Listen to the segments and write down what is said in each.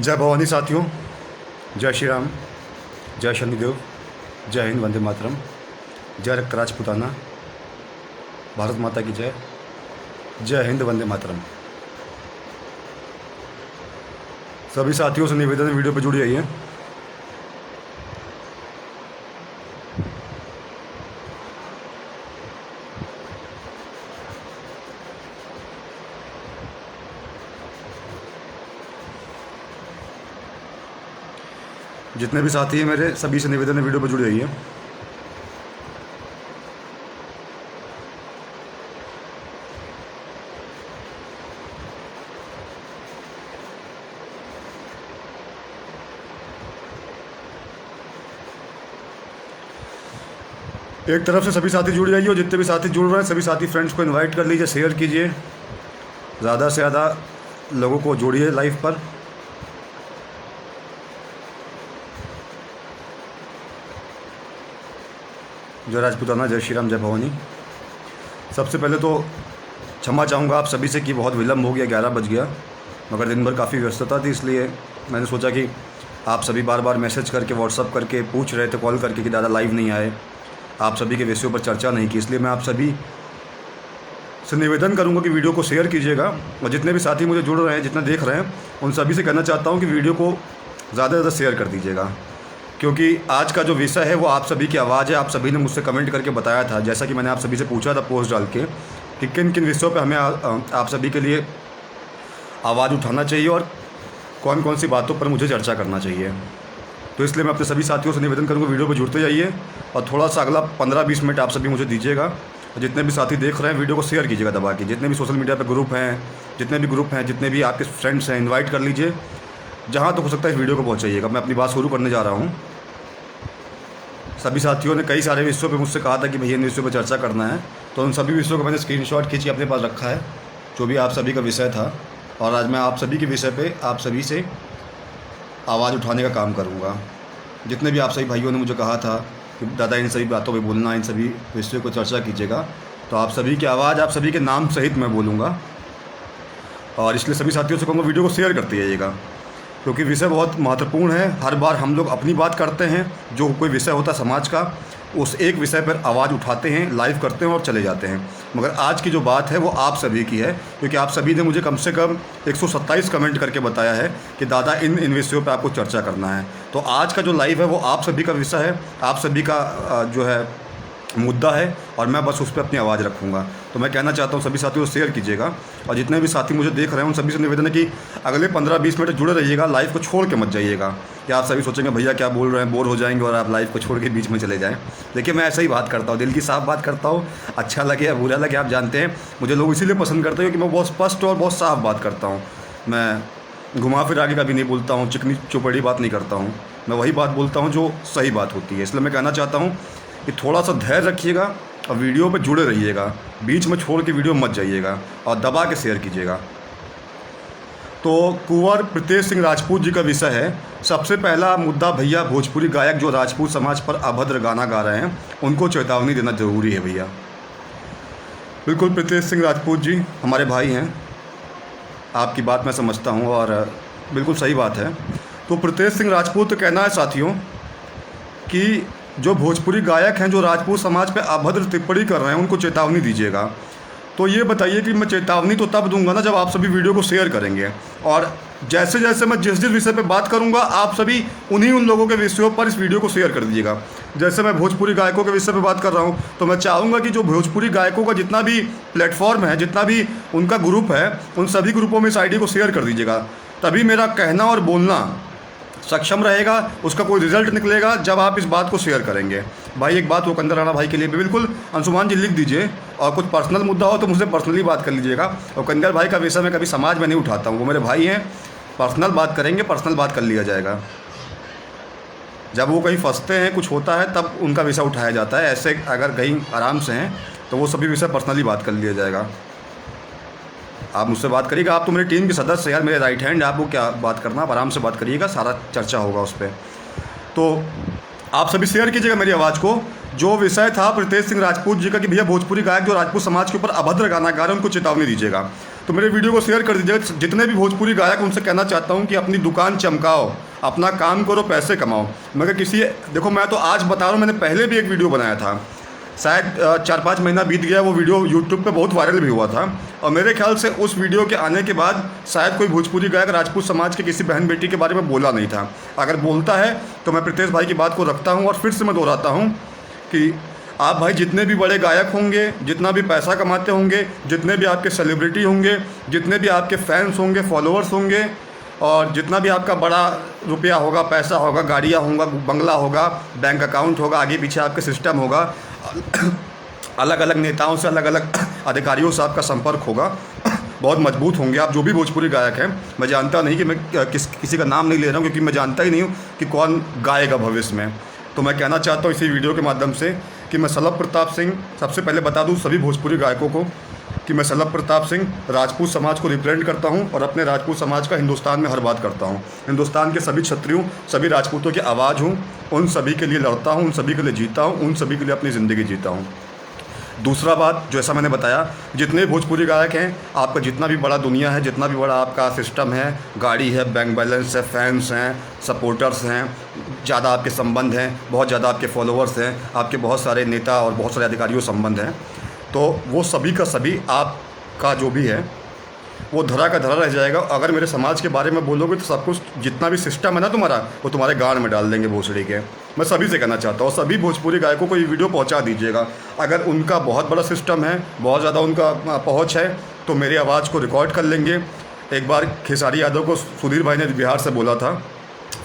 जय भवानी साथियों, जय श्री राम, जय शनिदेव, जय हिंद, वंदे मातरम, जय रक्त राजपुताना, भारत माता की जय, जय हिंद, वंदे मातरम। सभी साथियों से निवेदन है, वीडियो पर जुड़ी रहिए। जितने भी साथी हैं मेरे, सभी से निवेदन है, वीडियो पर जुड़ी रहिए। एक तरफ से सभी साथी जुड़ जाइए और जितने भी साथी जुड़ रहे हैं सभी साथी फ्रेंड्स को इनवाइट कर लीजिए, शेयर कीजिए, ज़्यादा से ज़्यादा लोगों को जोड़िए लाइव पर। जय राजपुताना, जय श्री राम, जय भवानी। सबसे पहले तो क्षमा चाहूँगा आप सभी से कि बहुत विलम्ब हो गया, 11 बज गया, मगर दिन भर काफ़ी व्यस्तता थी, इसलिए मैंने सोचा कि आप सभी बार बार मैसेज करके, व्हाट्सअप करके पूछ रहे थे, कॉल करके कि दादा लाइव नहीं आए, आप सभी के विषयों पर चर्चा नहीं की, इसलिए मैं आप सभी से निवेदन करूंगा कि वीडियो को शेयर कीजिएगा। और जितने भी साथी मुझे जुड़ रहे हैं, जितना देख रहे हैं, उन सभी से कहना चाहता हूं कि वीडियो को ज़्यादा से ज़्यादा शेयर कर दीजिएगा, क्योंकि आज का जो विषय है वो आप सभी की आवाज़ है। आप सभी ने मुझसे कमेंट करके बताया था, जैसा कि मैंने आप सभी से पूछा था पोस्ट डाल के, कि किन किन विषयों पर हमें आप सभी के लिए आवाज़ उठाना चाहिए और कौन कौन सी बातों पर मुझे चर्चा करना चाहिए। तो इसलिए मैं अपने सभी साथियों से निवेदन करूंगा, वीडियो पर जुड़ते जाइए और थोड़ा सा अगला 15-20 मिनट आप सभी मुझे दीजिएगा। और जितने भी साथी देख रहे हैं, वीडियो को शेयर कीजिएगा दबा के। जितने भी सोशल मीडिया पे ग्रुप हैं, जितने भी आपके फ्रेंड्स हैं, इनवाइट कर लीजिए, जहाँ तक हो सकता है इस वीडियो को पहुँचाइएगा। मैं अपनी बात शुरू करने जा रहा हूँ। सभी साथियों ने कई सारे विषयों पर मुझसे कहा था कि भैया इन विषयों पर चर्चा करना है, तो उन सभी विषयों को मैंने स्क्रीनशॉट खींच के अपने पास रखा है, जो भी आप सभी का विषय था। और आज मैं आप सभी के विषय पर आप सभी से आवाज़ उठाने का काम करूँगा। जितने भी आप सभी भाइयों ने मुझे कहा था कि दादा इन सभी बातों पे बोलना, इन सभी विषयों को चर्चा कीजिएगा, तो आप सभी की आवाज़, आप सभी के नाम सहित मैं बोलूँगा। और इसलिए सभी साथियों से कहूँगा वीडियो को शेयर करते जाइएगा, क्योंकि विषय बहुत महत्वपूर्ण है। हर बार हम लोग अपनी बात करते हैं, जो कोई विषय होता है समाज का, उस एक विषय पर आवाज़ उठाते हैं, लाइव करते हैं और चले जाते हैं। मगर आज की जो बात है वो आप सभी की है, क्योंकि आप सभी ने मुझे कम से कम 127 कमेंट करके बताया है कि दादा इन विषयों पे आपको चर्चा करना है। तो आज का जो लाइव है वो आप सभी का विषय है, आप सभी का जो है मुद्दा है, और मैं बस उस पर अपनी आवाज़ रखूँगा। तो मैं कहना चाहता हूँ सभी साथियों को शेयर कीजिएगा। और जितने भी साथी मुझे देख रहे हैं उन सभी से निवेदन है कि अगले 15-20 मिनट जुड़े रहिएगा, लाइव को छोड़ के मत जाइएगा। कि आप सभी सोचेंगे भैया क्या बोल रहे हैं, बोर हो जाएंगे और आप लाइव को छोड़ के बीच में चले जाएँ। देखिए, मैं ऐसा ही बात करता हूँ, दिल की साफ बात करता हूँ। अच्छा लगे या बुरा लगे, आप जानते हैं मुझे लोग इसीलिए पसंद करते हैं कि मैं बहुत स्पष्ट और बहुत साफ बात करता हूँ। मैं घुमा फिरा के कभी नहीं बोलता हूँ, चिकनी चौपड़ी बात नहीं करता हूँ। मैं वही बात बोलता हूँ जो सही बात होती है। इसलिए मैं कहना चाहता हूँ कि थोड़ा सा धैर्य रखिएगा और वीडियो पे जुड़े रहिएगा, बीच में छोड़ के वीडियो मत जाइएगा और दबा के शेयर कीजिएगा। तो कुंवर प्रीतेश सिंह राजपूत जी का विषय है। सबसे पहला मुद्दा, भैया भोजपुरी गायक जो राजपूत समाज पर अभद्र गाना गा रहे हैं उनको चेतावनी देना ज़रूरी है भैया। बिल्कुल, प्रीतेश सिंह राजपूत जी हमारे भाई हैं, आपकी बात मैं समझता हूँ और बिल्कुल सही बात है। तो प्रीतेश सिंह राजपूत कहना है साथियों कि जो भोजपुरी गायक हैं जो राजपूत समाज पे अभद्र टिप्पणी कर रहे हैं उनको चेतावनी दीजिएगा। तो ये बताइए कि मैं चेतावनी तो तब दूंगा ना जब आप सभी वीडियो को शेयर करेंगे, और जैसे जैसे मैं जिस जिस विषय पे बात करूंगा आप सभी उन लोगों के विषयों पर इस वीडियो को शेयर कर दीजिएगा। जैसे मैं भोजपुरी गायकों के विषय पे बात कर रहा हूँ, तो मैं चाहूँगा कि जो भोजपुरी गायकों का जितना भी प्लेटफॉर्म है, जितना भी उनका ग्रुप है, उन सभी ग्रुपों में इस आईडी को शेयर कर दीजिएगा। तभी मेरा कहना और बोलना सक्षम रहेगा, उसका कोई रिजल्ट निकलेगा जब आप इस बात को शेयर करेंगे। भाई एक बात वोकंदर राणा भाई के लिए भी बिल्कुल अंशुमान जी लिख दीजिए, और कुछ पर्सनल मुद्दा हो तो मुझसे पर्सनली बात कर लीजिएगा। वोकंदर भाई का विषय मैं कभी समाज में नहीं उठाता हूँ, वो मेरे भाई हैं, पर्सनल बात करेंगे, पर्सनल बात कर लिया जाएगा। जब वो कहीं फंसते हैं, कुछ होता है, तब उनका विषय उठाया जाता है। ऐसे अगर कहीं आराम से हैं तो वो सभी विषय पर्सनली बात कर लिया जाएगा। आप मुझसे बात करिएगा, आप तो मेरी टीम के सदस्य यार, मेरे राइट हैंड, आपको क्या बात करना, आप आराम से बात करिएगा, सारा चर्चा होगा उस पर। तो आप सभी शेयर कीजिएगा मेरी आवाज़ को। जो विषय था प्रीतेश सिंह राजपूत जी का कि भैया भोजपुरी गायक जो राजपूत समाज के ऊपर अभद्र गाना गा रहे हैं उनको चेतावनी दीजिएगा। तो मेरे वीडियो को शेयर कर दीजिएगा। जितने भी भोजपुरी गायक उनसे कहना चाहता हूँ कि अपनी दुकान चमकाओ, अपना काम करो, पैसे कमाओ। मगर देखो मैं तो आज बता रहा हूँ, मैंने पहले भी एक वीडियो बनाया था, शायद 4-5 महीना बीत गया, वो वीडियो यूट्यूब पे बहुत वायरल भी हुआ था। और मेरे ख्याल से उस वीडियो के आने के बाद शायद कोई भोजपुरी गायक राजपूत समाज के किसी बहन बेटी के बारे में बोला नहीं था। अगर बोलता है तो मैं प्रीतेश भाई की बात को रखता हूँ और फिर से मैं दोहराता हूँ कि आप भाई जितने भी बड़े गायक होंगे, जितना भी पैसा कमाते होंगे, जितने भी आपके सेलिब्रिटी होंगे, जितने भी आपके फैंस होंगे, फॉलोअर्स होंगे, और जितना भी आपका बड़ा रुपया होगा, पैसा होगा, गाड़ियाँ होगा, बंगला होगा, बैंक अकाउंट होगा, आगे पीछे आपके सिस्टम होगा, अलग अलग नेताओं से, अलग अलग अधिकारियों से आपका संपर्क होगा, बहुत मजबूत होंगे आप जो भी भोजपुरी गायक हैं। मैं जानता नहीं कि मैं किसी का नाम नहीं ले रहा हूँ, क्योंकि मैं जानता ही नहीं हूँ कि कौन गाएगा भविष्य में। तो मैं कहना चाहता हूँ इसी वीडियो के माध्यम से कि मैं सलभ प्रताप सिंह, सबसे पहले बता दूँ सभी भोजपुरी गायकों को कि मैं सलभ प्रताप सिंह राजपूत समाज को रिप्रेजेंट करता हूं और अपने राजपूत समाज का हिंदुस्तान में हर बात करता हूं। हिंदुस्तान के सभी क्षत्रियों, सभी राजपूतों की आवाज़ हूं, उन सभी के लिए लड़ता हूं, उन सभी के लिए जीता हूं, उन सभी के लिए अपनी ज़िंदगी जीता हूं। दूसरा बात, जैसा मैंने बताया, जितने भोजपुरी गायक हैं, आपका जितना भी बड़ा दुनिया है, जितना भी बड़ा आपका सिस्टम है, गाड़ी है, बैंक बैलेंस है, फैंस हैं, सपोर्टर्स हैं, ज़्यादा आपके संबंध हैं, बहुत ज़्यादा आपके फॉलोअर्स हैं, आपके बहुत सारे नेता और बहुत सारे अधिकारियों संबंध हैं, तो वो सभी का सभी आपका जो भी है वो धरा का धरा रह जाएगा। अगर मेरे समाज के बारे में बोलोगे तो सब कुछ जितना भी सिस्टम है ना तुम्हारा, वो तुम्हारे गाड़ में डाल देंगे भोसड़ी के। मैं सभी से कहना चाहता हूँ, सभी भोजपुरी गायकों को ये वीडियो पहुँचा दीजिएगा। अगर उनका बहुत बड़ा सिस्टम है, बहुत ज़्यादा उनका पहुँच है, तो मेरी आवाज़ को रिकॉर्ड कर लेंगे। एक बार खेसारी यादव को सुधीर भाई ने बिहार से बोला था,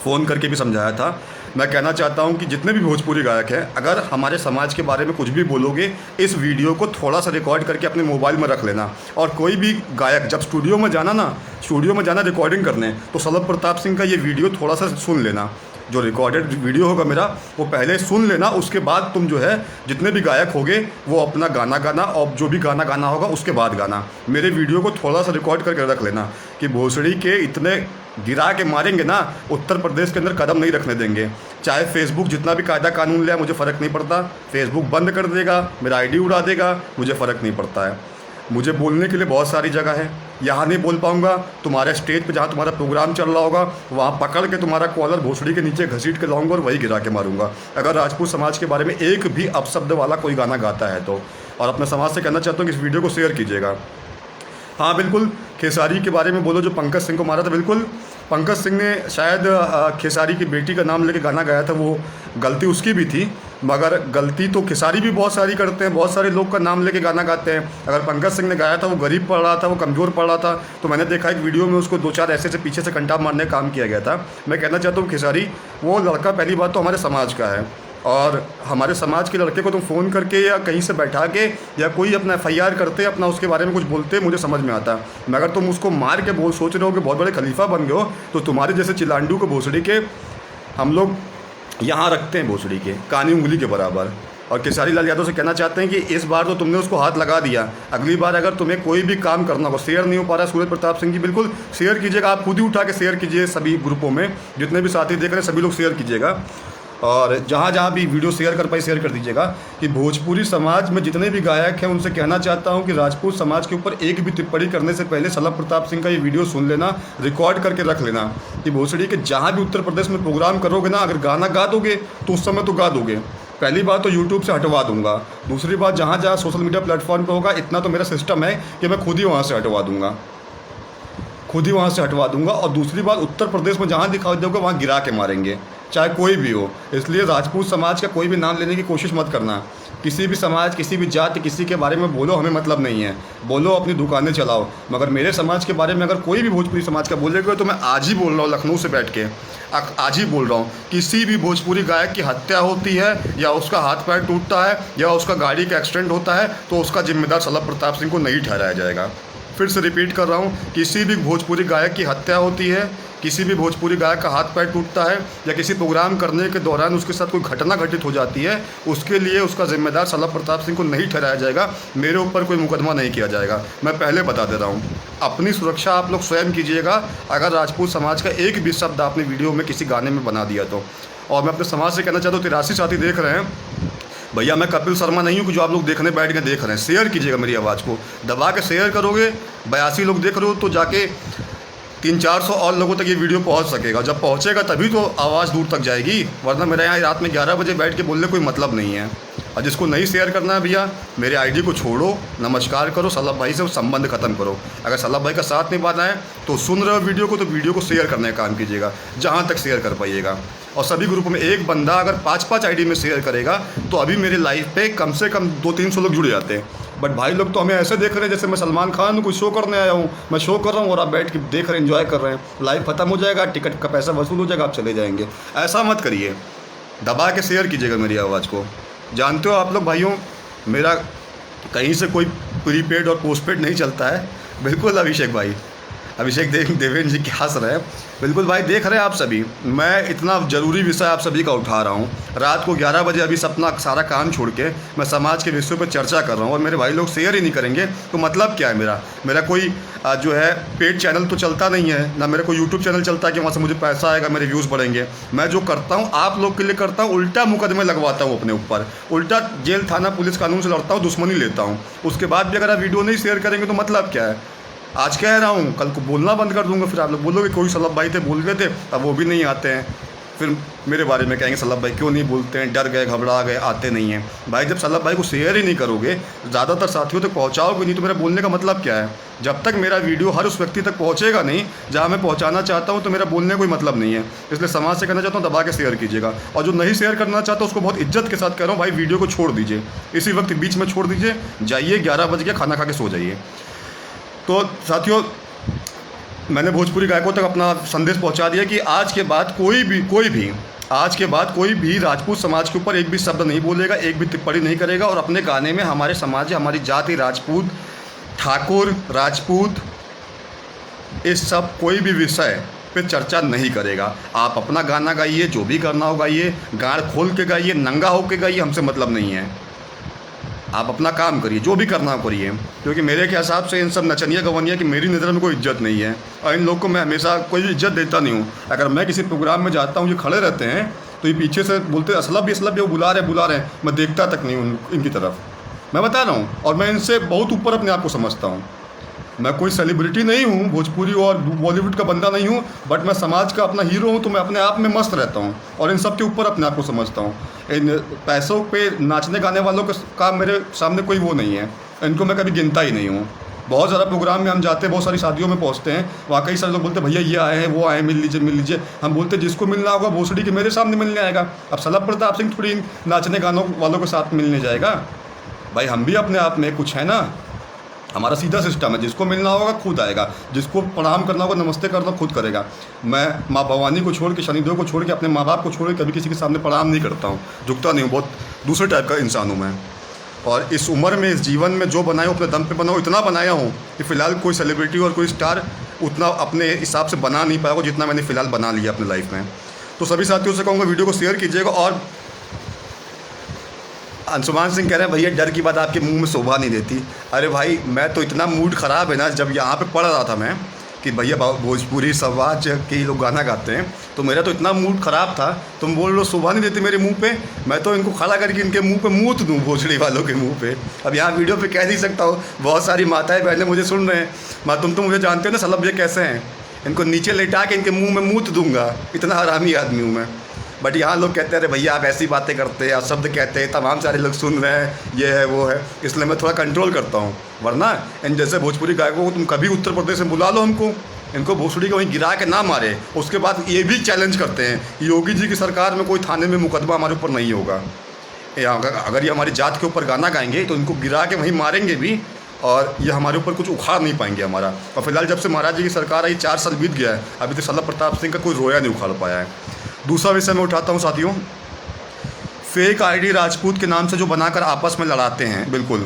फ़ोन करके भी समझाया था। मैं कहना चाहता हूं कि जितने भी भोजपुरी गायक हैं, अगर हमारे समाज के बारे में कुछ भी बोलोगे, इस वीडियो को थोड़ा सा रिकॉर्ड करके अपने मोबाइल में रख लेना। और कोई भी गायक जब स्टूडियो में जाना रिकॉर्डिंग करने, तो सलभ प्रताप सिंह का ये वीडियो थोड़ा सा सुन लेना। जो रिकॉर्डेड वीडियो होगा मेरा, वो पहले सुन लेना, उसके बाद तुम जो है जितने भी गायक होगे वो अपना गाना गाना, और जो भी गाना गाना होगा उसके बाद गाना। मेरे वीडियो को थोड़ा सा रिकॉर्ड करके रख लेना कि भोसड़ी के इतने गिरा के मारेंगे ना, उत्तर प्रदेश के अंदर कदम नहीं रखने देंगे। चाहे फेसबुक जितना भी कायदा कानून लिया, मुझे फ़र्क नहीं पड़ता। फेसबुक बंद कर देगा, मेरा आईडी उड़ा देगा, मुझे फ़र्क नहीं पड़ता है। मुझे बोलने के लिए बहुत सारी जगह है, यहाँ नहीं बोल पाऊँगा। तुम्हारे स्टेज पे जहाँ तुम्हारा प्रोग्राम चल रहा होगा, वहाँ पकड़ के तुम्हारा कॉलर भोसड़ी के नीचे घसीट के लाऊंगा और वही गिरा के मारूंगा, अगर राजपूत समाज के बारे में एक भी अपशब्द वाला कोई गाना गाता है तो। और अपने समाज से कहना चाहता हूँ कि इस वीडियो को शेयर कीजिएगा। हाँ बिल्कुल, खेसारी के बारे में बोलो, जो पंकज सिंह को मारा था, बिल्कुल पंकज सिंह ने शायद खेसारी की बेटी का नाम लेके गाना गाया था, वो गलती उसकी भी थी, मगर गलती तो खेसारी भी बहुत सारी करते हैं, बहुत सारे लोग का नाम लेके गाना गाते हैं। अगर पंकज सिंह ने गाया था, वो गरीब पड़ रहा था, वो कमज़ोर पड़ रहा था, तो मैंने देखा एक वीडियो में उसको 2-4 ऐसे पीछे से कंटाप मारने का काम किया गया था। मैं कहना चाहता हूँ खेसारी, वो लड़का पहली बात तो हमारे समाज का है, और हमारे समाज के लड़के को तुम फ़ोन करके या कहीं से बैठा के या कोई अपना FIR करते, अपना उसके बारे में कुछ बोलते, मुझे समझ में आता। मगर तुम उसको मार के सोच रहे हो कि बहुत बड़े खलीफा बन गए हो, तो तुम्हारे जैसे चिलांडू को भोसड़ी के हम लोग यहाँ रखते हैं, भोसड़ी के कानी उंगली के बराबर। और खेसारी लाल यादव से कहना चाहते हैं कि इस बार तो तुमने उसको हाथ लगा दिया, अगली बार अगर तुम्हें कोई भी काम करना हो, शेयर नहीं हो पा रहा सूरज प्रताप सिंह जी, बिल्कुल शेयर कीजिएगा। आप खुद ही उठा के शेयर कीजिए, सभी ग्रुपों में जितने भी साथी देख रहे हैं सभी लोग शेयर कीजिएगा, और जहाँ जहाँ भी वीडियो शेयर कर पाए शेयर कर दीजिएगा। कि भोजपुरी समाज में जितने भी गायक हैं उनसे कहना चाहता हूँ कि राजपूत समाज के ऊपर एक भी टिप्पणी करने से पहले सलभ प्रताप सिंह का ये वीडियो सुन लेना, रिकॉर्ड करके रख लेना। कि भोसड़ी के जहाँ भी उत्तर प्रदेश में प्रोग्राम करोगे ना, अगर गाना गा दोगे तो उस समय तो गा दोगे, पहली बात तो यूट्यूब से हटवा दूंगा। दूसरी बात, जहाँ जहाँ सोशल मीडिया प्लेटफॉर्म पर होगा, इतना तो मेरा सिस्टम है कि मैं खुद ही वहाँ से हटवा दूंगा, और दूसरी बात, उत्तर प्रदेश में जहाँ दिखाई दोगे वहाँ गिरा के मारेंगे, चाहे कोई भी हो। इसलिए राजपूत समाज का कोई भी नाम लेने की कोशिश मत करना। किसी भी समाज, किसी भी जाति, किसी के बारे में बोलो, हमें मतलब नहीं है, बोलो, अपनी दुकानें चलाओ। मगर मेरे समाज के बारे में अगर कोई भी भोजपुरी समाज का बोलेगा तो मैं आज ही बोल रहा हूँ, लखनऊ से बैठ के आज ही बोल रहा हूँ, किसी भी भोजपुरी गायक की हत्या होती है या उसका हाथ पैर टूटता है या उसका गाड़ी का एक्सीडेंट होता है, तो उसका जिम्मेदार सलभ प्रताप सिंह को नहीं ठहराया जाएगा। फिर से रिपीट कर रहा हूँ, किसी भी भोजपुरी गायक की हत्या होती है, किसी भी भोजपुरी गायक का हाथ पैर टूटता है या किसी प्रोग्राम करने के दौरान उसके साथ कोई घटना घटित हो जाती है, उसके लिए उसका जिम्मेदार सलभ प्रताप सिंह को नहीं ठहराया जाएगा, मेरे ऊपर कोई मुकदमा नहीं किया जाएगा। मैं पहले बता दे रहा हूँ, अपनी सुरक्षा आप लोग स्वयं कीजिएगा। अगर राजपूत समाज का एक भी शब्द आपने वीडियो में किसी गाने में बना दिया तो। और मैं अपने समाज से कहना चाहता हूँ, 83 साथी देख रहे हैं, भैया मैं कपिल शर्मा नहीं हूँ कि जो आप लोग देखने बैठ के देख रहे हैं। शेयर कीजिएगा मेरी आवाज़ को, दबा के शेयर करोगे। 82 लोग देख रहे हो तो जाके 300-400 और लोगों तक ये वीडियो पहुंच सकेगा। जब पहुंचेगा तभी तो आवाज़ दूर तक जाएगी, वरना मेरे यहाँ रात में 11 बजे बैठ के बोलने कोई मतलब नहीं है। और जिसको नहीं शेयर करना है भैया, मेरे आईडी को छोड़ो, नमस्कार करो, सलाब भाई से संबंध ख़त्म करो। अगर सलाब भाई का साथ नहीं पाना है तो सुन रहे हो वीडियो को, तो वीडियो को शेयर करने का काम कीजिएगा जहाँ तक शेयर कर पाइएगा। और सभी ग्रुप में एक बंदा अगर 5-5 आईडी में शेयर करेगा तो अभी मेरे लाइव पे कम से कम 200-300 लोग जुड़ जाते हैं। बट भाई लोग तो हमें ऐसे देख रहे हैं जैसे मैं सलमान खान कोई शो करने आया हूँ, मैं शो कर रहा हूँ और आप बैठ के देख रहे हैं, एंजॉय कर रहे हैं। लाइव ख़त्म हो जाएगा, टिकट का पैसा वसूल हो जाएगा, आप चले जाएंगे। ऐसा मत करिए, दबा के शेयर कीजिएगा मेरी आवाज़ को। जानते हो आप लोग भाइयों, मेरा कहीं से कोई प्रीपेड और पोस्टपेड नहीं चलता है। बिल्कुल अभिषेक देवेंद्र जी क्या हंस रहे हैं। बिल्कुल भाई, देख रहे हैं आप सभी, मैं इतना ज़रूरी विषय आप सभी का उठा रहा हूँ। रात को 11 बजे अभी अपना सारा काम छोड़ के मैं समाज के विषयों पर चर्चा कर रहा हूँ और मेरे भाई लोग शेयर ही नहीं करेंगे तो मतलब क्या है। मेरा कोई जो है पेड चैनल तो चलता नहीं है, ना मेरा कोई यूट्यूब चैनल चलता है कि वहाँ से मुझे पैसा आएगा, मेरे व्यूज़ बढ़ेंगे। मैं जो करता हूँ आप लोग के लिए करता हूँ, उल्टा मुकदमे लगवाता हूँ अपने ऊपर, उल्टा जेल थाना पुलिस कानून से लड़ता हूँ, दुश्मनी लेता हूँ। उसके बाद भी अगर आप वीडियो नहीं शेयर करेंगे तो मतलब क्या है। आज कह रहा हूँ, कल को बोलना बंद कर दूंगा, फिर आप लोग बोलोगे कोई सलाब भाई थे बोल गए थे, अब वो भी नहीं आते हैं। फिर मेरे बारे में कहेंगे सलाब भाई क्यों नहीं बोलते हैं, डर गए, घबरा गए, आते नहीं हैं। भाई जब सलाब भाई को शेयर ही नहीं करोगे, ज़्यादातर साथियों तक पहुँचाओगे नहीं, तो मेरा बोलने का मतलब क्या है। जब तक मेरा वीडियो हर उस व्यक्ति तक पहुँचेगा नहीं जहाँ मैं पहुँचाना चाहता हूँ, तो मेरा बोलने का कोई मतलब नहीं है। इसलिए समाज से कहना चाहता हूँ, दबा के शेयर कीजिएगा। और जो नहीं शेयर करना चाहता उसको बहुत इज्जत के साथ कह रहा हूँ, भाई वीडियो को छोड़ दीजिए, इसी वक्त बीच में छोड़ दीजिए, जाइए 11 बज गया, खाना खा के सो जाइए। तो साथियों, मैंने भोजपुरी गायकों तक अपना संदेश पहुंचा दिया कि आज के बाद कोई भी राजपूत समाज के ऊपर एक भी शब्द नहीं बोलेगा, एक भी टिप्पणी नहीं करेगा। और अपने गाने में हमारे समाज, हमारी जाति, राजपूत, ठाकुर, राजपूत, इस सब कोई भी विषय पे चर्चा नहीं करेगा। आप अपना गाना गाइए, जो भी करना हो गाइए, गाड़ खोल के गाइए, नंगा होके गाइए, हमसे मतलब नहीं है। आप अपना काम करिए, जो भी करना करिए, क्योंकि मेरे के हिसाब से इन सब नचनिया गवनिया की मेरी नज़र में कोई इज्जत नहीं है। और इन लोग को मैं हमेशा कोई इज्जत देता नहीं हूँ। अगर मैं किसी प्रोग्राम में जाता हूँ, ये खड़े रहते हैं तो ये पीछे से बोलते असलब वो बुला रहे, मैं देखता तक नहीं हूँ इनकी तरफ। मैं बता रहा हूँ, और मैं इनसे बहुत ऊपर अपने आप को समझता हूँ। मैं कोई सेलिब्रिटी नहीं हूँ, भोजपुरी और बॉलीवुड का बंदा नहीं हूँ, बट मैं समाज का अपना हीरो हूँ, तो मैं अपने आप में मस्त रहता हूँ और इन सब के ऊपर अपने आप को समझता हूँ। इन पैसों पे नाचने गाने वालों का मेरे सामने कोई वो नहीं है, इनको मैं कभी गिनता ही नहीं हूँ। बहुत ज़्यादा प्रोग्राम में हम जाते हैं, बहुत सारी शादियों में पहुँचते हैं, वहाँ कई सारे लोग बोलते हैं भैया ये आए हैं, वो आए, मिल लीजिए। हम बोलते जिसको मिलना होगा भोसड़ी के मेरे सामने मिलने आएगा। अब सलाब प्रताप सिंह थोड़ी नाचने गानों वालों के साथ मिलने जाएगा। भाई हम भी अपने आप में कुछ है ना, हमारा सीधा सिस्टम है, जिसको मिलना होगा खुद आएगा, जिसको प्रणाम करना होगा, नमस्ते करना खुद करेगा। मैं माँ भवानी को छोड़ के, शनिदेव को छोड़ के, अपने माँ बाप को छोड़ के कभी किसी के सामने प्रणाम नहीं करता हूँ, झुकता नहीं हूँ। बहुत दूसरे टाइप का इंसान हूँ मैं। और इस उम्र में, इस जीवन में जो बनाया हूँ अपने दम पे बनाऊँ, इतना बनाया हूँ कि फ़िलहाल कोई सेलिब्रिटी और कोई स्टार उतना अपने हिसाब से बना नहीं पाएगा जितना मैंने फ़िलहाल बना लिया अपने लाइफ में। तो सभी साथियों से कहूँगा वीडियो को शेयर कीजिएगा। और अंशुमान सिंह कह रहे हैं भैया डर की बात आपके मुंह में शोभा नहीं देती। अरे भाई मैं तो इतना मूड ख़राब है ना, जब यहाँ पे पढ़ रहा था मैं कि भैया भोजपुरी समाज के लोग गाना गाते हैं, तो मेरा तो इतना मूड ख़राब था। तुम बोल लो शोभा नहीं देती मेरे मुंह पे, मैं तो इनको खड़ा करके इनके मुंह पे मूत दूँ, भोजड़ी वालों के मुंह पे। अब यहाँ वीडियो पे कह नहीं सकता हूँ, बहुत सारी माताएं बहनें मुझे सुन रहे हैं। माँ तुम तो मुझे जानते हो ना सलब ये कैसे हैं, इनको नीचे लेटा के इनके मुँह में मूत दूँगा, इतना हरामी आदमी हूँ मैं। बट यहाँ लोग कहते हैं अरे भैया आप ऐसी बातें करते हैं, शब्द कहते हैं, तमाम सारे लोग सुन रहे हैं, ये है वो है, इसलिए मैं थोड़ा कंट्रोल करता हूँ। वरना इन जैसे भोजपुरी गायकों को तुम कभी उत्तर प्रदेश में बुला लो हमको, इनको भोसड़ी को वहीं गिरा के ना मारे। उसके बाद ये भी चैलेंज करते हैं योगी जी की सरकार में कोई थाने में मुकदमा हमारे ऊपर नहीं होगा। अगर ये हमारी जात के ऊपर गाना गाएंगे तो इनको गिरा के वहीं मारेंगे भी, और ये हमारे ऊपर कुछ उखाड़ नहीं पाएंगे हमारा। और फिलहाल जब से महाराज जी की सरकार आई 4 साल बीत गया है, अभी तक सलाब प्रताप सिंह का कोई रोया नहीं उखाड़ पाया है। दूसरा विषय मैं उठाता हूँ साथियों, फेक आईडी राजपूत के नाम से जो बनाकर आपस में लड़ाते हैं। बिल्कुल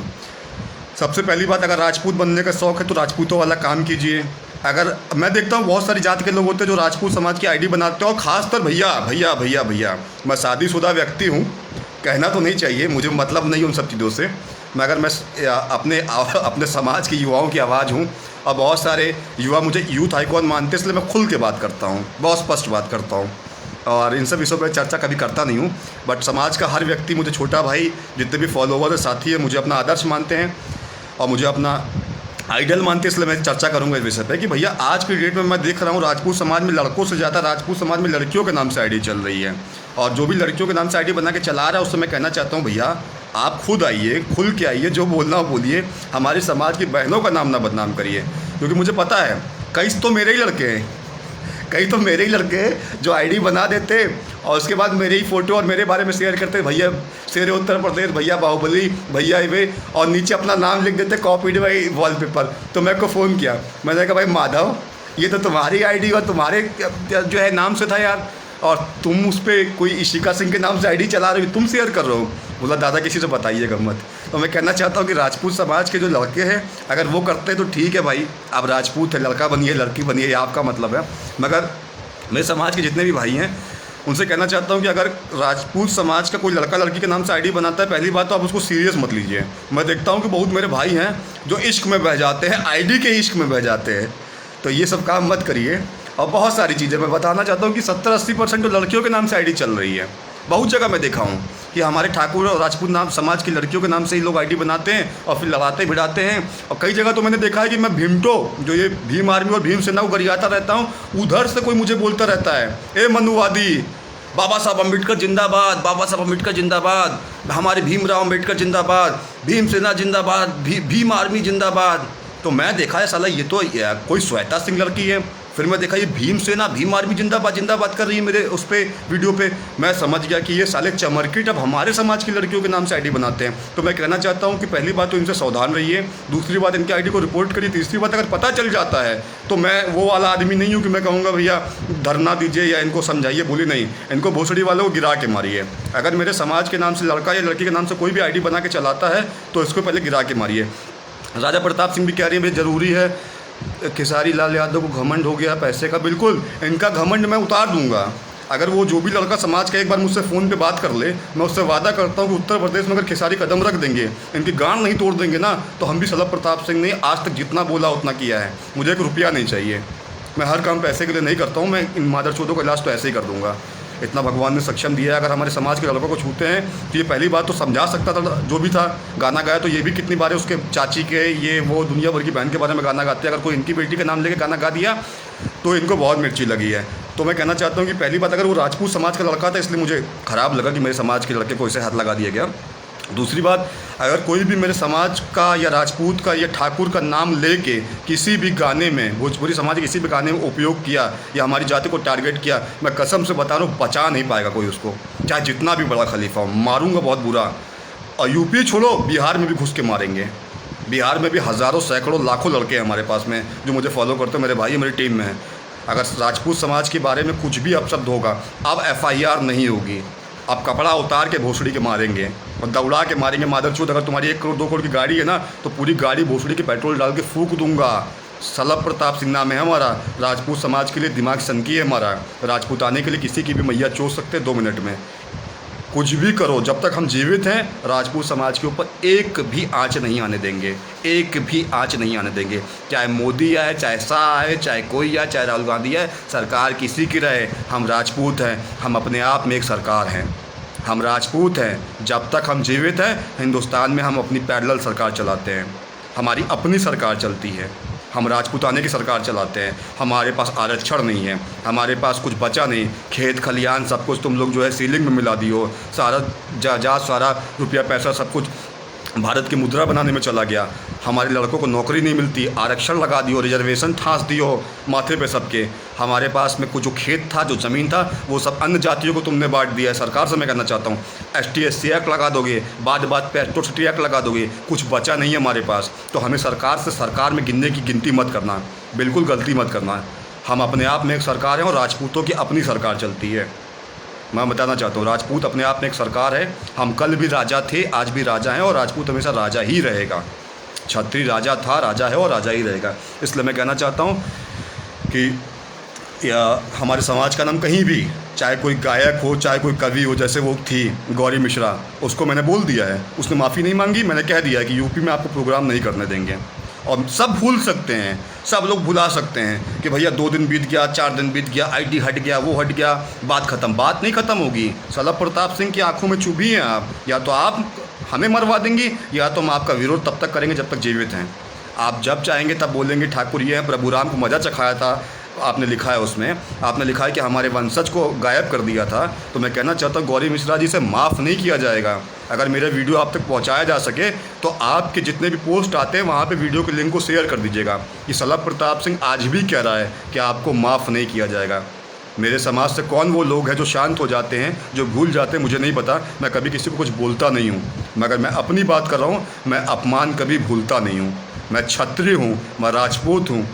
सबसे पहली बात, अगर राजपूत बनने का शौक़ है तो राजपूतों वाला काम कीजिए। अगर मैं देखता हूँ बहुत सारी जात के लोग होते हैं जो राजपूत समाज की आईडी बनाते हैं, और ख़ासतर भैया मैं शादीशुदा व्यक्ति हूँ, कहना तो नहीं चाहिए, मुझे मतलब नहीं उन सब चीज़ों से, मगर मैं अपने समाज के युवाओं की आवाज़ हूँ। और बहुत सारे युवा मुझे यूथ आइकॉन मानते हैं, इसलिए मैं खुल के बात करता हूँ, बहुत स्पष्ट बात करता हूँ। और इन सब विषयों पर चर्चा कभी करता नहीं हूँ। बट समाज का हर व्यक्ति, मुझे छोटा भाई, जितने भी फॉलोवर है, साथी है, मुझे अपना आदर्श मानते हैं और मुझे अपना आइडल मानते हैं। इसलिए मैं चर्चा करूंगा इस विषय पे कि भैया आज की डेट में मैं देख रहा हूँ राजपूत समाज में लड़कों से ज़्यादा राजपूत समाज में लड़कियों के नाम से आईडी चल रही है। और जो भी लड़कियों के नाम से आईडी बना के चला रहा है उससे मैं कहना चाहता हूँ भैया आप खुद आइए, खुल के आइए, जो बोलना हो बोलिए, हमारे समाज की बहनों का नाम ना बदनाम करिए। क्योंकि मुझे पता है कई तो मेरे ही लड़के हैं, कई तो मेरे ही लड़के जो आईडी बना देते और उसके बाद मेरे ही फ़ोटो और मेरे बारे में शेयर करते, भैया शेर उत्तर प्रदेश, भैया बाहुबली, भैया वे, और नीचे अपना नाम लिख देते कॉपीड बाई वॉलपेपर। तो मेरे को फ़ोन किया, मैंने कहा भाई माधव ये तो तुम्हारी आईडी और तुम्हारे जो है नाम से था यार, और तुम उस पर कोई इशिका सिंह के नाम से आईडी चला रहे हो, तुम शेयर कर रहे हो। बोला दादा किसी से बताइएगा मत। तो मैं कहना चाहता हूँ कि राजपूत समाज के जो लड़के हैं अगर वो करते हैं तो ठीक है भाई, आप राजपूत है, लड़का बनिए लड़की बनिए, ये आपका मतलब है। मगर मेरे समाज के जितने भी भाई हैं उनसे कहना चाहता हूँ कि अगर राजपूत समाज का कोई लड़का लड़की के नाम से आईडी बनाता है, पहली बात तो आप उसको सीरियस मत लीजिए। मैं देखता हूँ कि बहुत मेरे भाई हैं जो इश्क में बह जाते हैं, आईडी के इश्क में बह जाते हैं, तो ये सब काम मत करिए। और बहुत सारी चीज़ें मैं बताना चाहता हूँ कि 70-80% तो लड़कियों के नाम से आईडी चल रही है। बहुत जगह मैं देखा हूँ कि हमारे ठाकुर और राजपूत नाम समाज की लड़कियों के नाम से ही लोग आईडी बनाते हैं और फिर लड़ाते भिड़ाते हैं। और कई जगह तो मैंने देखा है कि मैं भीमटो, जो ये भीम आर्मी और भीम सेना को गरियाता रहता हूँ, उधर से कोई मुझे बोलता रहता है, ए मनुवादी, बाबा साहब अम्बेडकर जिंदाबाद, बाबा साहब अम्बेडकर जिंदाबाद, हमारे भीमराव अम्बेडकर जिंदाबाद, भीम सेना जिंदाबाद, भीम आर्मी जिंदाबाद। तो मैं देखा है साला ये तो कोई श्वेता सिंह लड़की है। फिर मैं देखा ये भीम सेना, भीम आर्मी जिंदाबाद जिंदाबाद कर रही है मेरे उस पर वीडियो पे। मैं समझ गया कि ये साले चमरकीट अब हमारे समाज की लड़कियों के नाम से आईडी बनाते हैं। तो मैं कहना चाहता हूँ कि पहली बात तो इनसे सावधान रहिए, दूसरी बात इनकी आईडी को रिपोर्ट करिए, तीसरी बात अगर पता चल जाता है तो मैं वो वाला आदमी नहीं हूँ कि मैं कहूँगा भैया धरना दीजिए या इनको समझाइए, बोली नहीं, इनको भोसड़ी वालों को गिरा के मारिए। अगर मेरे समाज के नाम से लड़का या लड़की के नाम से कोई भी आईडी बना के चलाता है तो इसको पहले गिरा के मारिए। राजा प्रताप सिंह भी कह रही है भाई ज़रूरी है, खेसारी लाल यादव को घमंड हो गया पैसे का। बिल्कुल इनका घमंड मैं उतार दूंगा। अगर वो जो भी लड़का समाज का एक बार मुझसे फ़ोन पे बात कर ले, मैं उससे वादा करता हूँ कि उत्तर प्रदेश में अगर खेसारी कदम रख देंगे, इनकी गांड नहीं तोड़ देंगे ना, तो हम भी सलभ प्रताप सिंह ने आज तक जितना बोला उतना किया है। मुझे 1 रुपया नहीं चाहिए, मैं हर काम पैसे के लिए नहीं करता हूँ, मैं इन मादरचोदों का इलाज तो ऐसे ही कर दूँगा। इतना भगवान ने सक्षम दिया है। अगर हमारे समाज के लड़कों को छूते हैं तो ये पहली बात तो समझा सकता था, जो भी था गाना गाया, तो ये भी कितनी बार उसके चाची के ये वो दुनिया भर की बहन के बारे में गाना गाते हैं। अगर कोई इनकी बेटी का नाम लेके गाना गा दिया तो इनको बहुत मिर्ची लगी है। तो मैं कहना चाहता हूँ कि पहली बात अगर वो राजपूत समाज का लड़का था इसलिए मुझे ख़राब लगा कि मेरे समाज के लड़के को इसे हाथ लगा दिया गया। दूसरी बात, अगर कोई भी मेरे समाज का या राजपूत का या ठाकुर का नाम लेके किसी भी गाने में, भोजपुरी समाज के किसी भी गाने में उपयोग किया या हमारी जाति को टारगेट किया, मैं कसम से बता रहा हूँ बचा नहीं पाएगा कोई उसको, चाहे जितना भी बड़ा खलीफा हो, मारूंगा बहुत बुरा। और यूपी छोड़ो, बिहार में भी घुस के मारेंगे। बिहार में भी हज़ारों सैकड़ों लाखों लड़के हैं हमारे पास में जो मुझे फॉलो करते हैं, मेरे भाई मेरी टीम में हैं। अगर राजपूत समाज के बारे में कुछ भी अपशब्द होगा, अब FIR नहीं होगी, अब कपड़ा उतार के भोसड़ी के मारेंगे और दौड़ा के मारेंगे। मादरचोद, अगर तुम्हारी 1 करोड़ 2 करोड़ की गाड़ी है ना तो पूरी गाड़ी भोसड़ी के पेट्रोल डाल के फूंक दूंगा। सलभ प्रताप सिंह नाम है हमारा। राजपूत समाज के लिए दिमाग सनकी है हमारा। राजपूत आने के लिए किसी की भी मैया चोट सकते हैं 2 मिनट में। कुछ भी करो, जब तक हम जीवित हैं राजपूत समाज के ऊपर एक भी आँच नहीं आने देंगे, एक भी आँच नहीं आने देंगे। चाहे मोदी आए, चाहे शाह आए, चाहे कोई आए, चाहे राहुल गांधी आए, सरकार किसी की रहे, हम राजपूत हैं, हम अपने आप में एक सरकार हैं, हम राजपूत हैं। जब तक हम जीवित हैं हिंदुस्तान में हम अपनी पैरेलल सरकार चलाते हैं, हमारी अपनी सरकार चलती है, हम राजपूताने की सरकार चलाते हैं। हमारे पास आरक्षण नहीं है, हमारे पास कुछ बचा नहीं, खेत खलियान सब कुछ तुम लोग जो है सीलिंग में मिला दियो, सारा जायदाद, सारा रुपया पैसा सब कुछ भारत की मुद्रा बनाने में चला गया। हमारे लड़कों को नौकरी नहीं मिलती, आरक्षण लगा दियो, रिजर्वेशन ठांस दियो माथे पे सबके। हमारे पास में कुछ जो खेत था, जो ज़मीन था, वो सब अन्य जातियों को तुमने बांट दिया है। सरकार से मैं कहना चाहता हूँ ST/SC एक्ट लगा दोगे, बात पे एट्रोसिटी एक्ट लगा दोगे, कुछ बचा नहीं है हमारे पास। तो हमें सरकार से सरकार में गिनने की गिनती मत करना, बिल्कुल गलती मत करना। हम अपने आप में एक सरकार हैं और राजपूतों की अपनी सरकार चलती है। मैं बताना चाहता हूँ राजपूत अपने आप में एक सरकार है। हम कल भी राजा थे, आज भी राजा हैं और राजपूत हमेशा राजा ही रहेगा। क्षत्रिय राजा था, राजा है और राजा ही रहेगा। इसलिए मैं कहना चाहता हूँ कि हमारे समाज का नाम कहीं भी, चाहे कोई गायक हो, चाहे कोई कवि हो, जैसे वो थी गौरी मिश्रा, उसको मैंने बोल दिया है, उसने माफ़ी नहीं मांगी, मैंने कह दिया है कि यूपी में आपको प्रोग्राम नहीं करने देंगे। और सब भूल सकते हैं, सब लोग भुला सकते हैं कि भैया 2 दिन बीत गया, 4 दिन बीत गया, आईडी हट गया, वो हट गया, बात ख़त्म। बात नहीं ख़त्म होगी। साला प्रताप सिंह की आंखों में चुभी हैं आप। या तो आप हमें मरवा देंगी या तो हम आपका विरोध तब तक करेंगे जब तक जीवित हैं। आप जब चाहेंगे तब बोलेंगे ठाकुर ये है, प्रभु राम को मज़ा चखाया था, आपने लिखा है उसमें, आपने लिखा है कि हमारे वंशज को गायब कर दिया था। तो मैं कहना चाहता हूँ गौरी मिश्रा जी से माफ़ नहीं किया जाएगा। अगर मेरा वीडियो आप तक पहुँचाया जा सके तो आपके जितने भी पोस्ट आते हैं वहाँ पे वीडियो के लिंक को शेयर कर दीजिएगा कि साला प्रताप सिंह आज भी कह रहा है कि आपको माफ़ नहीं किया जाएगा। मेरे समाज से कौन वो लोग हैं जो शांत हो जाते हैं, जो भूल जाते हैं, मुझे नहीं पता। मैं कभी किसी को कुछ बोलता नहीं हूँ, मगर मैं अपनी बात कर रहा हूँ, मैं अपमान कभी भूलता नहीं हूँ। मैं क्षत्रिय हूँ, मैं राजपूत हूँ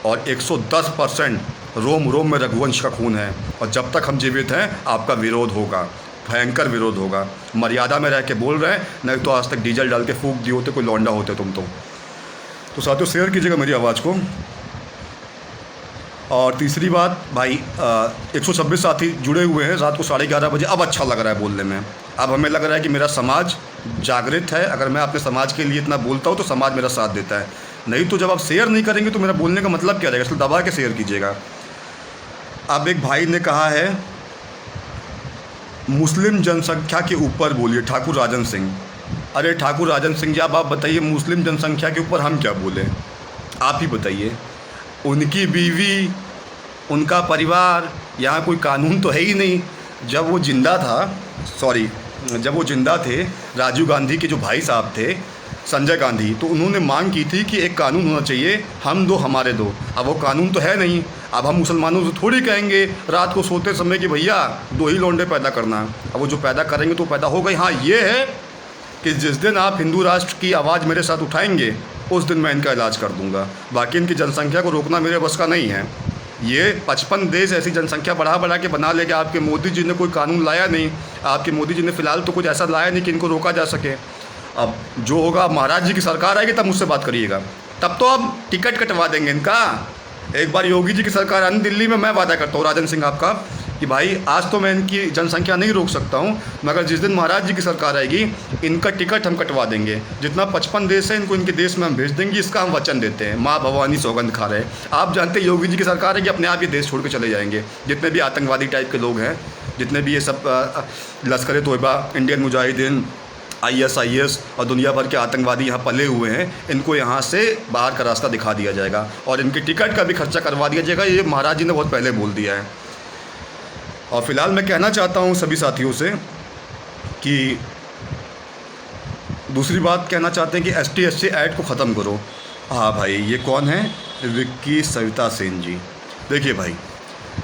और 110% रोम रोम में रघुवंश का खून है। और जब तक हम जीवित हैं आपका विरोध होगा, भयंकर विरोध होगा। मर्यादा में रह के बोल रहे हैं, नहीं तो आज तक डीजल डाल के फूंक दिए होते, कोई लौंडा होते तुम तो साथियों शेयर कीजिएगा मेरी आवाज़ को। और तीसरी बात भाई, 126 साथी जुड़े हुए हैं रात को 11:30 बजे। अब अच्छा लग रहा है बोलने में, अब हमें लग रहा है कि मेरा समाज जागृत है। अगर मैं अपने समाज के लिए इतना बोलता हूँ तो समाज मेरा साथ देता है। नहीं तो जब आप शेयर नहीं करेंगे तो मेरा बोलने का मतलब क्या रहेगा? इसलिए दबा के शेयर कीजिएगा। अब एक भाई ने कहा है मुस्लिम जनसंख्या के ऊपर बोलिए, ठाकुर राजन सिंह। अरे ठाकुर राजन सिंह जी, अब आप बताइए मुस्लिम जनसंख्या के ऊपर हम क्या बोलें? आप ही बताइए। उनकी बीवी, उनका परिवार, यहाँ कोई कानून तो है ही नहीं। जब वो जिंदा थे राजीव गांधी के जो भाई साहब थे संजय गांधी, तो उन्होंने मांग की थी कि एक कानून होना चाहिए, हम दो हमारे दो। अब वो कानून तो है नहीं। अब हम मुसलमानों से थोड़ी कहेंगे रात को सोते समय कि भैया 2 ही लौंडे पैदा करना है। अब वो जो पैदा करेंगे तो पैदा हो गई। हाँ, ये है कि जिस दिन आप हिंदू राष्ट्र की आवाज़ मेरे साथ उठाएंगे उस दिन मैं इनका इलाज कर दूंगा। बाकी इनकी जनसंख्या को रोकना मेरे बस का नहीं है। ये 55 देश ऐसी जनसंख्या बढ़ा के बना लेगा। आपके मोदी जी ने कोई कानून लाया नहीं, आपके मोदी जी ने फ़िलहाल तो कुछ ऐसा लाया नहीं कि इनको रोका जा सके। अब जो होगा, महाराज जी की सरकार आएगी तब मुझसे बात करिएगा, तब तो अब टिकट कटवा देंगे इनका। एक बार योगी जी की सरकार आनी दिल्ली में, मैं वादा करता हूँ राजन सिंह आपका कि भाई आज तो मैं इनकी जनसंख्या नहीं रोक सकता हूँ, मगर जिस दिन महाराज जी की सरकार आएगी इनका टिकट हम कटवा देंगे। जितना 55 देश है इनको इनके देश में हम भेज देंगे, इसका हम वचन देते हैं। माँ भवानी सौगंध खा रहे। आप जानते हैं योगी जी की सरकार है कि अपने आप ये देश छोड़ के चले जाएंगे। जितने भी आतंकवादी टाइप के लोग हैं, जितने भी ये सब लश्कर तोयबा, इंडियन मुजाहिदीन, ISIS और दुनिया भर के आतंकवादी यहाँ पले हुए हैं, इनको यहाँ से बाहर का रास्ता दिखा दिया जाएगा और इनके टिकट का भी खर्चा करवा दिया जाएगा। ये महाराज जी ने बहुत पहले बोल दिया है। और फिलहाल मैं कहना चाहता हूँ सभी साथियों से कि दूसरी बात कहना चाहते हैं कि ST/SC एक्ट को ख़त्म करो। हाँ भाई, ये कौन है? विक्की सविता सेन जी। देखिए भाई,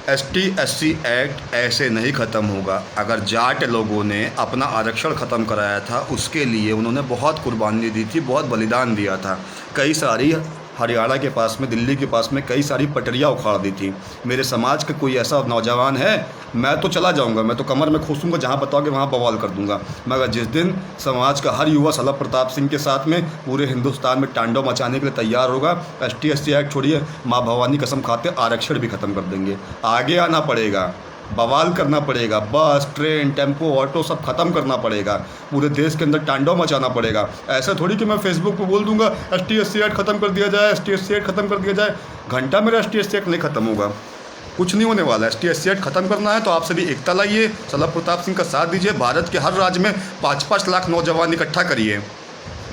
ST/SC एक्ट ऐसे नहीं ख़त्म होगा। अगर जाट लोगों ने अपना आरक्षण ख़त्म कराया था, उसके लिए उन्होंने बहुत कुर्बानी दी थी, बहुत बलिदान दिया था। कई सारी हरियाणा के पास में, दिल्ली के पास में कई सारी पटरियाँ उखाड़ दी थी। मेरे समाज का कोई ऐसा नौजवान है, मैं तो चला जाऊंगा, मैं तो कमर में खोसूंगा, जहाँ बताओगे वहाँ बवाल कर दूंगा। मगर जिस दिन समाज का हर युवा साला प्रताप सिंह के साथ में पूरे हिंदुस्तान में तांडव मचाने के लिए तैयार होगा, ST/SC एक्ट छोड़िए, माँ भवानी कसम खाते आरक्षण भी ख़त्म कर देंगे। आगे आना पड़ेगा, बवाल करना पड़ेगा, बस, ट्रेन, टेम्पो, ऑटो सब ख़त्म करना पड़ेगा, पूरे देश के अंदर तांडव मचाना पड़ेगा। ऐसा थोड़ी कि मैं फेसबुक पे बोल दूंगा ST/SC एक्ट ख़त्म कर दिया जाए, ST/SC एक्ट ख़त्म कर दिया जाए। घंटा मेरा ST/SC एक्ट नहीं ख़त्म होगा, कुछ नहीं होने वाला। ST/SC एक्ट ख़त्म करना है तो आप सभी एकता लाइए, साला प्रताप सिंह का साथ दीजिए। भारत के हर राज्य में 5-5 लाख नौजवान इकट्ठा करिए,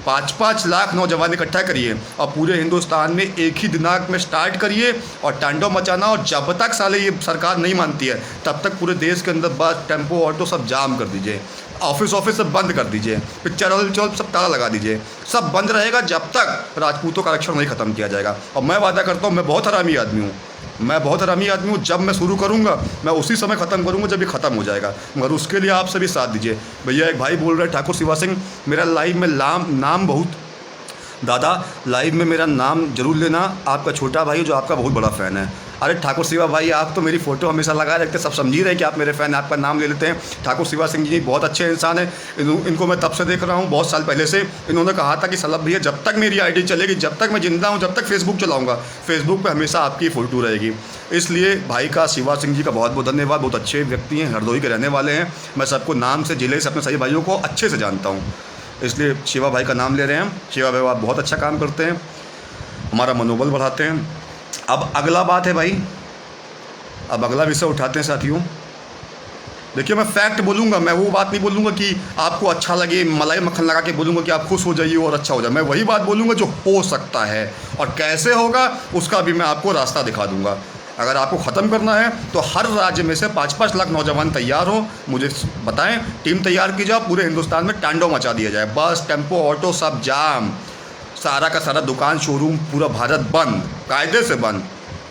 5-5 लाख नौजवान इकट्ठा करिए और पूरे हिंदुस्तान में एक ही दिनांक में स्टार्ट करिए और तांडव मचाना। और जब तक साले ये सरकार नहीं मानती है तब तक पूरे देश के अंदर बस, टेम्पो, ऑटो सब जाम कर दीजिए, ऑफिस सब बंद कर दीजिए, पिक्चर हॉल सब ताला लगा दीजिए, सब बंद रहेगा जब तक राजपूतों का आरक्षण नहीं ख़त्म किया जाएगा। और मैं वादा करता हूँ, मैं बहुत हरामी आदमी हूँ, जब मैं शुरू करूँगा मैं उसी समय ख़त्म करूँगा जब ये ख़त्म हो जाएगा। मगर उसके लिए आप सभी साथ दीजिए। भैया एक भाई बोल रहे हैं ठाकुर शिवा सिंह, मेरा लाइव में नाम बहुत, दादा लाइव में मेरा नाम जरूर लेना, आपका छोटा भाई जो आपका बहुत बड़ा फ़ैन है। अरे ठाकुर शिवा भाई, आप तो मेरी फ़ोटो हमेशा लगाए रखते, सब समझ ही रहे कि आप मेरे फ़ैन, आपका नाम ले लेते हैं। ठाकुर शिवा सिंह जी बहुत अच्छे इंसान हैं, इनको मैं तब से देख रहा हूँ, बहुत साल पहले से। इन्होंने कहा था कि सलभ भैया जब तक मेरी आईडी चलेगी, जब तक मैं जिंदा हूँ, जब तक फेसबुक चलाऊँगा, फेसबुक पर हमेशा आपकी फ़ोटो रहेगी। इसलिए भाई का, शिवा सिंह जी का बहुत बहुत धन्यवाद। बहुत अच्छे व्यक्ति हैं, हरदोई के रहने वाले हैं। मैं सबको नाम से, ज़िले से, अपने सभी भाइयों को अच्छे से जानता हूँ, इसलिए शिवा भाई का नाम ले रहे हैं। शिवा भाई आप बहुत अच्छा काम करते हैं। हमारा मनोबल बढ़ाते हैं। अब अगला बात है भाई, अब अगला विषय उठाते हैं साथियों। देखिए मैं फैक्ट बोलूँगा, मैं वो बात नहीं बोलूँगा कि आपको अच्छा लगे, मलाई मक्खन लगा के बोलूँगा कि आप खुश हो जाइए और अच्छा हो जाए। मैं वही बात बोलूँगा जो हो सकता है, और कैसे होगा उसका भी मैं आपको रास्ता दिखा दूँगा। अगर आपको ख़त्म करना है तो हर राज्य में से 5-5 लाख नौजवान तैयार हो, मुझे बताएं, टीम तैयार की जाए, पूरे हिंदुस्तान में तांडव मचा दिया जाए। बस, टेम्पो, ऑटो सब जाम, सारा का सारा दुकान, शोरूम, पूरा भारत बंद, कायदे से बंद,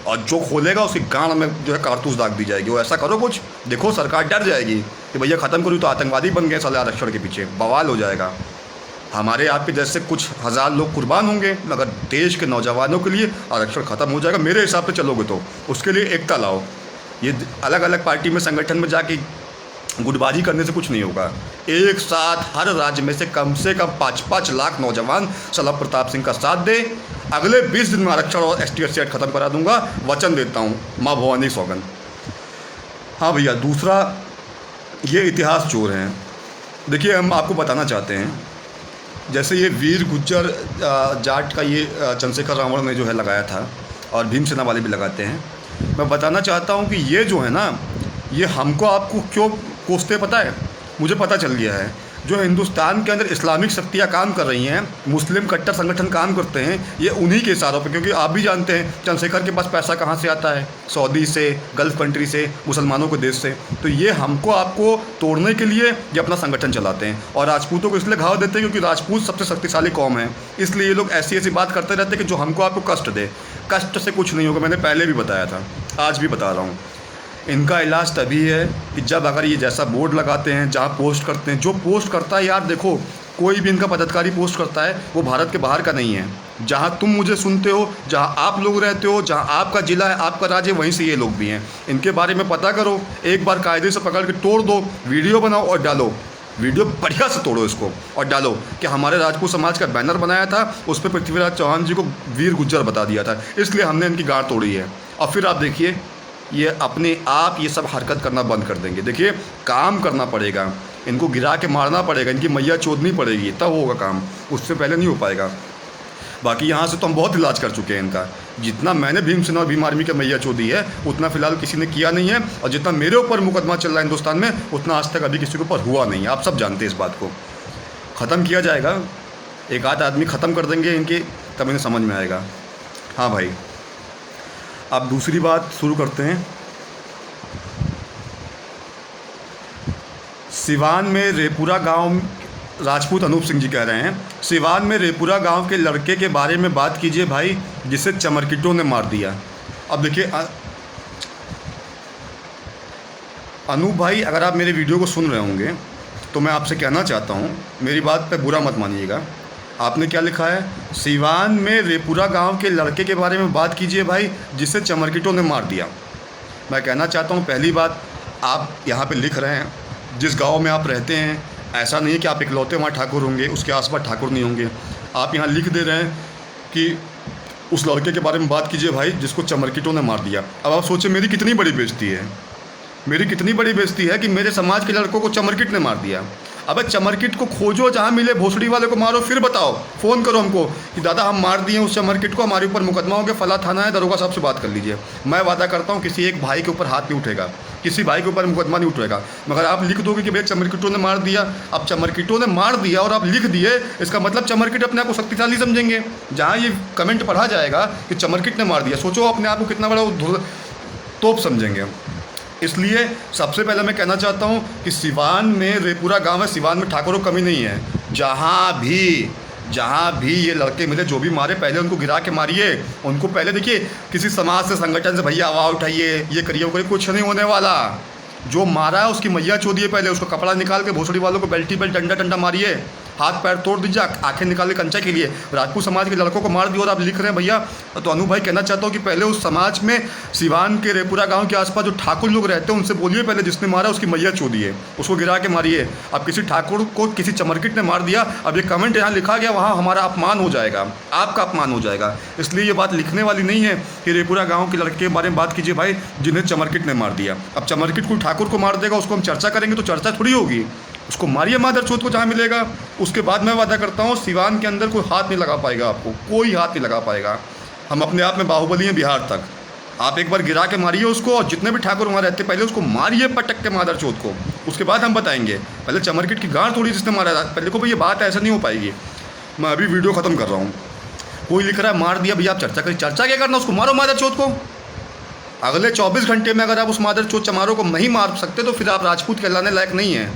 और जो खोलेगा उसकी गांड में जो है कारतूस दाग दी जाएगी। वो ऐसा करो कुछ, देखो सरकार डर जाएगी कि भैया ख़त्म करूँ तो आतंकवादी बन गए साले आरक्षण के पीछे, बवाल हो जाएगा। हमारे आपके जैसे कुछ हज़ार लोग कुर्बान होंगे, मगर देश के नौजवानों के लिए आरक्षण ख़त्म हो जाएगा। मेरे हिसाब से चलोगे तो उसके लिए एकता लाओ। ये अलग अलग पार्टी में, संगठन में जाके गुटबाजी करने से कुछ नहीं होगा। एक साथ हर राज्य में से कम 5-5 लाख नौजवान सलाब प्रताप सिंह का साथ दे। अगले 20 दिन में आरक्षण और ST SC एक्ट खत्म करा दूंगा, वचन देता हूँ, माँ भवानी सौगंध। हाँ भैया, दूसरा, ये इतिहास चोर हैं। देखिए हम आपको बताना चाहते हैं, जैसे ये वीर गुज्जर जाट का ये चंद्रशेखर रावण ने जो है लगाया था, और भीमसेना वाले भी लगाते हैं। मैं बताना चाहता हूँ कि ये जो है ना, ये हमको आपको क्यों कोसते पता है? मुझे पता चल गया है। जो हिंदुस्तान के अंदर इस्लामिक शक्तियाँ काम कर रही हैं, मुस्लिम कट्टर संगठन काम करते हैं, ये उन्हीं के इशारों पे, क्योंकि आप भी जानते हैं चंद्रशेखर के पास पैसा कहाँ से आता है, सऊदी से, गल्फ़ कंट्री से, मुसलमानों के देश से। तो ये हमको आपको तोड़ने के लिए ये अपना संगठन चलाते हैं, और राजपूतों को इसलिए घाव देते हैं क्योंकि राजपूत सबसे शक्तिशाली कौम है। इसलिए ये लोग ऐसी ऐसी बात करते रहते हैं कि जो हमको आपको कष्ट दे। कष्ट से कुछ नहीं होगा, मैंने पहले भी बताया था, आज भी बता रहा हूँ। इनका इलाज तभी है कि जब अगर ये जैसा बोर्ड लगाते हैं, जहाँ पोस्ट करते हैं, जो पोस्ट करता है यार देखो, कोई भी इनका पदाधिकारी पोस्ट करता है वो भारत के बाहर का नहीं है। जहाँ तुम मुझे सुनते हो, जहाँ आप लोग रहते हो, जहाँ आपका ज़िला है, आपका राज्य है, वहीं से ये लोग भी हैं। इनके बारे में पता करो, एक बार कायदे से पकड़ के तोड़ दो, वीडियो बनाओ और डालो, वीडियो बढ़िया से तोड़ो इसको और डालो कि हमारे राजपूत समाज का बैनर बनाया था, उस पर पृथ्वीराज चौहान जी को वीर गुज्जर बता दिया था, इसलिए हमने इनकी गाड़ तोड़ी है। और फिर आप देखिए, ये अपने आप ये सब हरकत करना बंद कर देंगे। देखिए काम करना पड़ेगा, इनको गिरा के मारना पड़ेगा, इनकी मैया चोदनी पड़ेगी, तब होगा काम, उससे पहले नहीं हो पाएगा। बाकी यहाँ से तो हम बहुत इलाज कर चुके हैं इनका। जितना मैंने भीमसेना और भीम आर्मी का मैया चोदी है उतना फ़िलहाल किसी ने किया नहीं है, और जितना मेरे ऊपर मुकदमा चल रहा है हिंदुस्तान में, उतना आज तक अभी किसी के ऊपर हुआ नहीं है। आप सब जानते हैं इस बात को। ख़त्म किया जाएगा, एक आध आदमी ख़त्म कर देंगे इनके, तब इन्हें समझ में आएगा। हाँ भाई, अब दूसरी बात शुरू करते हैं। सिवान में रेपुरा गांव, राजपूत अनूप सिंह जी कह रहे हैं, सिवान में रेपुरा गांव के लड़के के बारे में बात कीजिए भाई, जिसे चमरकिटों ने मार दिया। अब देखिए अनूप भाई, अगर आप मेरे वीडियो को सुन रहे होंगे तो मैं आपसे कहना चाहता हूँ, मेरी बात पे बुरा मत मानिएगा। आपने क्या लिखा है? सिवान में रेपुरा गांव के लड़के के बारे में बात कीजिए भाई, जिसे चमरकिटों ने मार दिया। मैं कहना चाहता हूँ, पहली बात, आप यहाँ पे लिख रहे हैं जिस गांव में आप रहते हैं, ऐसा नहीं है कि आप इकलौते वहाँ ठाकुर होंगे, उसके आसपास ठाकुर नहीं होंगे। आप यहाँ लिख दे रहे हैं कि उस लड़के के बारे में बात कीजिए भाई जिसको चमरकिटों ने मार दिया। अब आप सोचें मेरी कितनी बड़ी बेइज्जती है, मेरी कितनी बड़ी बेइज्जती है कि मेरे समाज के लड़कों को चमरकिट ने मार दिया। अबे चमरकिट को खोजो, जहाँ मिले भोसड़ी वाले को मारो, फिर बताओ, फ़ोन करो हमको कि दादा हम मार दिए उस चमरकिट को, हमारे ऊपर मुकदमा हो गया, फला थाना है, दरोगा साहब से बात कर लीजिए। मैं वादा करता हूँ किसी एक भाई के ऊपर हाथ नहीं उठेगा, किसी भाई के ऊपर मुकदमा नहीं उठेगा। मगर आप लिख दोगे कि भैया चमरकिटों ने मार दिया। अब चमरकिटों ने मार दिया और आप लिख दिए, इसका मतलब चमरकिट अपने आप को शक्तिशाली समझेंगे। जहाँ ये कमेंट पढ़ा जाएगा कि चमरकिट ने मार दिया, सोचो अपने आप को कितना बड़ा तोप समझेंगे। इसलिए सबसे पहले मैं कहना चाहता हूँ कि सिवान में रेपुरा गांव है, सिवान में ठाकुरों कमी नहीं है। जहाँ भी ये लड़के मिले, जो भी मारे, पहले उनको गिरा के मारिए। उनको पहले देखिए, किसी समाज से, संगठन से, भैया आवाज़ उठाइए, ये करिए वो करिए, कुछ नहीं होने वाला। जो मारा है उसकी मैया चोदिए, पहले उसको कपड़ा निकाल के भोसड़ी वालों को बेल्टी बेल्ट डंडा डंडा मारिए, हाथ पैर तोड़ दीजिए, आंखें निकाल के कंचा के लिए राजपूत समाज के लड़कों को मार दिया और आप लिख रहे हैं भैया। तो अनु भाई कहना चाहता हूँ कि पहले उस समाज में, सिवान के रेपुरा गांव के आसपास जो ठाकुर लोग रहते हैं उनसे बोलिए, पहले जिसने मारा उसकी मैया चोदिए, उसको गिरा के मारिए। अब किसी ठाकुर को किसी चमरकिट ने मार दिया, अब ये कमेंट यहाँ लिखा गया, वहाँ हमारा अपमान हो जाएगा, आपका अपमान हो जाएगा। इसलिए ये बात लिखने वाली नहीं है कि रेपुरा गाँव के लड़के के बारे में बात कीजिए भाई जिन्हें चमरकिट ने मार दिया। अब चमरकिट कोई ठाकुर को मार देगा, उसको हम चर्चा करेंगे तो चर्चा थोड़ी होगी। उसको मारिए मादर चौथ को जहाँ मिलेगा। उसके बाद मैं वादा करता हूँ सिवान के अंदर कोई हाथ नहीं लगा पाएगा, आपको कोई हाथ नहीं लगा पाएगा। हम अपने आप में बाहुबली हैं बिहार तक। आप एक बार गिरा के मारिए उसको, और जितने भी ठाकुर वहाँ रहते पहले उसको मारिए पटक के मादर चौथ को, उसके बाद हम बताएंगे। पहले चमरकिट की गांड थोड़ी जिसने मारा था, पहले को भाई ये बात ऐसा नहीं हो पाएगी। मैं अभी वीडियो ख़त्म कर रहा हूँ। कोई लिख रहा है मार दिया, भैया आप चर्चा करिए, चर्चा क्या करना, उसको मारो मादर चौथ को। अगले 24 घंटे में अगर आप उस मादर चौथ चमारों को नहीं मार सकते तो फिर आप राजपूत कहलाने लायक नहीं हैं।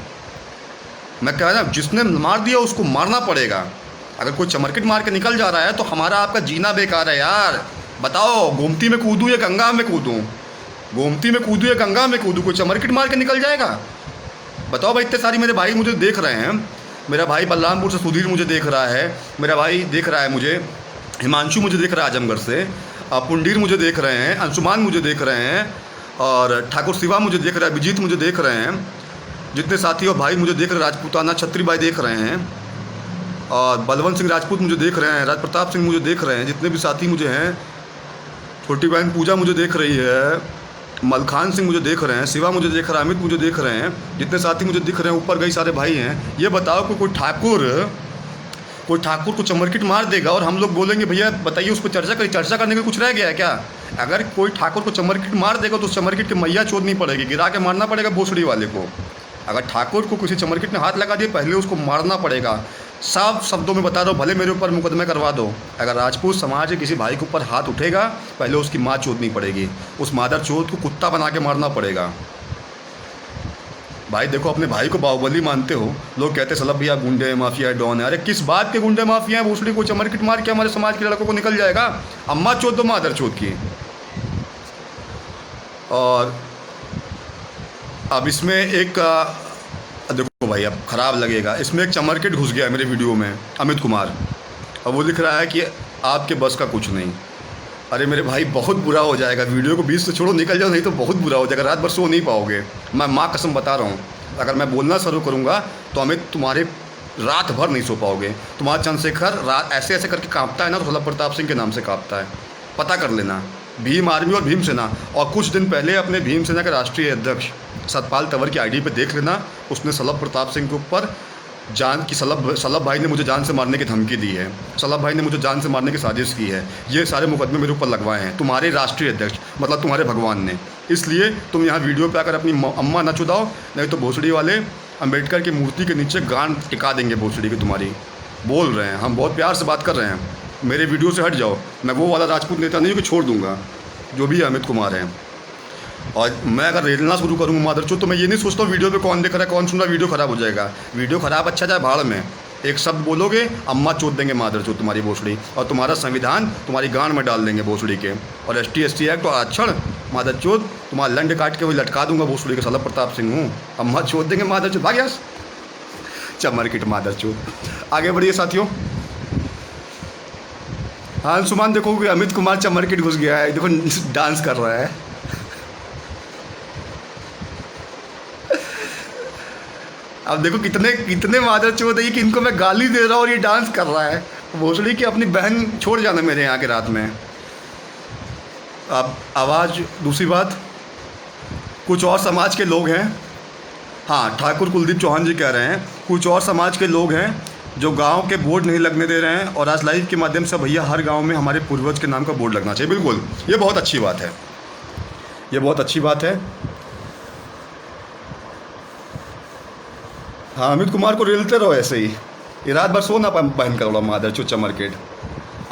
मैं कह रहा हूँ जिसने मार दिया उसको मारना पड़ेगा। अगर कोई चमरकिट मार के निकल जा रहा है तो हमारा आपका जीना बेकार है यार। बताओ, गोमती में कूदूँ या गंगा में कूदूँ? गोमती में कूदूँ या गंगा में कूदूँ? कोई चमरकिट मार के निकल जाएगा? बताओ भाई। इतने सारी मेरे भाई मुझे देख रहे हैं। मेरा भाई बलरामपुर से सुधीर मुझे देख रहा है, मेरा भाई देख रहा है मुझे, हिमांशु मुझे देख रहा है आजमगढ़ से, पुंडीर मुझे देख रहे हैं, अंशुमान मुझे देख रहे हैं, और ठाकुर शिवा मुझे देख रहा है, विजीत मुझे देख रहे हैं, जितने साथी और भाई मुझे देख रहे हैं, राजपूताना छत्री भाई देख रहे हैं, और बलवंत सिंह राजपूत मुझे देख रहे हैं, राज प्रताप सिंह मुझे देख रहे हैं, जितने भी साथी मुझे हैं, छोटी बहन पूजा मुझे देख रही है, मलखान सिंह मुझे देख रहे हैं, शिवा मुझे देख रहा है, अमित मुझे देख रहे हैं, जितने साथी मुझे दिख रहे हैं, ऊपर गई सारे भाई हैं। ये बताओ कि कोई ठाकुर को चमरकिट मार देगा और हम लोग बोलेंगे भैया बताइए उस पर चर्चा करिए, चर्चा करने के कुछ रह गया है क्या? अगर कोई ठाकुर को चमरकिट मार देगा तो उस चमरकिट की मैया चोदनी पड़ेगी, गिरा के मारना पड़ेगा भोसड़ी वाले को। अगर ठाकुर को किसी चमरकिट ने हाथ लगा दिया पहले उसको मारना पड़ेगा। साफ शब्दों में बता रहा हूँ, भले मेरे ऊपर मुकदमे करवा दो, अगर राजपूत समाज के किसी भाई के ऊपर हाथ उठेगा पहले उसकी माँ चोदनी पड़ेगी, उस मादर चोद को कुत्ता बना के मारना पड़ेगा। भाई देखो, अपने भाई को बाहुबली मानते हो, लोग कहते सलब भैया गुंडे माफिया डॉन है। अरे किस बात के गुंडे माफिया हैं? भोसड़ी को चमरकिट मार के हमारे समाज के लड़कों को निकल जाएगा। अम्मा चोद दो मादर चोद की। और अब इसमें एक देखो भाई, अब ख़राब लगेगा, इसमें एक चमरकिट घुस गया मेरे वीडियो में, अमित कुमार, और वो लिख रहा है कि आपके बस का कुछ नहीं। अरे मेरे भाई बहुत बुरा हो जाएगा, वीडियो को 20 से छोड़ो, निकल जाओ, नहीं तो बहुत बुरा हो जाएगा, रात भर सो नहीं पाओगे। मैं माँ कसम बता रहा हूँ, अगर मैं बोलना शुरू करूँगा तो अमित तुम्हारे रात भर नहीं सो पाओगे। तुम्हारा चंद्रशेखर रात ऐसे ऐसे करके काँपता है ना तो सल्लभ प्रताप सिंह के नाम से काँपता है, पता कर लेना। भीम आर्मी और भीमसेना, और कुछ दिन पहले अपने भीमसेना के राष्ट्रीय अध्यक्ष सतपाल तंवर की आईडी पे देख लेना, उसने सल्लभ प्रताप सिंह के ऊपर जान की सल्लभ भाई ने मुझे जान से मारने की धमकी दी है, सल्लभ भाई ने मुझे जान से मारने की साजिश की है। ये सारे मुकदमे मेरे ऊपर लगवाए हैं तुम्हारे राष्ट्रीय अध्यक्ष, मतलब तुम्हारे भगवान ने। इसलिए तुम यहाँ वीडियो पे आकर अपनी अम्मा न चुदाओ, नहीं तो भोसड़ी वाले अम्बेडकर की मूर्ति के नीचे गांड टिका देंगे भोसड़ी की तुम्हारी। बोल रहे हैं, हम बहुत प्यार से बात कर रहे हैं, मेरे वीडियो से हट जाओ। मैं वो वाला राजपूत नेता नहीं कि छोड़ दूंगा, जो भी अमित कुमार हैं। और मैं अगर रेलना शुरू करूँगा मादरचोद तो मैं ये नहीं सोचता हूँ वीडियो पे कौन देख रहा है कौन सुन रहा है, वीडियो ख़राब हो जाएगा। वीडियो ख़राब अच्छा जाए भाड़ में, एक शब्द बोलोगे अम्मा चोद देंगे मादरचोद तुम्हारी भोसड़ी, और तुम्हारा संविधान तुम्हारी गांड में डाल देंगे भोसड़ी के। और ST/ST एक्ट और आरक्षण मादरचोद तुम्हारा लंड काट के वही लटका दूंगा भोसड़ी के। सल्लभ प्रताप सिंह हूँ, अम्मा चोद देंगे मादरचोद, भाग यार चमरकिट मादरचोद। आगे बढ़िए साथियों। हाँ अंशुमान देखो कि अमित कुमार चमरकिट घुस गया है, देखो डांस कर रहा है। अब देखो कितने मादरचोद है ये कि इनको मैं गाली दे रहा हूँ और ये डांस कर रहा है। भोसड़ी की अपनी बहन छोड़ जाना मेरे यहाँ के रात में। अब आवाज़, दूसरी बात, कुछ और समाज के लोग हैं, हाँ ठाकुर कुलदीप चौहान जी कह रहे हैं, कुछ और समाज के लोग हैं जो गांव के बोर्ड नहीं लगने दे रहे हैं, और आज लाइव के माध्यम से भैया हर गांव में हमारे पूर्वज के नाम का बोर्ड लगना चाहिए। बिल्कुल, ये बहुत अच्छी बात है, ये बहुत अच्छी बात है। हाँ अमित कुमार को रेलते रहो ऐसे ही, ये रात भर सो ना बहन करोड़ा मादरचोद चमरकिट।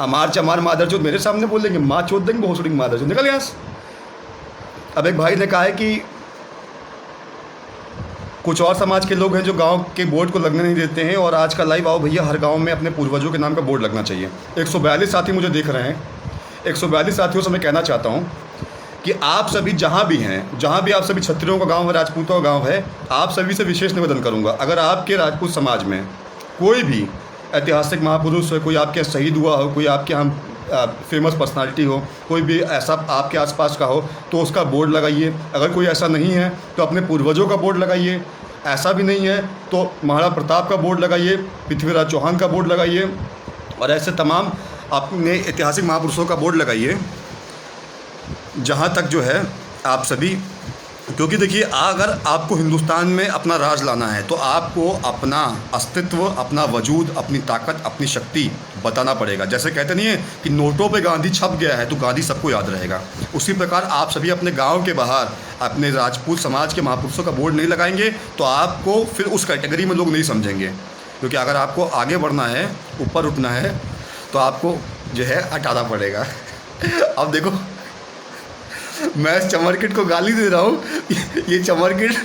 अमार चमार मादरचोद मेरे सामने बोलेंगे माँ चोद देंगे भोसड़ी मादरचोद, निकल यहाँ से। अब एक भाई ने कहा है कि कुछ और समाज के लोग हैं जो गांव के बोर्ड को लगने नहीं देते हैं, और आज का लाइव आओ भैया हर गांव में अपने पूर्वजों के नाम का बोर्ड लगना चाहिए। 142 साथी मुझे देख रहे हैं, 142 साथियों से मैं कहना चाहता हूं कि आप सभी जहां भी हैं, जहां भी आप सभी क्षत्रियों का गांव है, राजपूतों का गांव है, आप सभी से विशेष निवेदन करूंगा, अगर आपके राजपूत समाज में कोई भी ऐतिहासिक महापुरुष है, कोई आपके यहाँ शहीद हुआ हो, कोई आपके यहाँ फेमस पर्सनालिटी हो, कोई भी ऐसा आपके आसपास का हो, तो उसका बोर्ड लगाइए। अगर कोई ऐसा नहीं है तो अपने पूर्वजों का बोर्ड लगाइए, ऐसा भी नहीं है तो महाराणा प्रताप का बोर्ड लगाइए, पृथ्वीराज चौहान का बोर्ड लगाइए, और ऐसे तमाम अपने ऐतिहासिक महापुरुषों का बोर्ड लगाइए। जहाँ तक जो है आप सभी, क्योंकि देखिए अगर आपको हिंदुस्तान में अपना राज लाना है तो आपको अपना अस्तित्व, अपना वजूद, अपनी ताकत, अपनी शक्ति बताना पड़ेगा। जैसे कहते नहीं है कि नोटों पे गांधी छप गया है तो गांधी सबको याद रहेगा, उसी प्रकार आप सभी अपने गांव के बाहर अपने राजपूत समाज के महापुरुषों का बोर्ड नहीं लगाएंगे तो आपको फिर उस कैटेगरी में लोग नहीं समझेंगे। क्योंकि अगर आपको आगे बढ़ना है, ऊपर उठना है, तो आपको जो है हटाना पड़ेगा। अब देखो, मैं इस चमरकिट को गाली दे रहा हूँ, ये चमरकिट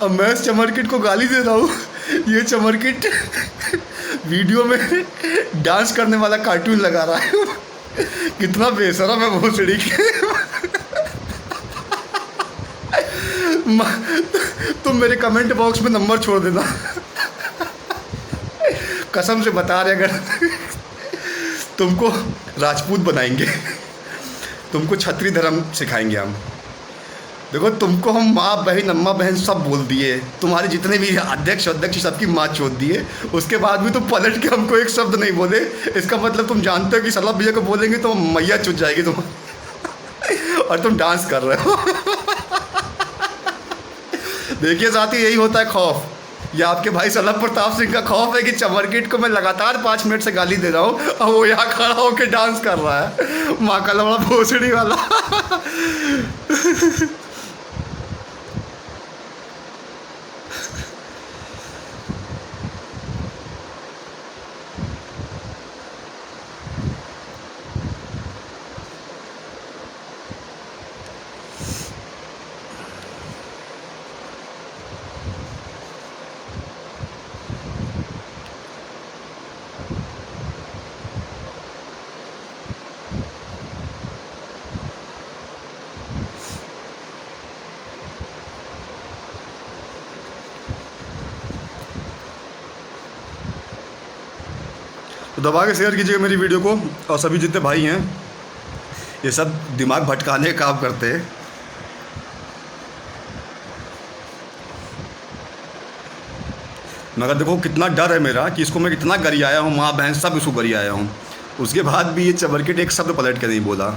अब मैं इस चमरकिट को गाली दे रहा हूँ, ये चमरकिट वीडियो में डांस करने वाला कार्टून लगा रहा है। कितना बेशरम है भोसड़ी के। तुम मेरे कमेंट बॉक्स में नंबर छोड़ देना, कसम से बता रहे, अगर तुमको राजपूत बनाएंगे, तुमको क्षत्रिय धर्म सिखाएंगे हम। देखो, तुमको हम माँ बहन अम्मा बहन सब बोल दिए, तुम्हारे जितने भी अध्यक्ष सबकी माँ चोद दिए, उसके बाद भी तुम पलट के हमको एक शब्द नहीं बोले। इसका मतलब तुम जानते हो कि सलाह भैया को बोलेंगे तो मैया चुत जाएगी तुम, और तुम डांस कर रहे हो। देखिए साथी, यही होता है खौफ। ये आपके भाई सल्लभ प्रताप सिंह का खौफ है कि चमरकिट को मैं लगातार 5 मिनट से गाली दे रहा हूँ और वो यहाँ खड़ा होकर डांस कर रहा है, माँ का लवड़ा भोसड़ी वाला। तो दबा के शेयर कीजिएगा मेरी वीडियो को, और सभी जितने भाई हैं ये सब दिमाग भटकाने का काम करते हैं। मगर देखो कितना डर है मेरा कि इसको मैं कितना गरियाया हूँ, माँ बहन सब इसको गरियाया हूँ, उसके बाद भी ये चमरकिट एक शब्द पलट के नहीं बोला।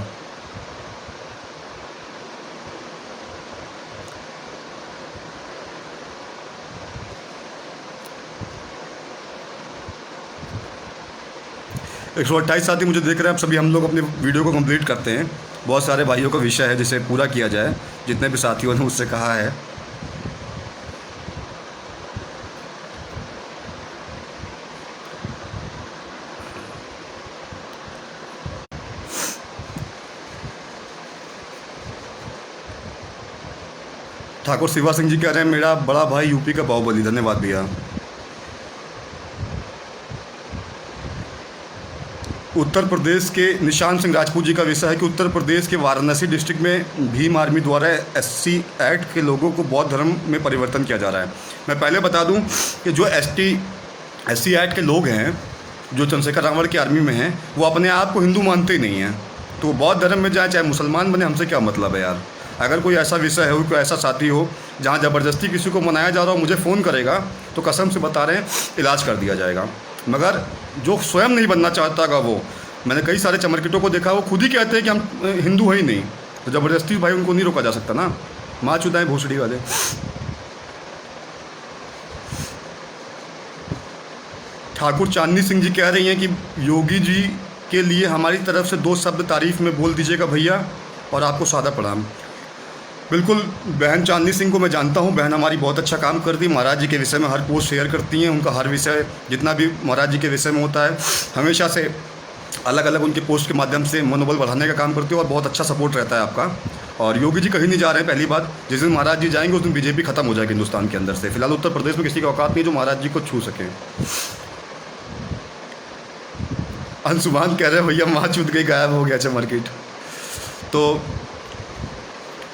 एक 128 साथी मुझे देख रहे हैं, आप सभी हम लोग अपनी वीडियो को कंप्लीट करते हैं। बहुत सारे भाइयों का विषय है जिसे पूरा किया जाए, जितने भी साथियों ने मुझसे कहा है। ठाकुर शिवा सिंह जी कह रहे हैं मेरा बड़ा भाई यूपी का बाहुबली। धन्यवाद भैया। उत्तर प्रदेश के निशान सिंह राजपूत जी का विषय है कि उत्तर प्रदेश के वाराणसी डिस्ट्रिक्ट में भीम आर्मी द्वारा SC एक्ट के लोगों को बौद्ध धर्म में परिवर्तन किया जा रहा है। मैं पहले बता दूं कि जो SC एक्ट के लोग हैं, जो चंद्रशेखर रावण की आर्मी में हैं, वो अपने आप को हिंदू मानते ही नहीं हैं। तो वो बौद्ध धर्म में जाए चाहे मुसलमान बने, हमसे क्या मतलब है यार। अगर कोई ऐसा विषय हो, कोई ऐसा साथी हो जहाँ ज़बरदस्ती किसी को मनाया जा रहा हो, मुझे फ़ोन करेगा तो कसम से बता रहे हैं इलाज कर दिया जाएगा। मगर जो स्वयं नहीं बनना चाहता का, वो मैंने कई सारे चमरकिटों को देखा, वो खुद ही कहते हैं कि हम हिंदू हैं ही नहीं, तो ज़बरदस्ती भाई उनको नहीं रोका जा सकता ना, माँ चुदाएँ भोसड़ी वाले। ठाकुर चांदनी सिंह जी कह रही हैं कि योगी जी के लिए हमारी तरफ से 2 शब्द तारीफ़ में बोल दीजिएगा भैया, और आपको सादा प्रणाम। बिल्कुल, बहन चांदनी सिंह को मैं जानता हूँ, बहन हमारी बहुत अच्छा काम करती है, महाराज जी के विषय में हर पोस्ट शेयर करती हैं। उनका हर विषय जितना भी महाराज जी के विषय में होता है, हमेशा से अलग अलग उनके पोस्ट के माध्यम से मनोबल बढ़ाने का काम करती है, और बहुत अच्छा सपोर्ट रहता है आपका। और योगी जी कहीं नहीं जा रहे हैं। पहली बात, जिस दिन महाराज जी जाएंगे उस दिन बीजेपी खत्म हो जाएगी हिंदुस्तान के अंदर से। फिलहाल उत्तर प्रदेश में किसी की औकात नहीं जो महाराज जी को छू सके। अंशुमान कह रहे हैं भैया माँ चूत गई, गायब हो गया चमरकिट। तो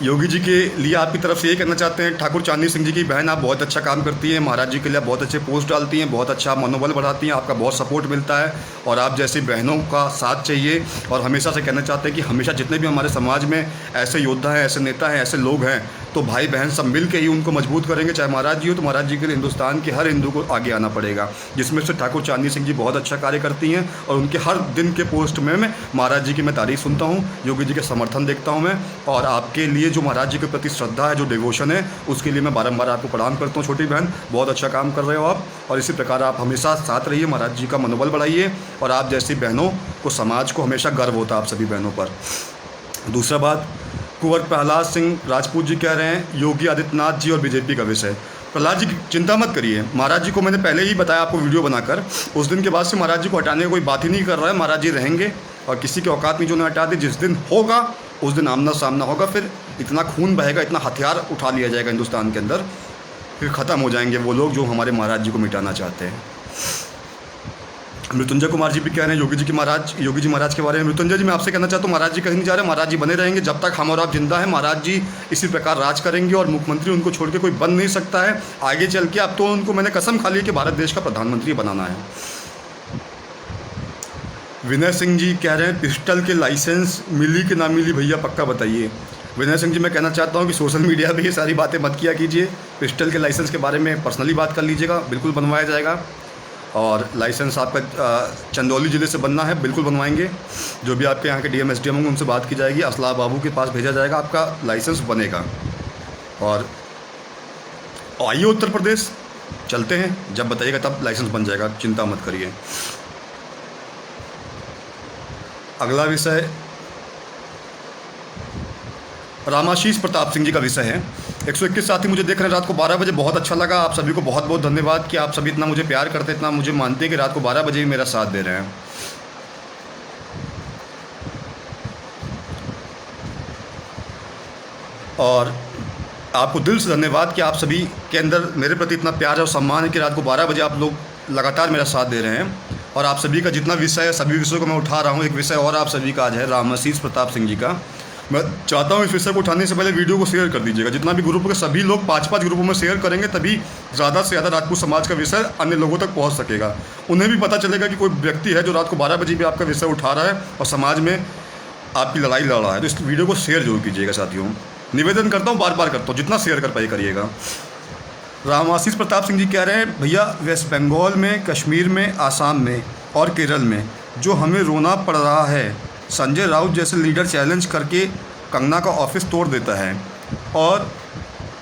योगी जी के लिए आपकी तरफ से ये कहना चाहते हैं, ठाकुर चांदनी सिंह जी की बहन, आप बहुत अच्छा काम करती हैं, महाराज जी के लिए बहुत अच्छे पोस्ट डालती हैं, बहुत अच्छा मनोबल बढ़ाती हैं, आपका बहुत सपोर्ट मिलता है, और आप जैसी बहनों का साथ चाहिए। और हमेशा से कहना चाहते हैं कि हमेशा जितने भी हमारे समाज में ऐसे योद्धा हैं, ऐसे नेता हैं, ऐसे लोग हैं तो भाई बहन सब मिल के ही उनको मजबूत करेंगे। चाहे महाराज जी हो तो महाराज जी के लिए हिंदुस्तान के हर हिंदू को आगे आना पड़ेगा, जिसमें से ठाकुर चांदनी सिंह जी बहुत अच्छा कार्य करती हैं और उनके हर दिन के पोस्ट में मैं महाराज जी की मैं तारीफ सुनता हूँ, योगी जी के समर्थन देखता हूँ मैं। और आपके लिए जो महाराज जी के प्रति श्रद्धा है, जो डिवोशन है, उसके लिए मैं बारंबार आपको प्रणाम करता हूँ। छोटी बहन बहुत अच्छा काम कर रहे हो आप, और इसी प्रकार आप हमेशा साथ रहिए, महाराज जी का मनोबल बढ़ाइए, और आप जैसी बहनों को, समाज को हमेशा गर्व होता है आप सभी बहनों पर। दूसरा बात, कुंवर प्रहलाद सिंह राजपूत जी कह रहे हैं योगी आदित्यनाथ जी और बीजेपी का विषय। प्रहलाद जी चिंता मत करिए, महाराज जी को मैंने पहले ही बताया आपको वीडियो बनाकर, उस दिन के बाद से महाराज जी को हटाने की कोई बात ही नहीं कर रहा है। महाराज जी रहेंगे और किसी के औकात नहीं जो उन्हें हटा दे। जिस दिन होगा उस दिन आमना सामना होगा, फिर इतना खून बहेगा, इतना हथियार उठा लिया जाएगा हिंदुस्तान के अंदर, फिर ख़त्म हो जाएंगे वो लोग जो हमारे महाराज जी को मिटाना चाहते हैं। मृत्युंजय कुमार जी भी कह रहे हैं योगी जी महाराज के बारे में। मृत्युंजय जी मैं आपसे कहना चाहता हूँ, महाराज जी कहीं नहीं जा रहे, महाराज जी बने रहेंगे जब तक हम और आप जिंदा हैं। महाराज जी इसी प्रकार राज करेंगे और मुख्यमंत्री उनको छोड़ के कोई बन नहीं सकता है आगे चल के। अब तो उनको मैंने कसम खा ली कि भारत देश का प्रधानमंत्री बनाना है। विनय सिंह जी कह रहे हैं पिस्टल के लाइसेंस मिली कि ना मिली भैया पक्का बताइए। विनय सिंह जी मैं कहना चाहता हूँ कि सोशल मीडिया पे ये सारी बातें मत किया कीजिए। पिस्टल के लाइसेंस के बारे में पर्सनली बात कर लीजिएगा, बिल्कुल बनवाया जाएगा। और लाइसेंस आपका चंदौली ज़िले से बनना है, बिल्कुल बनवाएंगे। जो भी आपके यहाँ के डीएम एसडीएम होंगे उनसे बात की जाएगी, असला बाबू के पास भेजा जाएगा, आपका लाइसेंस बनेगा। और आइए उत्तर प्रदेश चलते हैं, जब बताइएगा तब लाइसेंस बन जाएगा, चिंता मत करिए। अगला विषय रामाशीष प्रताप सिंह जी का विषय है। 121 साथी मुझे देख रहे हैं रात को 12 बजे, बहुत अच्छा लगा। आप सभी को बहुत बहुत धन्यवाद कि आप सभी इतना मुझे प्यार करते, इतना मुझे मानते हैं कि रात को 12 बजे भी मेरा साथ दे रहे हैं। और आपको दिल से धन्यवाद कि आप सभी के अंदर मेरे प्रति इतना प्यार और सम्मान है कि रात को 12 बजे आप लोग लगातार मेरा साथ दे रहे हैं। और आप सभी का जितना विषय है, सभी विषयों को मैं उठा रहा हूँ। एक विषय और आप सभी का आज है रामाशीष प्रताप सिंह जी का। मैं चाहता हूँ इस विषय को उठाने से पहले वीडियो को शेयर कर दीजिएगा। जितना भी ग्रुप के सभी लोग 5-5 ग्रुपों में शेयर करेंगे तभी ज़्यादा से ज़्यादा राजपूत समाज का विषय अन्य लोगों तक पहुँच सकेगा। उन्हें भी पता चलेगा कि कोई व्यक्ति है जो रात को 12 बजे भी आपका विषय उठा रहा है और समाज में आपकी लड़ाई लड़ रहा है। तो इस वीडियो को शेयर जरूर कीजिएगा साथियों, निवेदन करता हूँ, बार बार करता हूँ, जितना शेयर कर पाए करिएगा। रामाशीष प्रताप सिंह जी कह रहे हैं भैया वेस्ट बंगाल में, कश्मीर में, आसाम में और केरल में जो हमें रोना पड़ रहा है, संजय राउत जैसे लीडर चैलेंज करके कंगना का ऑफिस तोड़ देता है, और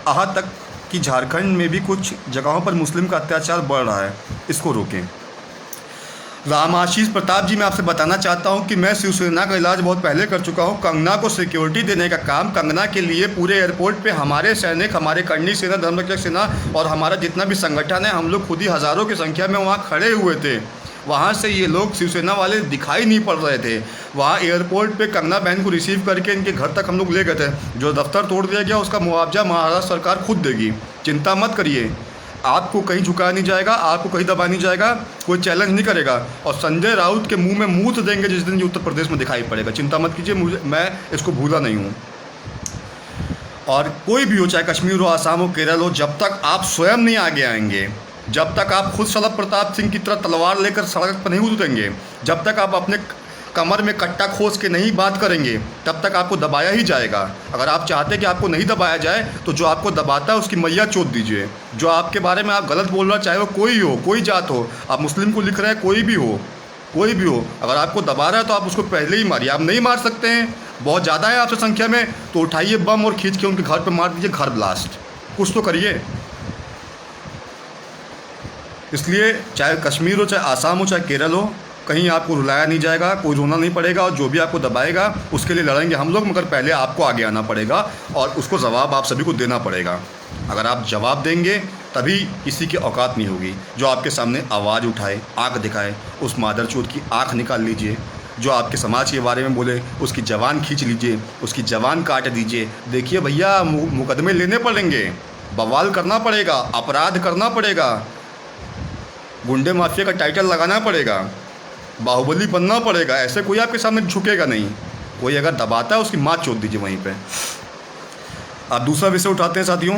यहाँ तक कि झारखंड में भी कुछ जगहों पर मुस्लिम का अत्याचार बढ़ रहा है, इसको रोकें। रामाशीष प्रताप जी मैं आपसे बताना चाहता हूं कि मैं शिवसेना का इलाज बहुत पहले कर चुका हूं। कंगना को सिक्योरिटी देने का काम, कंगना के लिए पूरे एयरपोर्ट पे हमारे सैनिक, हमारे करनी सेना, धर्मरक्षक सेना और हमारा जितना भी संगठन है, हम लोग खुद ही हज़ारों की संख्या में वहाँ खड़े हुए थे। वहाँ से ये लोग शिवसेना वाले दिखाई नहीं पड़ रहे थे। वहाँ एयरपोर्ट पे कंगना बहन को रिसीव करके इनके घर तक हम लोग ले गए थे। जो दफ्तर तोड़ दिया गया उसका मुआवजा महाराष्ट्र सरकार खुद देगी, चिंता मत करिए। आपको कहीं झुकाया नहीं जाएगा, आपको कहीं दबाया नहीं जाएगा, कोई चैलेंज नहीं करेगा। और संजय राउत के मुंह में मूत देंगे जिस दिन ये उत्तर प्रदेश में दिखाई पड़ेगा, चिंता मत कीजिए, मैं इसको भूला नहीं हूँ। और कोई भी हो, चाहे कश्मीर हो, आसाम हो, केरल हो, जब तक आप स्वयं नहीं आगे आएंगे, जब तक आप खुद शलभ प्रताप सिंह की तरह तलवार लेकर सड़क पर नहीं उतरेंगे, जब तक आप अपने कमर में कट्टा खोस के नहीं बात करेंगे, तब तक आपको दबाया ही जाएगा। अगर आप चाहते हैं कि आपको नहीं दबाया जाए तो जो आपको दबाता है उसकी मैया चोद दीजिए। जो आपके बारे में आप गलत बोल रहा, चाहे वो कोई हो, कोई जात हो, आप मुस्लिम को लिख रहे हैं, कोई भी हो, अगर आपको दबा रहा है तो आप उसको पहले ही मारिए। आप नहीं मार सकते हैं, बहुत ज़्यादा है आपसे संख्या में, तो उठाइए बम और खींच के उनके घर पर मार दीजिए, घर ब्लास्ट, कुछ तो करिए। इसलिए चाहे कश्मीर हो, चाहे आसाम हो, चाहे केरल हो, कहीं आपको रुलाया नहीं जाएगा, कोई रोना नहीं पड़ेगा। और जो भी आपको दबाएगा उसके लिए लड़ेंगे हम लोग, मगर पहले आपको आगे आना पड़ेगा और उसको जवाब आप सभी को देना पड़ेगा। अगर आप जवाब देंगे तभी किसी की औकात नहीं होगी। जो आपके सामने आवाज़ उठाए, आँख दिखाए, उस मादरचोद की आँख निकाल लीजिए। जो आपके समाज के बारे में बोले उसकी जवान खींच लीजिए, उसकी जवान काट दीजिए। देखिए भैया, मुकदमे लेने पड़ेंगे, बवाल करना पड़ेगा, अपराध करना पड़ेगा, गुंडे माफिया का टाइटल लगाना पड़ेगा, बाहुबली बनना पड़ेगा। ऐसे कोई आपके सामने झुकेगा नहीं। कोई अगर दबाता है उसकी मात चोद दीजिए वहीं पे। अब दूसरा विषय उठाते हैं साथियों,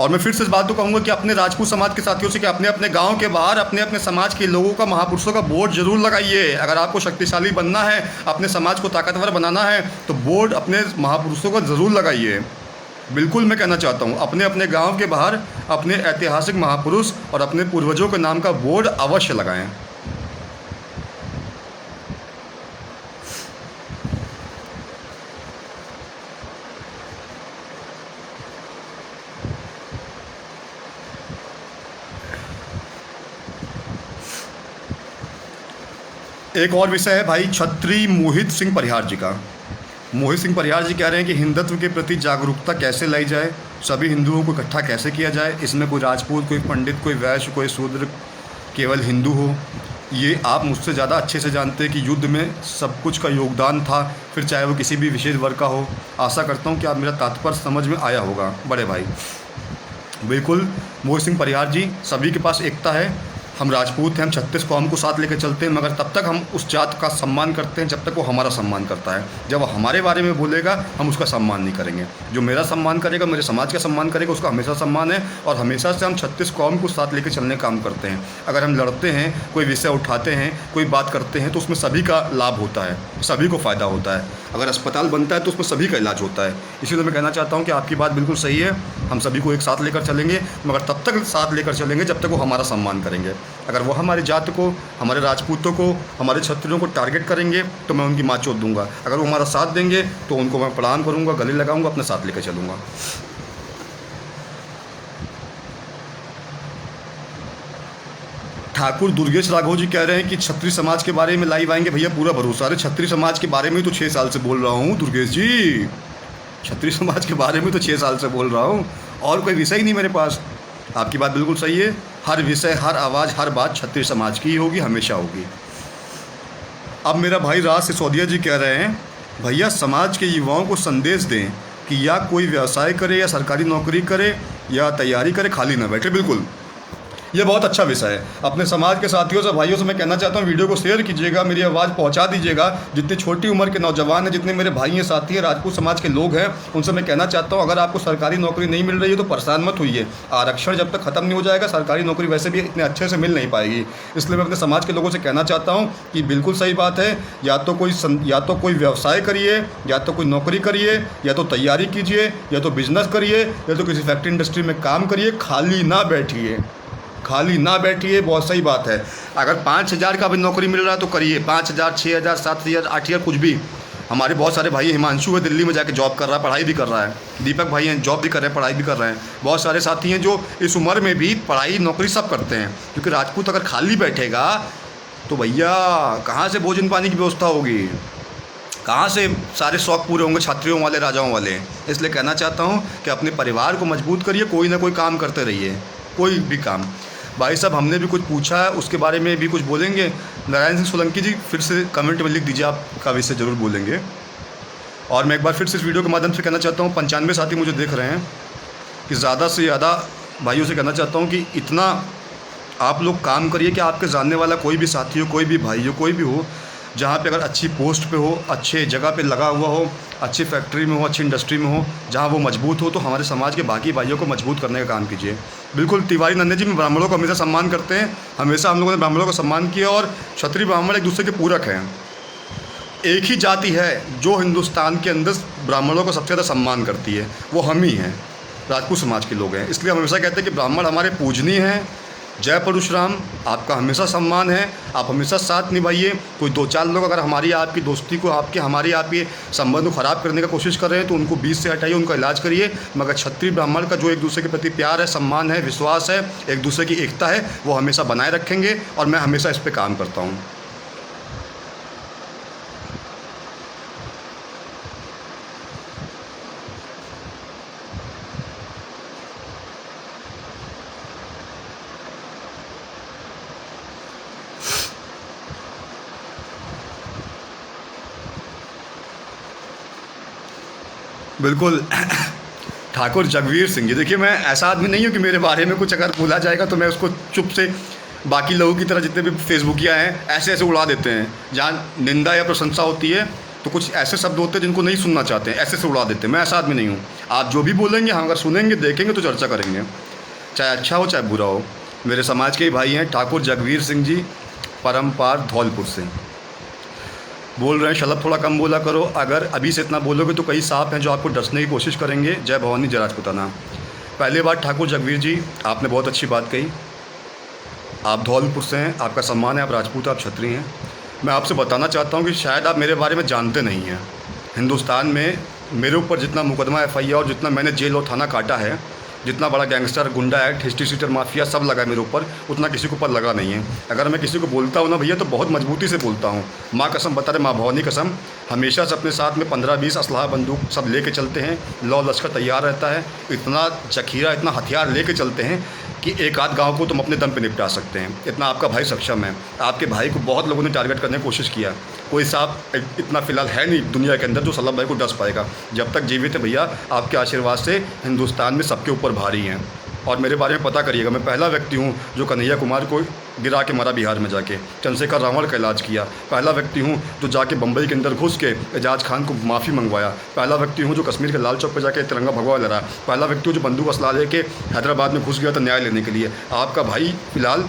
और मैं फिर से इस बात को कहूँगा कि अपने राजपूत समाज के साथियों से कि अपने अपने गांव के बाहर अपने अपने समाज के लोगों का, महापुरुषों का बोर्ड जरूर लगाइए। अगर आपको शक्तिशाली बनना है, अपने समाज को ताकतवर बनाना है, तो बोर्ड अपने महापुरुषों का ज़रूर लगाइए। बिल्कुल मैं कहना चाहता हूँ, अपने अपने गांव के बाहर अपने ऐतिहासिक महापुरुष और अपने पूर्वजों के नाम का बोर्ड अवश्य लगाएं। एक और विषय है भाई छत्री मोहित सिंह परिहार जी का। मोहित सिंह परिहार जी कह रहे हैं कि हिंदुत्व के प्रति जागरूकता कैसे लाई जाए, सभी हिंदुओं को इकट्ठा कैसे किया जाए, इसमें कोई राजपूत, कोई पंडित, कोई वैश्य, कोई शूद्र, केवल हिंदू हो। ये आप मुझसे ज़्यादा अच्छे से जानते हैं कि युद्ध में सब कुछ का योगदान था, फिर चाहे वो किसी भी विशेष वर्ग का हो। आशा करता हूँ कि आप मेरा तात्पर्य समझ में आया होगा बड़े भाई। बिल्कुल मोहित सिंह परिहार जी, सभी के पास एकता है। हम राजपूत हैं, हम 36 कौम को साथ लेकर चलते हैं, मगर तब तक हम उस जात का सम्मान करते हैं जब तक वो हमारा सम्मान करता है। जब वो हमारे बारे में बोलेगा हम उसका सम्मान नहीं करेंगे। जो मेरा सम्मान करेगा, मेरे समाज का सम्मान करेगा, उसका हमेशा सम्मान है। और हमेशा से हम 36 कौम को साथ लेकर चलने का काम करते हैं। अगर हम लड़ते हैं, कोई विषय उठाते हैं, कोई बात करते हैं, तो उसमें सभी का लाभ होता है, सभी को फ़ायदा होता है। अगर अस्पताल बनता है तो उसमें सभी का इलाज होता है। इसीलिए मैं कहना चाहता हूँ कि आपकी बात बिल्कुल सही है। हम सभी को एक साथ लेकर चलेंगे, मगर तब तक साथ लेकर चलेंगे जब तक वो हमारा सम्मान करेंगे। अगर वो हमारी जात को, हमारे राजपूतों को, हमारे क्षत्रियों को टारगेट करेंगे तो मैं उनकी माँ चोद दूंगा। अगर वो हमारा साथ देंगे तो उनको मैं प्रणाम करूंगा, गले लगाऊंगा, अपने साथ लेकर चलूँगा। ठाकुर दुर्गेश राघव जी कह रहे हैं कि क्षत्रिय समाज के बारे में लाइव आएंगे। भैया पूरा भरोसा। अरे क्षत्रिय समाज के बारे में तो 6 साल से बोल रहा हूँ दुर्गेश जी, क्षत्रिय समाज के बारे में तो 6 साल से बोल रहा हूँ, और कोई विषय ही नहीं मेरे पास। आपकी बात बिल्कुल सही है। हर विषय, हर आवाज़, हर बात क्षत्रिय समाज की होगी, हमेशा होगी। अब मेरा भाई राज सिसोदिया जी कह रहे हैं, भैया समाज के युवाओं को संदेश दें कि या कोई व्यवसाय करे, या सरकारी नौकरी करे, या तैयारी करे, खाली ना बैठे। बिल्कुल, ये बहुत अच्छा विषय है। अपने समाज के साथियों से, भाइयों से मैं कहना चाहता हूँ, वीडियो को शेयर कीजिएगा, मेरी आवाज़ पहुँचा दीजिएगा। जितनी छोटी उम्र के नौजवान हैं, जितने मेरे भाई हैं, साथी हैं, राजपूत समाज के लोग हैं, उनसे मैं कहना चाहता हूँ, अगर आपको सरकारी नौकरी नहीं मिल रही है तो परेशान मत होइए। आरक्षण जब तक ख़त्म नहीं हो जाएगा, सरकारी नौकरी वैसे भी इतने अच्छे से मिल नहीं पाएगी। इसलिए मैं अपने समाज के लोगों से कहना चाहता हूँ कि बिल्कुल सही बात है। या तो कोई व्यवसाय करिए, या तो कोई नौकरी करिए, या तो तैयारी कीजिए, या तो बिजनेस करिए, या तो किसी फैक्ट्री इंडस्ट्री में काम करिए। खाली ना बैठिए, खाली ना बैठिए। बहुत सही बात है। अगर 5,000 का भी नौकरी मिल रहा है तो करिए। 5,000, 6,000, 7,000, 8,000, कुछ भी। हमारे बहुत सारे भाई, हिमांशु है दिल्ली में जाके जॉब कर रहा है, पढ़ाई भी कर रहा है। दीपक भाई हैं, जॉब भी कर रहे हैं, पढ़ाई भी कर रहे हैं। बहुत सारे साथी हैं जो इस उम्र में भी पढ़ाई, नौकरी सब करते हैं। क्योंकि राजपूत अगर खाली बैठेगा तो भैया कहाँ से भोजन पानी की व्यवस्था होगी, कहाँ से सारे शौक़ पूरे होंगे क्षत्रियों वाले, राजाओं वाले। इसलिए कहना चाहता हूँ कि अपने परिवार को मजबूत करिए, कोई ना कोई काम करते रहिए, कोई भी काम। भाई साहब, हमने भी कुछ पूछा है, उसके बारे में भी कुछ बोलेंगे। नारायण सिंह सोलंकी जी, फिर से कमेंट में लिख दीजिए, आपका विषय ज़रूर बोलेंगे। और मैं एक बार फिर से इस वीडियो के माध्यम से कहना चाहता हूँ, 95 साथी मुझे देख रहे हैं, कि ज़्यादा से ज़्यादा भाइयों से कहना चाहता हूँ कि इतना आप लोग काम करिए कि आपके जानने वाला कोई भी साथी हो, कोई भी भाई हो, कोई भी हो, जहाँ पे अगर अच्छी पोस्ट पे हो, अच्छे जगह पे लगा हुआ हो, अच्छी फैक्ट्री में हो, अच्छी इंडस्ट्री में हो, जहाँ वो मजबूत हो, तो हमारे समाज के बाकी भाइयों को मजबूत करने का काम कीजिए। बिल्कुल तिवारी नंदे जी, में ब्राह्मणों को हमेशा सम्मान करते हैं। हमेशा हम लोगों ने ब्राह्मणों को सम्मान किया, और क्षत्रिय ब्राह्मण एक दूसरे के पूरक हैं। एक ही जाति है जो हिंदुस्तान के अंदर ब्राह्मणों को सबसे ज़्यादा सम्मान करती है, वो हम ही हैं, राजपूत समाज के लोग हैं। इसलिए हम हमेशा कहते हैं कि ब्राह्मण हमारे पूजनीय हैं। जय परशुराम, आपका हमेशा सम्मान है, आप हमेशा साथ निभाइए। कोई 2-4 लोग अगर हमारी आपकी दोस्ती को, हमारी आपके संबंध को ख़राब करने का कोशिश कर रहे हैं तो उनको बीच से हटाइए, उनका इलाज करिए। मगर क्षत्रिय ब्राह्मण का जो एक दूसरे के प्रति प्यार है, सम्मान है, विश्वास है, एक दूसरे की एकता है, वो हमेशा बनाए रखेंगे। और मैं हमेशा इस पर काम करता हूँ। बिल्कुल। ठाकुर जगवीर सिंह जी, देखिए मैं ऐसा आदमी नहीं हूँ कि मेरे बारे में कुछ अगर बोला जाएगा तो मैं उसको चुप से, बाकी लोगों की तरह जितने भी फेसबुकिया हैं ऐसे ऐसे उड़ा देते हैं। जहाँ निंदा या प्रशंसा होती है तो कुछ ऐसे शब्द होते हैं जिनको नहीं सुनना चाहते हैं, ऐसे से उड़ा देते हैं। मैं ऐसा आदमी नहीं हूँ। आप जो भी बोलेंगे हम अगर सुनेंगे देखेंगे तो चर्चा करेंगे, चाहे अच्छा हो चाहे बुरा हो। मेरे समाज के ही भाई हैं ठाकुर जगवीर सिंह जी, परमपार धौलपुर से बोल रहे हैं। शलभ थोड़ा कम बोला करो, अगर अभी से इतना बोलोगे तो कई सांप हैं जो आपको डसने की कोशिश करेंगे। जय भवानी जय राजपुताना। पहली बात ठाकुर जगवीर जी, आपने बहुत अच्छी बात कही। आप धौलपुर से हैं, आपका सम्मान है, आप राजपूत, आप क्षत्रिय हैं। मैं आपसे बताना चाहता हूं कि शायद आप मेरे बारे में जानते नहीं हैं। हिंदुस्तान में मेरे ऊपर जितना मुकदमा FIR और जितना मैंने जेल और थाना काटा है, जितना बड़ा गैंगस्टर, गुंडा एक्ट, हिस्ट्री सीटर, माफिया सब लगा है मेरे ऊपर, उतना किसी के ऊपर लगा नहीं है। अगर मैं किसी को बोलता हूँ ना भैया तो बहुत मजबूती से बोलता हूँ। माँ कसम बता रहे, माँ भवानी कसम, हमेशा से अपने साथ में 15-20 असलहा बंदूक सब लेके चलते हैं। लौ लश्कर तैयार रहता है। इतना जखीरा, इतना हथियार लेके चलते हैं कि एक आध गांव को तुम अपने दम पे निपटा सकते हैं। इतना आपका भाई सक्षम है। आपके भाई को बहुत लोगों ने टारगेट करने की कोशिश किया। कोई साहब इतना फ़िलहाल है नहीं दुनिया के अंदर जो सल्लभ भाई को डस पाएगा। जब तक जीवित है भैया, आपके आशीर्वाद से हिंदुस्तान में सबके ऊपर भारी हैं। और मेरे बारे में पता करिएगा, मैं पहला व्यक्ति हूँ जो कन्हैया कुमार को गिरा के मरा बिहार में जाके, चंद्रशेखर रावण का इलाज किया। पहला व्यक्ति हूँ जो जाके बम्बई के अंदर घुस के एजाज खान को माफ़ी मंगवाया। पहला व्यक्ति हूँ जो कश्मीर के लाल चौक पर जाके तिरंगा भगवा लड़ा। पहला व्यक्ति हूँ जो बंदूक असला लेके हैदराबाद में घुस गया था न्याय लेने के लिए। आपका भाई फ़िलहाल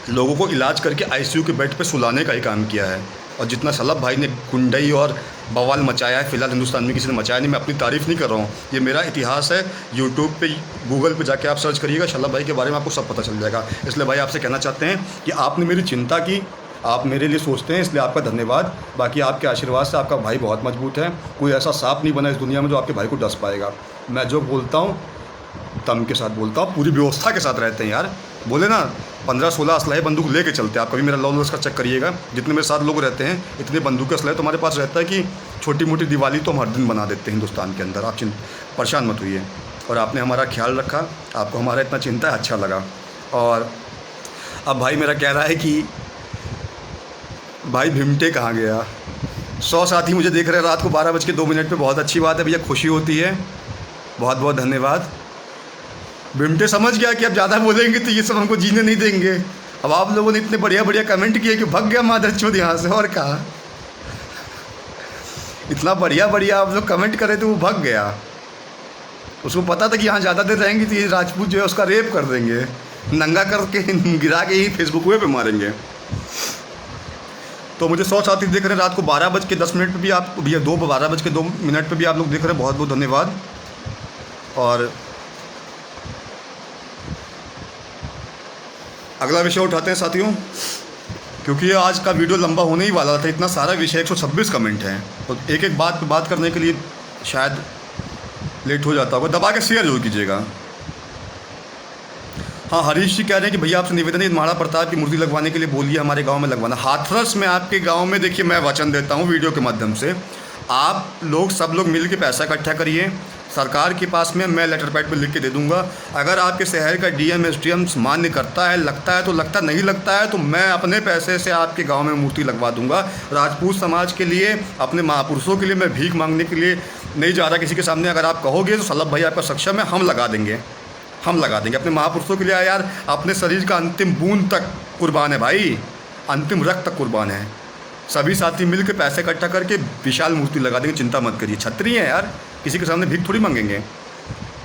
लोगों को इलाज करके ICU के बेड पर सुलाने का ही काम किया है। और जितना सल्लभ भाई ने गुंडई और बवाल मचाया है, फ़िलहाल हिंदुस्तान में किसी ने मचाया नहीं। मैं अपनी तारीफ़ नहीं कर रहा हूँ, ये मेरा इतिहास है। यूट्यूब पे, गूगल पे जाके आप सर्च करिएगा, सल्लभ भाई के बारे में आपको सब पता चल जाएगा। इसलिए भाई आपसे कहना चाहते हैं कि आपने मेरी चिंता की, आप मेरे लिए सोचते हैं, इसलिए आपका धन्यवाद। बाकी आपके आशीर्वाद से आपका भाई बहुत मजबूत है। कोई ऐसा सांप नहीं बना इस दुनिया में जो आपके भाई को डस पाएगा। मैं जो बोलता हूँ दम के साथ बोलता हूँ, पूरी व्यवस्था के साथ रहते हैं यार। बोले ना 15-16 असलहे बंदूक लेके चलते हैं। आप कभी मेरा लॉ लॉस का चेक करिएगा, जितने मेरे साथ लोग रहते हैं इतने बंदूक असलहे तो हमारे पास रहता है कि छोटी मोटी दिवाली तो हम हर दिन बना देते हैं हिंदुस्तान के अंदर। आप परेशान मत हुइए। और आपने हमारा ख्याल रखा, आपको हमारा इतना चिंता है, अच्छा लगा। और अब भाई मेरा कह रहा है कि भाई भिमटे कहाँ गया। 100 साथी मुझे देख रहे हैं रात को 12:02 पे। बहुत अच्छी बात है भैया, खुशी होती है। बहुत बहुत धन्यवाद। भिमटे समझ गया कि अब ज़्यादा बोलेंगे तो ये सब हमको जीने नहीं देंगे। अब आप लोगों ने इतने बढ़िया बढ़िया कमेंट किए कि भग गया मादरचोद यहाँ से। और कहा इतना बढ़िया बढ़िया आप लोग कमेंट करे तो वो भग गया। उसको पता था कि यहाँ ज़्यादा देर रहेंगे तो ये राजपूत जो है उसका रेप कर देंगे, नंगा करके गिरा के ही फेसबुक पे मारेंगे। तो मुझे 100 साथी देख रहे हैं रात को 12:10 पे भी आप भैया 12:02 पे भी आप लोग देख रहे हैं। बहुत बहुत धन्यवाद। और अगला विषय उठाते हैं साथियों, क्योंकि ये आज का वीडियो लंबा होने ही वाला था। इतना सारा विषय, 126 कमेंट हैं, तो एक एक बात पे बात करने के लिए शायद लेट हो जाता होगा। दबा के शेयर जरूर कीजिएगा। हाँ, हरीश जी कह रहे हैं कि भैया आपसे निवेदन है महाराणा प्रताप की मूर्ति लगवाने के लिए बोलिए, हमारे गांव में लगवाना। हाथरस में आपके गांव में देखिए, मैं वचन देता हूं वीडियो के माध्यम से, आप लोग सब लोग मिल के पैसा इकट्ठा करिए। सरकार के पास में मैं लेटर पैड पर लिख के दे दूंगा। अगर आपके शहर का DM SDM मान्य करता है, लगता है तो लगता, नहीं लगता है तो मैं अपने पैसे से आपके गांव में मूर्ति लगवा दूंगा। राजपूत समाज के लिए, अपने महापुरुषों के लिए मैं भीख मांगने के लिए नहीं जा रहा किसी के सामने। अगर आप कहोगे तो सल्लभ भाई आपका सक्षम है, हम लगा देंगे अपने महापुरुषों के लिए। यार अपने शरीर का अंतिम बूंद तक कुर्बान है भाई, अंतिम रक्त तक कुर्बान है। सभी साथी मिल के पैसे इकट्ठा करके विशाल मूर्ति लगा देंगे, चिंता मत करिए। छतरी है यार, किसी के सामने भीख थोड़ी मांगेंगे।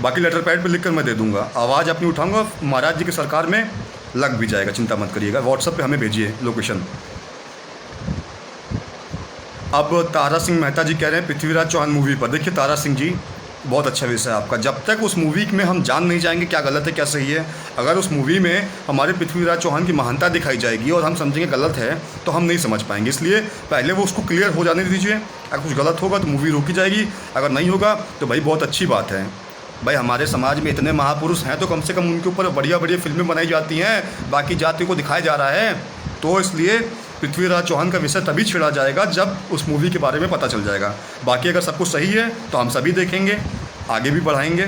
बाकी लेटर पैड पे लिखकर मैं दे दूंगा, आवाज़ अपनी उठाऊंगा, महाराज जी की सरकार में लग भी जाएगा, चिंता मत करिएगा। व्हाट्सएप पे हमें भेजिए लोकेशन। अब तारा सिंह मेहता जी कह रहे हैं पृथ्वीराज चौहान मूवी पर। देखिए तारा सिंह जी, बहुत अच्छा विषय है आपका। जब तक उस मूवी में हम जान नहीं जाएंगे क्या गलत है क्या सही है, अगर उस मूवी में हमारे पृथ्वीराज चौहान की महानता दिखाई जाएगी और हम समझेंगे गलत है तो हम नहीं समझ पाएंगे। इसलिए पहले वो उसको क्लियर हो जाने दीजिए। अगर कुछ गलत होगा तो मूवी रोकी जाएगी, अगर नहीं होगा तो भाई बहुत अच्छी बात है। भाई हमारे समाज में इतने महापुरुष हैं तो कम से कम उनके ऊपर बढ़िया बढ़िया फिल्में बनाई जाती हैं, बाकी जातियों को दिखाया जा रहा है। तो इसलिए पृथ्वीराज चौहान का विषय तभी छिड़ा जाएगा जब उस मूवी के बारे में पता चल जाएगा। बाकी अगर सब कुछ सही है तो हम सभी देखेंगे, आगे भी बढ़ाएंगे।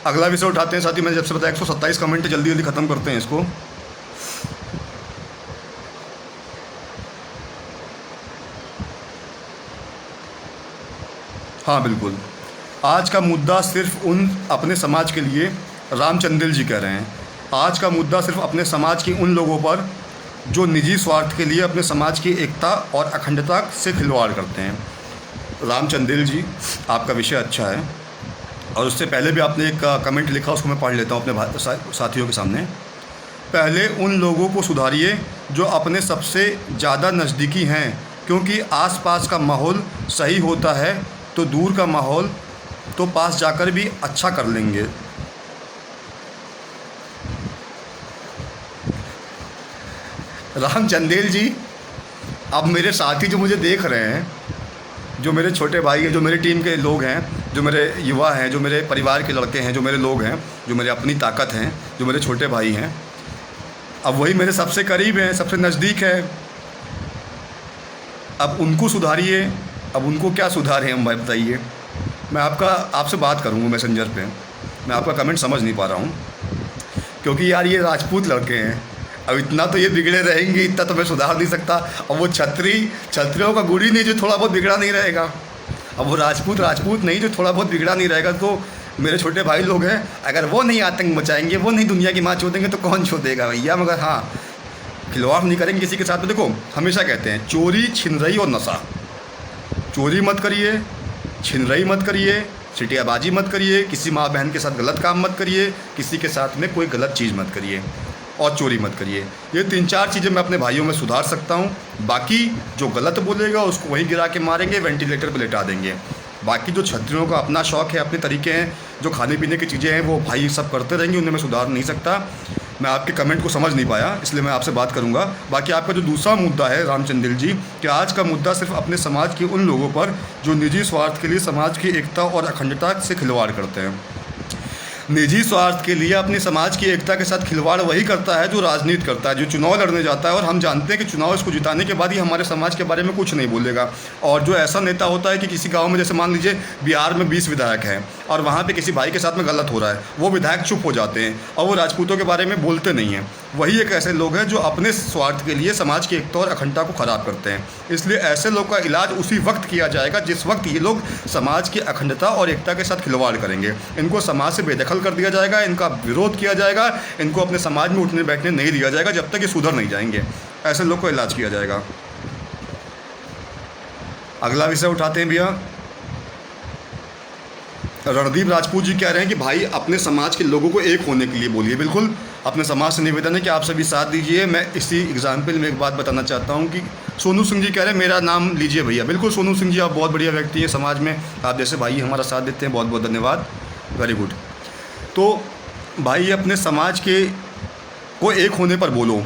अगला विषय उठाते हैं साथी। मैंने जब से बताया 127 कमेंट, जल्दी जल्दी ख़त्म करते हैं इसको। हाँ बिल्कुल, आज का मुद्दा सिर्फ उन अपने समाज के लिए, रामचंद्र जी कह रहे हैं, आज का मुद्दा सिर्फ अपने समाज के उन लोगों पर जो निजी स्वार्थ के लिए अपने समाज की एकता और अखंडता से खिलवाड़ करते हैं। राम चंदेल जी, आपका विषय अच्छा है, और उससे पहले भी आपने एक कमेंट लिखा, उसको मैं पढ़ लेता हूँ अपने साथियों के सामने। पहले उन लोगों को सुधारिए जो अपने सबसे ज़्यादा नज़दीकी हैं, क्योंकि आसपास का माहौल सही होता है तो दूर का माहौल तो पास जाकर भी अच्छा कर लेंगे। राम चंदेल जी, अब मेरे साथी जो मुझे देख रहे हैं, जो मेरे छोटे भाई हैं, जो मेरे टीम के लोग हैं, जो मेरे युवा हैं, जो मेरे परिवार के लड़के हैं, जो मेरे लोग हैं, जो मेरे अपनी ताकत हैं, जो मेरे छोटे भाई हैं, अब वही मेरे सबसे करीब हैं, सबसे नज़दीक है। अब उनको सुधारिए। अब उनको क्या सुधारें हम, भाई बताइए। मैं आपसे बात करूँगा मैसेंजर पे। मैं आपका कमेंट समझ नहीं पा रहा हूँ, क्योंकि यार ये राजपूत लड़के हैं। अब इतना तो ये बिगड़े रहेंगे, इतना तो मैं सुधार नहीं सकता। अब वो क्षत्रियों का गुड़ी नहीं जो थोड़ा बहुत बिगड़ा नहीं रहेगा। अब वो राजपूत नहीं जो थोड़ा बहुत बिगड़ा नहीं रहेगा। तो मेरे छोटे भाई लोग हैं, अगर वो नहीं आतंक मचाएंगे, वो नहीं दुनिया की माँ छोड़ेंगे, तो कौन छोड़ेगा भैया। मगर हाँ, खिलवाड़ नहीं करेंगे किसी के साथ। में देखो, हमेशा कहते हैं चोरी, छिनरई और नशा। चोरी मत करिए, छिनरई मत करिए, सिटियाबाजी मत करिए, किसी माँ बहन के साथ गलत काम मत करिए, किसी के साथ में कोई गलत चीज़ मत करिए, और चोरी मत करिए। ये 3-4 चीज़ें मैं अपने भाइयों में सुधार सकता हूँ। बाकी जो गलत बोलेगा उसको वहीं गिरा के मारेंगे, वेंटिलेटर पर लेटा देंगे। बाकी जो क्षत्रियों का अपना शौक़ है, अपने तरीके हैं, जो खाने पीने की चीज़ें हैं, वो भाई सब करते रहेंगे, उन्हें मैं सुधार नहीं सकता। मैं आपके कमेंट को समझ नहीं पाया, इसलिए मैं आपसे बात करूंगा। बाकी आपका जो दूसरा मुद्दा है रामचंदेल जी, कि आज का मुद्दा सिर्फ अपने समाज के उन लोगों पर जो निजी स्वार्थ के लिए समाज की एकता और अखंडता से खिलवाड़ करते हैं। निजी स्वार्थ के लिए अपने समाज की एकता के साथ खिलवाड़ वही करता है जो राजनीति करता है, जो चुनाव लड़ने जाता है, और हम जानते हैं कि चुनाव इसको जिताने के बाद ही हमारे समाज के बारे में कुछ नहीं बोलेगा। और जो ऐसा नेता होता है कि किसी गांव में, जैसे मान लीजिए बिहार में 20 विधायक हैं और वहाँ पे किसी भाई के साथ में गलत हो रहा है, वो विधायक चुप हो जाते हैं और वो राजपूतों के बारे में बोलते नहीं हैं। वही एक ऐसे लोग हैं जो अपने स्वार्थ के लिए समाज की एकता और अखंडता को ख़राब करते हैं। इसलिए ऐसे लोग का इलाज उसी वक्त किया जाएगा जिस वक्त ये लोग समाज की अखंडता और एकता के साथ खिलवाड़ करेंगे। इनको समाज से बेदखल कर दिया जाएगा, इनका विरोध किया जाएगा, इनको अपने समाज में उठने बैठने नहीं दिया जाएगा जब तक ये सुधर नहीं जाएंगे। ऐसे लोग को इलाज किया जाएगा। अगला विषय उठाते हैं भैया। रणदीप राजपूत जी कह रहे हैं कि भाई अपने समाज के लोगों को एक होने के लिए बोलिए। बिल्कुल, अपने समाज से निवेदन है कि आप सभी साथ दीजिए। मैं इसी एग्जाम्पल में एक बात बताना चाहता हूं कि सोनू सिंह जी कह रहे हैं मेरा नाम लीजिए भैया। बिल्कुल सोनू सिंह जी, आप बहुत बढ़िया व्यक्ति हैं समाज में, आप जैसे भाई हमारा साथ देते हैं, बहुत बहुत धन्यवाद, वेरी गुड। तो भाई अपने समाज के को एक होने पर बोलो,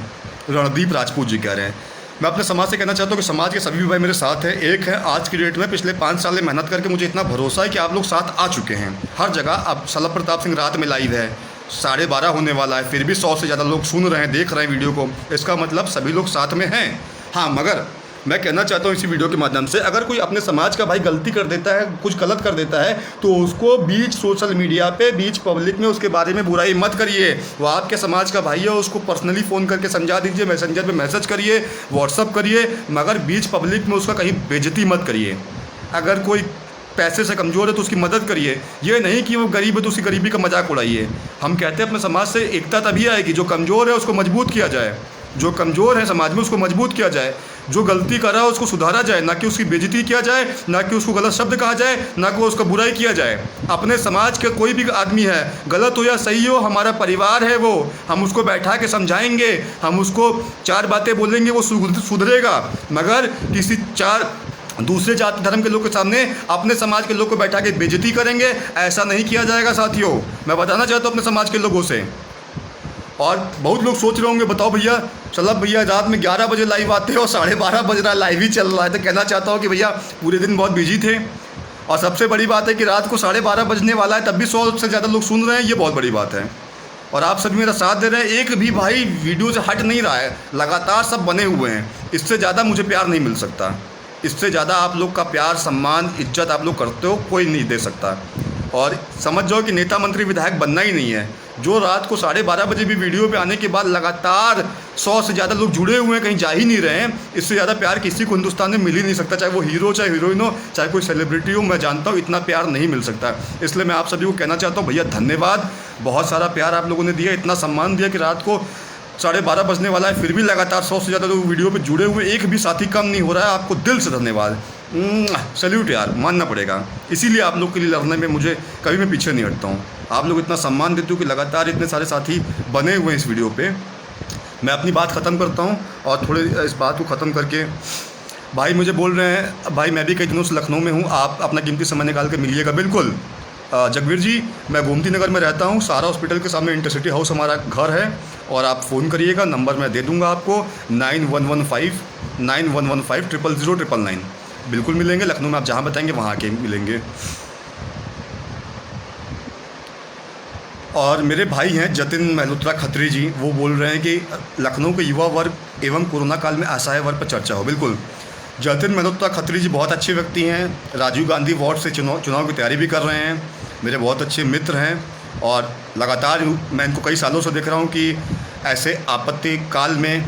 रणदीप राजपूत जी कह रहे हैं। मैं अपने समाज से कहना चाहता हूँ कि समाज के सभी भाई मेरे साथ हैं, एक है। आज की डेट में पिछले 5 साल में मेहनत करके मुझे इतना भरोसा है कि आप लोग साथ आ चुके हैं हर जगह। अब शलभ प्रताप सिंह रात में लाइव है, 12:30 होने वाला है, फिर भी 100 से ज़्यादा लोग सुन रहे हैं, देख रहे हैं वीडियो को। इसका मतलब सभी लोग साथ में हैं। हाँ, मगर मैं कहना चाहता हूँ इसी वीडियो के माध्यम से, अगर कोई अपने समाज का भाई गलती कर देता है, कुछ गलत कर देता है, तो उसको बीच सोशल मीडिया पे, बीच पब्लिक में उसके बारे में बुराई मत करिए। वो आपके समाज का भाई है, उसको पर्सनली फ़ोन करके समझा दीजिए, मैसेंजर पे मैसेज करिए, व्हाट्सअप करिए, मगर बीच पब्लिक में उसका कहीं बेइज्जती मत करिए। अगर कोई पैसे से कमज़ोर है तो उसकी मदद करिए, ये नहीं कि वो गरीब है तो उसकी गरीबी का मजाक उड़ाइए। हम कहते हैं अपने समाज से एकता तभी आएगी, जो कमज़ोर है उसको मजबूत किया जाए, जो कमज़ोर है समाज में उसको मजबूत किया जाए, जो गलती कर रहा है उसको सुधारा जाए, ना कि उसकी बेइज्जती किया जाए, ना कि उसको गलत शब्द कहा जाए, ना कि उसका बुराई किया जाए। अपने समाज के कोई भी आदमी है, गलत हो या सही हो, हमारा परिवार है वो, हम उसको बैठा के समझाएंगे, हम उसको 4 बातें बोलेंगे, वो सुधरेगा। मगर किसी 4 दूसरे जाति धर्म के लोग के सामने अपने समाज के लोग को बैठा के बेइज्जती करेंगे, ऐसा नहीं किया जाएगा साथियों। मैं बताना चाहता हूँ अपने समाज के लोगों से। और बहुत लोग सोच रहे होंगे, बताओ भैया, चलो भैया रात में 11 बजे लाइव आते हो और 12:30 बज रहा है, लाइव ही चल रहा है। तो कहना चाहता हूँ कि भैया पूरे दिन बहुत बिजी थे, और सबसे बड़ी बात है कि रात को 12:30 बजने वाला है, तब भी 100 से ज़्यादा लोग सुन रहे हैं, ये बहुत बड़ी बात है। और आप सभी मेरा साथ दे रहे हैं, एक भी भाई वीडियो से हट नहीं रहा है, लगातार सब बने हुए हैं। इससे ज़्यादा मुझे प्यार नहीं मिल सकता, इससे ज़्यादा आप लोग का प्यार, सम्मान, इज्जत आप लोग करते हो, कोई नहीं दे सकता। और समझ जाओ कि नेता मंत्री विधायक बनना ही नहीं है। जो रात को 12:30 बजे भी वीडियो पे आने के बाद लगातार 100 से ज़्यादा लोग जुड़े हुए हैं, कहीं जा ही नहीं रहे हैं, इससे ज़्यादा प्यार किसी को हिंदुस्तान में मिल ही नहीं सकता, चाहे वो हीरो, चाहे हीरोइन हो, चाहे कोई सेलिब्रिटी हो। मैं जानता हूँ इतना प्यार नहीं मिल सकता। इसलिए मैं आप सभी को कहना चाहता हूँ भैया धन्यवाद, बहुत सारा प्यार आप लोगों ने दिया, इतना सम्मान दिया कि रात को 12:30 बजने वाला है, फिर भी लगातार 100 से ज़्यादा लोग वीडियो पे जुड़े हुए, एक भी साथी कम नहीं हो रहा है। आपको दिल से धन्यवाद, सैल्यूट यार, मानना पड़ेगा। इसीलिए आप लोग के लिए लड़ने में मुझे कभी मैं पीछे नहीं हटता हूँ। आप लोग इतना सम्मान देते हो कि लगातार इतने सारे साथी बने हुए हैं इस वीडियो पे। मैं अपनी बात ख़त्म करता हूँ और थोड़े इस बात को ख़त्म करके, भाई मुझे बोल रहे हैं, भाई मैं भी कई दिनों से लखनऊ में हूँ, आप अपना कीमती समय निकाल के मिलिएगा। बिल्कुल जगवीर जी, मैं गोमती नगर में रहता हूँ, सारा हॉस्पिटल के सामने इंटरसिटी हाउस हमारा घर है। और आप फ़ोन करिएगा, नंबर मैं दे दूँगा आपको 9115 बिल्कुल मिलेंगे। लखनऊ में आप जहाँ बताएंगे वहाँ आके मिलेंगे। और मेरे भाई हैं जतिन मल्होत्रा खत्री जी, वो बोल रहे हैं कि लखनऊ के युवा वर्ग एवं कोरोना काल में असहाय वर्ग पर चर्चा हो। बिल्कुल, जतिन मल्होत्रा खत्री जी बहुत अच्छे व्यक्ति हैं, राजीव गांधी वार्ड से चुनाव की तैयारी भी कर रहे हैं, मेरे बहुत अच्छे मित्र हैं। और लगातार मैं इनको कई सालों से देख रहा हूँ कि ऐसे आपत्ति काल में,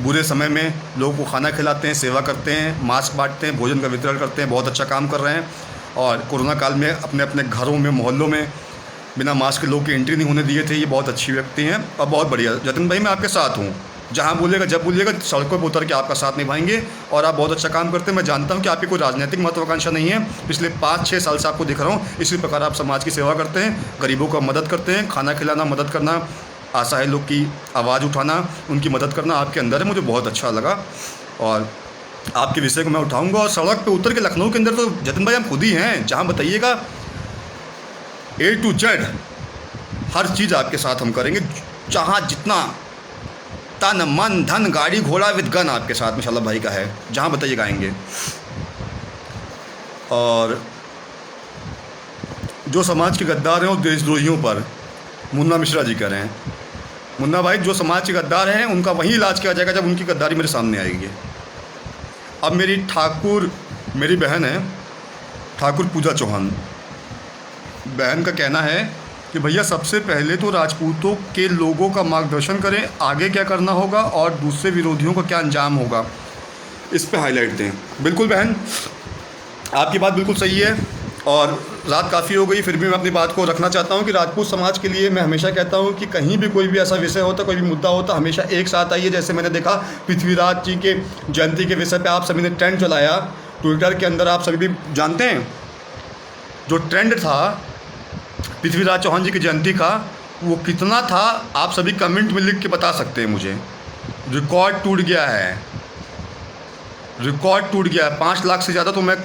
बुरे समय में लोगों को खाना खिलाते हैं, सेवा करते हैं, मास्क बांटते हैं, भोजन का वितरण करते हैं, बहुत अच्छा काम कर रहे हैं। और कोरोना काल में अपने अपने घरों में, मोहल्लों में बिना मास्क के लोग की एंट्री नहीं होने दिए थे। ये बहुत अच्छी व्यक्ति हैं और बहुत बढ़िया। जतिन भाई, मैं आपके साथ हूँ, जहाँ बोलिएगा जब बोलिएगा सड़कों पर उतर के आपका साथ निभाएंगे। और आप बहुत अच्छा काम करते हैं। मैं जानता हूँ कि आपकी कोई राजनीतिक महत्वाकांक्षा नहीं है, पिछले 5-6 साल से आपको दिख रहा हूँ। इसी प्रकार आप समाज की सेवा करते हैं, गरीबों का मदद करते हैं, खाना खिलाना, मदद करना, असहाय लोग की आवाज़ उठाना, उनकी मदद करना आपके अंदर है। मुझे बहुत अच्छा लगा और आपके विषय को मैं उठाऊँगा। और सड़क पर उतर के लखनऊ के अंदर तो जतिन भाई हम खुद ही हैं, जहाँ बताइएगा A to Z हर चीज़ आपके साथ हम करेंगे। जहाँ जितना तन मन धन गाड़ी घोड़ा विद गन आपके साथ में शाला भाई का है, जहाँ बताइएगा आएंगे। और जो समाज के गद्दार हैं और देशद्रोहियों पर मुन्ना मिश्रा जी कह रहे हैं, मुन्ना भाई जो समाज के गद्दार हैं उनका वही इलाज किया जाएगा जब उनकी गद्दारी मेरे सामने आएगी। अब मेरी बहन है ठाकुर पूजा चौहान, बहन का कहना है कि भैया सबसे पहले तो राजपूतों के लोगों का मार्गदर्शन करें, आगे क्या करना होगा और दूसरे विरोधियों का क्या अंजाम होगा, इस पे हाईलाइट दें। बिल्कुल बहन, आपकी बात बिल्कुल सही है। और रात काफ़ी हो गई, फिर भी मैं अपनी बात को रखना चाहता हूँ कि राजपूत समाज के लिए मैं हमेशा कहता हूँ कि कहीं भी कोई भी ऐसा विषय होता, कोई भी मुद्दा होता, हमेशा एक साथ आइए। जैसे मैंने देखा पृथ्वीराज जी के जयंती के विषय पे आप सभी ने ट्रेंड चलाया ट्विटर के अंदर। आप सभी भी जानते हैं जो ट्रेंड था पृथ्वीराज चौहान जी की जयंती का, वो कितना था, आप सभी कमेंट में लिख के बता सकते हैं मुझे। रिकॉर्ड टूट गया है, रिकॉर्ड टूट गया है। 5 लाख से ज़्यादा तो मैं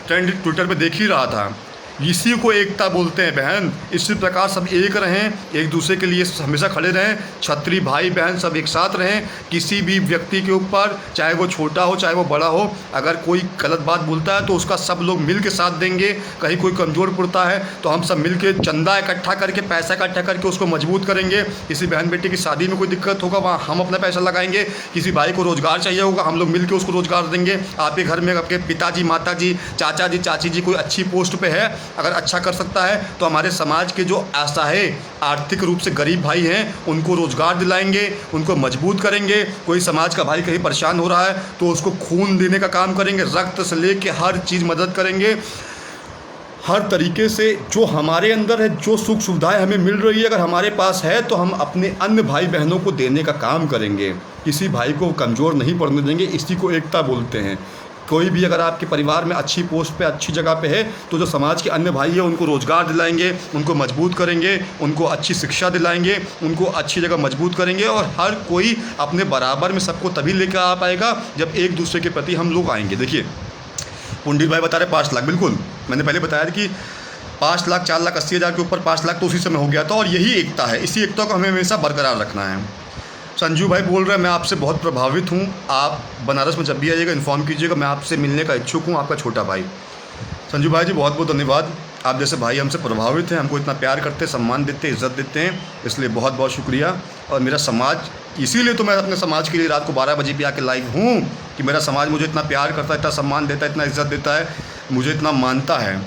ट्रेंड ट्विटर पे देख ही रहा था। इसी को एकता बोलते हैं बहन। इसी प्रकार सब एक रहें, एक दूसरे के लिए हमेशा खड़े रहें, क्षत्रिय भाई बहन सब एक साथ रहें। किसी भी व्यक्ति के ऊपर, चाहे वो छोटा हो चाहे वो बड़ा हो, अगर कोई गलत बात बोलता है तो उसका सब लोग मिल के साथ देंगे। कहीं कोई कमज़ोर पड़ता है तो हम सब मिल के चंदा इकट्ठा करके, पैसा इकट्ठा करके उसको मजबूत करेंगे। किसी बहन बेटी की शादी में कोई दिक्कत होगा, वहाँ हम अपना पैसा लगाएंगे। किसी भाई को रोज़गार चाहिए होगा, हम लोग मिल के उसको रोज़गार देंगे। आपके घर में आपके पिताजी, माताजी, चाचा जी, चाची जी कोई अच्छी पोस्ट पे है, अगर अच्छा कर सकता है तो हमारे समाज के जो असहाय आर्थिक रूप से गरीब भाई हैं उनको रोज़गार दिलाएंगे, उनको मजबूत करेंगे। कोई समाज का भाई कहीं परेशान हो रहा है तो उसको खून देने का काम करेंगे, रक्त से लेके हर चीज़ मदद करेंगे। हर तरीके से जो हमारे अंदर है, जो सुख सुविधाएं हमें मिल रही है, अगर हमारे पास है तो हम अपने अन्य भाई बहनों को देने का काम करेंगे। किसी भाई को कमज़ोर नहीं पड़ने देंगे। इसी को एकता बोलते हैं। कोई भी अगर आपके परिवार में अच्छी पोस्ट पे, अच्छी जगह पे है तो जो समाज के अन्य भाई है उनको रोज़गार दिलाएंगे, उनको मजबूत करेंगे, उनको अच्छी शिक्षा दिलाएंगे, उनको अच्छी जगह मजबूत करेंगे। और हर कोई अपने बराबर में सबको तभी लेकर आ पाएगा जब एक दूसरे के प्रति हम लोग आएंगे। देखिए पुंडित भाई बता रहे 5 लाख, बिल्कुल मैंने पहले बताया कि 5 लाख 4,80,000 के ऊपर 5 लाख तो उसी समय हो गया था। और यही एकता है, इसी एकता को हमें हमेशा बरकरार रखना है। संजू भाई बोल रहे हैं मैं आपसे बहुत प्रभावित हूँ, आप बनारस में जब भी आइएगा इन्फॉर्म कीजिएगा, मैं आपसे मिलने का इच्छुक हूँ, आपका छोटा भाई। संजू भाई जी बहुत बहुत धन्यवाद, आप जैसे भाई हमसे प्रभावित हैं, हमको इतना प्यार करते हैं, सम्मान देते हैं, इज़्ज़त देते हैं, इसलिए बहुत बहुत शुक्रिया। और मेरा समाज, इसीलिए तो मैं अपने समाज के लिए रात को 12 बजे भी आके लाइव हूँ कि मेरा समाज मुझे इतना प्यार करता है, इतना सम्मान देता है, इतना इज़्ज़त देता है, मुझे इतना मानता है।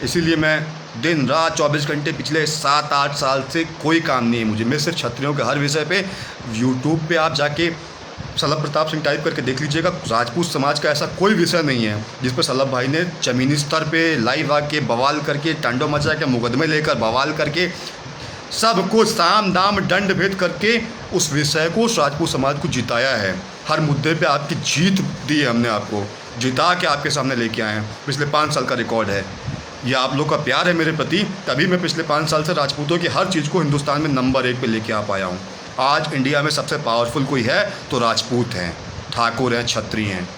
इसीलिए मैं दिन रात 24 घंटे पिछले 7-8 साल से कोई काम नहीं है मुझे। मैं सिर्फ क्षत्रियों के हर विषय पे यूट्यूब पे आप जाके सलभ प्रताप सिंह टाइप करके देख लीजिएगा। राजपूत समाज का ऐसा कोई विषय नहीं है जिस पर सलभ भाई ने ज़मीनी स्तर पे लाइव आके बवाल करके, टांडो मचा के, मुकदमे लेकर बवाल करके सबको साम दाम दंड भेद करके उस विषय को राजपूत समाज को जिताया है। हर मुद्दे पे आपकी जीत दी है हमने, आपको जिता के आपके सामने लेके आए हैं। पिछले 5 साल का रिकॉर्ड है। ये आप लोग का प्यार है मेरे प्रति, तभी मैं पिछले 5 साल से राजपूतों की हर चीज़ को हिंदुस्तान में नंबर 1 पे लेके आ पाया हूँ। आज इंडिया में सबसे पावरफुल कोई है तो राजपूत हैं, ठाकुर हैं, छत्री हैं।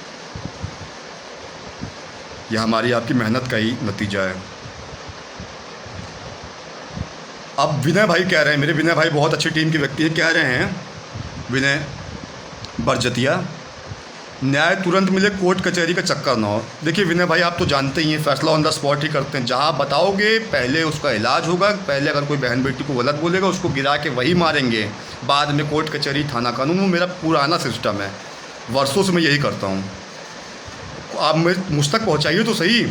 यह हमारी आपकी मेहनत का ही नतीजा है। अब विनय भाई कह रहे हैं, मेरे विनय भाई बहुत अच्छी टीम के व्यक्ति हैं, कह रहे हैं विनय बरजतिया, न्याय तुरंत मिले, कोर्ट कचहरी का चक्कर ना हो। देखिए विनय भाई, आप तो जानते ही हैं, फैसला ऑन द स्पॉट ही करते हैं। जहाँ बताओगे पहले उसका इलाज होगा। पहले अगर कोई बहन बेटी को गलत बोलेगा उसको गिरा के वही मारेंगे, बाद में कोर्ट कचहरी थाना कानून। वो मेरा पुराना सिस्टम है, वर्षों से मैं यही करता हूँ। आप मुझ तक पहुँचाइए तो सही।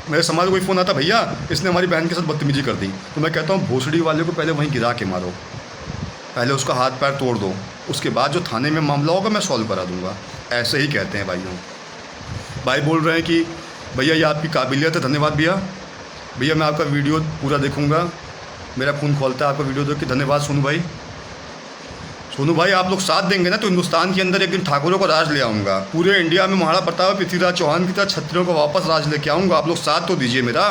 मेरे समाज को कोई फ़ोन आता, भैया इसने हमारी बहन के साथ बदतमीजी कर दी, तो मैं कहता हूँ भोसड़ी वाले को पहले वहीं गिरा के मारो, पहले उसका हाथ पैर तोड़ दो, उसके बाद जो थाने में मामला होगा मैं सॉल्व करा दूंगा। ऐसे ही कहते हैं भाइयों। भाई बोल रहे हैं कि भैया ये आपकी काबिलियत है, धन्यवाद भैया। भैया मैं आपका वीडियो पूरा देखूंगा, मेरा खून खोलता है आपका वीडियो देख के। धन्यवाद सोनू भाई। सोनू भाई आप लोग साथ देंगे ना तो हिंदुस्तान के अंदर एक दिन ठाकुरों को राज ले आऊँगा। पूरे इंडिया में महाराणा प्रताप पृथ्वीराज चौहान की तरह छत्रियों को वापस राज लेके आऊँगा। आप लोग साथ तो दीजिए मेरा।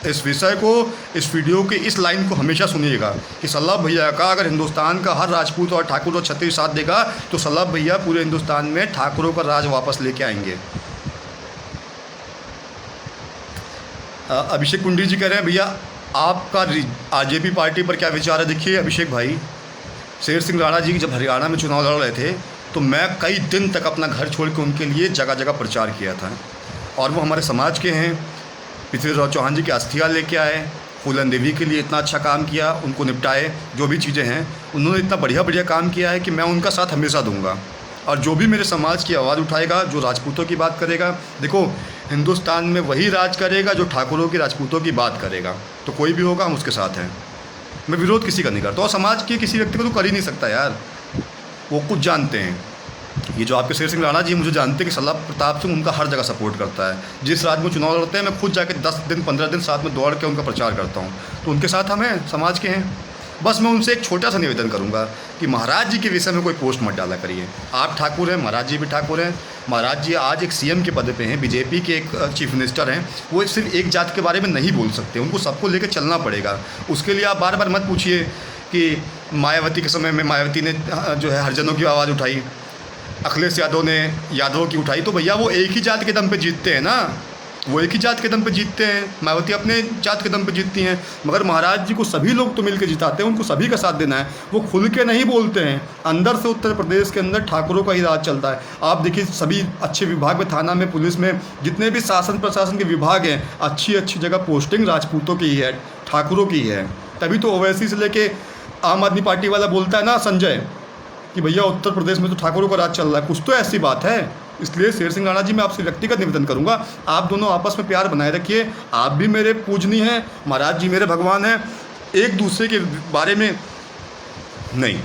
इस विषय को, इस वीडियो के इस लाइन को हमेशा सुनिएगा कि सल्लभ भैया का अगर हिंदुस्तान का हर राजपूत और ठाकुर और छत्री साथ देगा तो सल्लभ भैया पूरे हिंदुस्तान में ठाकुरों का राज वापस लेके आएंगे। अभिषेक कुंडी जी कह रहे हैं भैया आपका आरजेपी पार्टी पर क्या विचार है। देखिए अभिषेक भाई, शेर सिंह राणा जी जब हरियाणा में चुनाव लड़ रहे थे तो मैं कई दिन तक अपना घर छोड़ के उनके लिए जगह जगह प्रचार किया था। और वो हमारे समाज के हैं। पृथ्वीराज चौहान जी की अस्थियाँ लेके आए, फूलन देवी के लिए इतना अच्छा काम किया, उनको निपटाए, जो भी चीज़ें हैं उन्होंने इतना बढ़िया बढ़िया काम किया है कि मैं उनका साथ हमेशा दूंगा। और जो भी मेरे समाज की आवाज़ उठाएगा, जो राजपूतों की बात करेगा, देखो हिंदुस्तान में वही राज करेगा जो ठाकुरों की राजपूतों की बात करेगा। तो कोई भी होगा हम उसके साथ हैं। मैं विरोध किसी का नहीं करता और समाज के किसी व्यक्ति को तो कर ही नहीं सकता यार, वो कुछ जानते हैं। ये जो आपके शेर सिंह राणा जी मुझे जानते हैं कि सल्लभ प्रताप सिंह उनका हर जगह सपोर्ट करता है। जिस राज्य में चुनाव लड़ते हैं मैं खुद जाके 10 दिन 15 दिन साथ में दौड़ के उनका प्रचार करता हूँ। तो उनके साथ हम हैं, समाज के हैं। बस मैं उनसे एक छोटा सा निवेदन करूँगा कि महाराज जी के विषय में कोई पोस्ट मत डाला करिए। आप ठाकुर हैं, महाराज जी भी ठाकुर हैं। महाराज जी आज एक सीएम के पद पे हैं, बीजेपी के एक चीफ मिनिस्टर हैं। वो सिर्फ एक जात के बारे में नहीं बोल सकते, उनको सबको लेकर चलना पड़ेगा। उसके लिए आप बार बार मत पूछिए कि मायावती के समय में मायावती ने जो है हरिजनों की आवाज़ उठाई, अखिलेश यादव ने यादवों की उठाई। तो भैया वो एक ही जात के दम पे जीतते हैं ना, वो एक ही जात के दम पे जीतते हैं। मायावती अपने जात के दम पे जीतती हैं, मगर महाराज जी को सभी लोग तो मिलकर जिताते हैं, उनको सभी का साथ देना है। वो खुल के नहीं बोलते हैं, अंदर से उत्तर प्रदेश के अंदर ठाकुरों का ही राज चलता है। आप देखिए सभी अच्छे विभाग में, थाना में, पुलिस में, जितने भी शासन प्रशासन के विभाग हैं, अच्छी अच्छी जगह पोस्टिंग राजपूतों की ही है, ठाकुरों की ही है। तभी तो ओवैसी से लेके आम आदमी पार्टी वाला बोलता है ना संजय कि भैया उत्तर प्रदेश में तो ठाकुरों का राज चल रहा है। कुछ तो ऐसी बात है। इसलिए शेर सिंह राणा जी मैं आपसे व्यक्तिगत निवेदन करूंगा, आप दोनों आपस में प्यार बनाए रखिए। आप भी मेरे पूजनीय हैं, महाराज जी मेरे भगवान हैं। एक दूसरे के बारे में नहीं।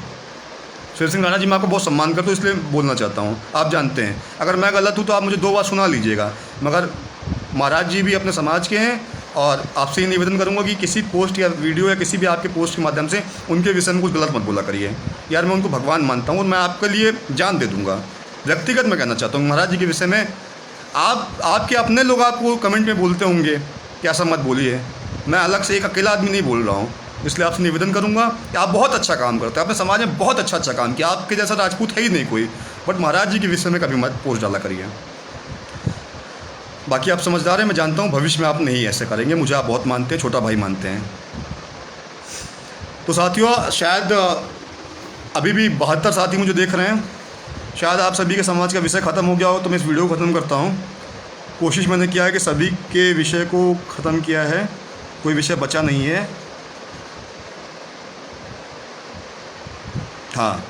शेर सिंह राणा जी मैं आपको बहुत सम्मान करता हूँ, इसलिए बोलना चाहता हूँ। आप जानते हैं अगर मैं गलत हूँ तो आप मुझे 2 बार सुना लीजिएगा, मगर महाराज जी भी अपने समाज के हैं। और आपसे ये निवेदन करूंगा कि किसी पोस्ट या वीडियो या किसी भी आपके पोस्ट के माध्यम से उनके विषय में कुछ गलत मत बोला करिए यार। मैं उनको भगवान मानता हूँ और मैं आपके लिए जान दे दूँगा। व्यक्तिगत मैं कहना चाहता हूँ महाराज जी के विषय में, आपके अपने लोग आपको कमेंट में बोलते होंगे कि ऐसा मत बोलिए। मैं अलग से एक अकेला आदमी नहीं बोल रहा हूँ, इसलिए आपसे निवेदन करूँगा कि आप बहुत अच्छा काम करते हैं, अपने समाज में बहुत अच्छा काम किया। आपके जैसा राजपूत है ही नहीं कोई। बट महाराज जी के विषय में कभी मत पोस्ट डाला करिए। बाकी आप समझदार हैं, मैं जानता हूँ भविष्य में आप नहीं ऐसे करेंगे। मुझे आप बहुत मानते हैं, छोटा भाई मानते हैं। तो साथियों, शायद अभी भी 72 साथी मुझे देख रहे हैं। शायद आप सभी के समाज का विषय ख़त्म हो गया हो, तो मैं इस वीडियो को ख़त्म करता हूँ। कोशिश मैंने किया है कि सभी के विषय को ख़त्म किया है, कोई विषय बचा नहीं है। हाँ,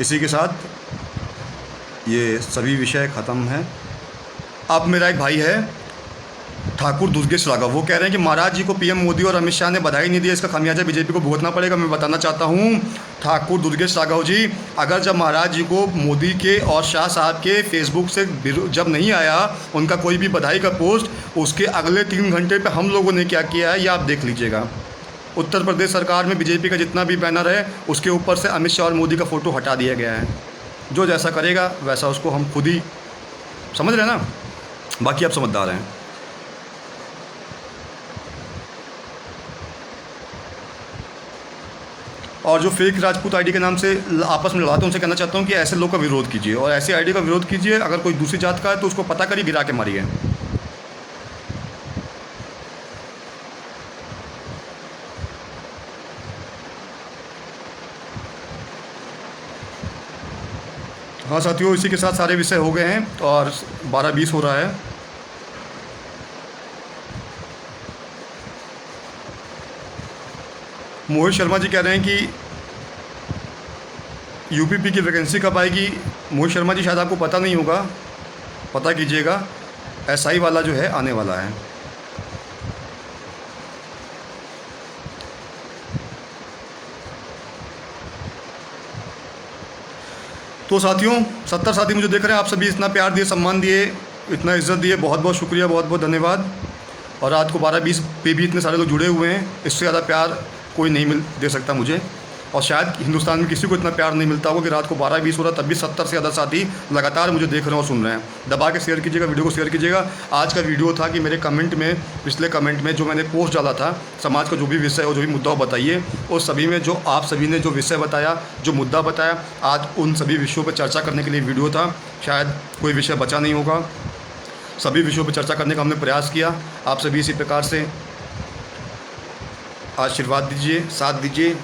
इसी के साथ ये सभी विषय ख़त्म हैं। अब मेरा एक भाई है ठाकुर दुर्गेश राघव, वो कह रहे हैं कि महाराज जी को पीएम मोदी और अमित शाह ने बधाई नहीं दी, इसका खामियाजा बीजेपी को भुगतना पड़ेगा। मैं बताना चाहता हूँ ठाकुर दुर्गेश राघव जी, अगर जब महाराज जी को मोदी के और शाह साहब के फेसबुक से जब नहीं आया उनका कोई भी बधाई का पोस्ट, उसके अगले 3 घंटे पे हम लोगों ने क्या किया है ये आप देख लीजिएगा। उत्तर प्रदेश सरकार में बीजेपी का जितना भी बैनर है उसके ऊपर से अमित शाह और मोदी का फ़ोटो हटा दिया गया है। जो जैसा करेगा वैसा उसको हम खुद ही समझ रहे हैं ना, बाकी आप समझदार हैं। और जो फेक राजपूत आईडी के नाम से आपस में लड़ाते हैं उनसे कहना चाहता हूँ कि ऐसे लोग का विरोध कीजिए, और ऐसे आईडी का विरोध कीजिए। अगर कोई दूसरी जात का है तो उसको पता करिए, गिरा के मारिए। हाँ साथियों, इसी के साथ सारे विषय हो गए हैं और 12:20 हो रहा है। मोहित शर्मा जी कह रहे हैं कि यूपीपी की वैकेंसी कब आएगी। मोहित शर्मा जी शायद आपको पता नहीं होगा, पता कीजिएगा। एसआई वाला जो है आने वाला है। तो साथियों, 70 साथी मुझे देख रहे हैं, आप सभी इतना प्यार दिए, सम्मान दिए, इतना इज्जत दिए, बहुत बहुत शुक्रिया, बहुत बहुत धन्यवाद। और रात को 12:20 पे भी इतने सारे लोग जुड़े हुए हैं, इससे ज़्यादा प्यार कोई नहीं दे सकता मुझे। और शायद हिंदुस्तान में किसी को इतना प्यार नहीं मिलता होगा कि रात को 12:20 हो रहा तब भी 70 से ज़्यादा साथी लगातार मुझे देख रहे हैं और सुन रहे हैं। दबा के शेयर कीजिएगा, वीडियो को शेयर कीजिएगा। आज का वीडियो था कि मेरे कमेंट में, पिछले कमेंट में जो मैंने पोस्ट डाला था, समाज का जो भी विषय हो, जो भी मुद्दा हो बताइए, उस सभी में जो आप सभी ने जो विषय बताया, जो मुद्दा बताया, आज उन सभी विषयों पर चर्चा करने के लिए वीडियो था। शायद कोई विषय बचा नहीं होगा, सभी विषयों पर चर्चा करने का हमने प्रयास किया। आप सभी इसी प्रकार से आशीर्वाद दीजिए, साथ दीजिए।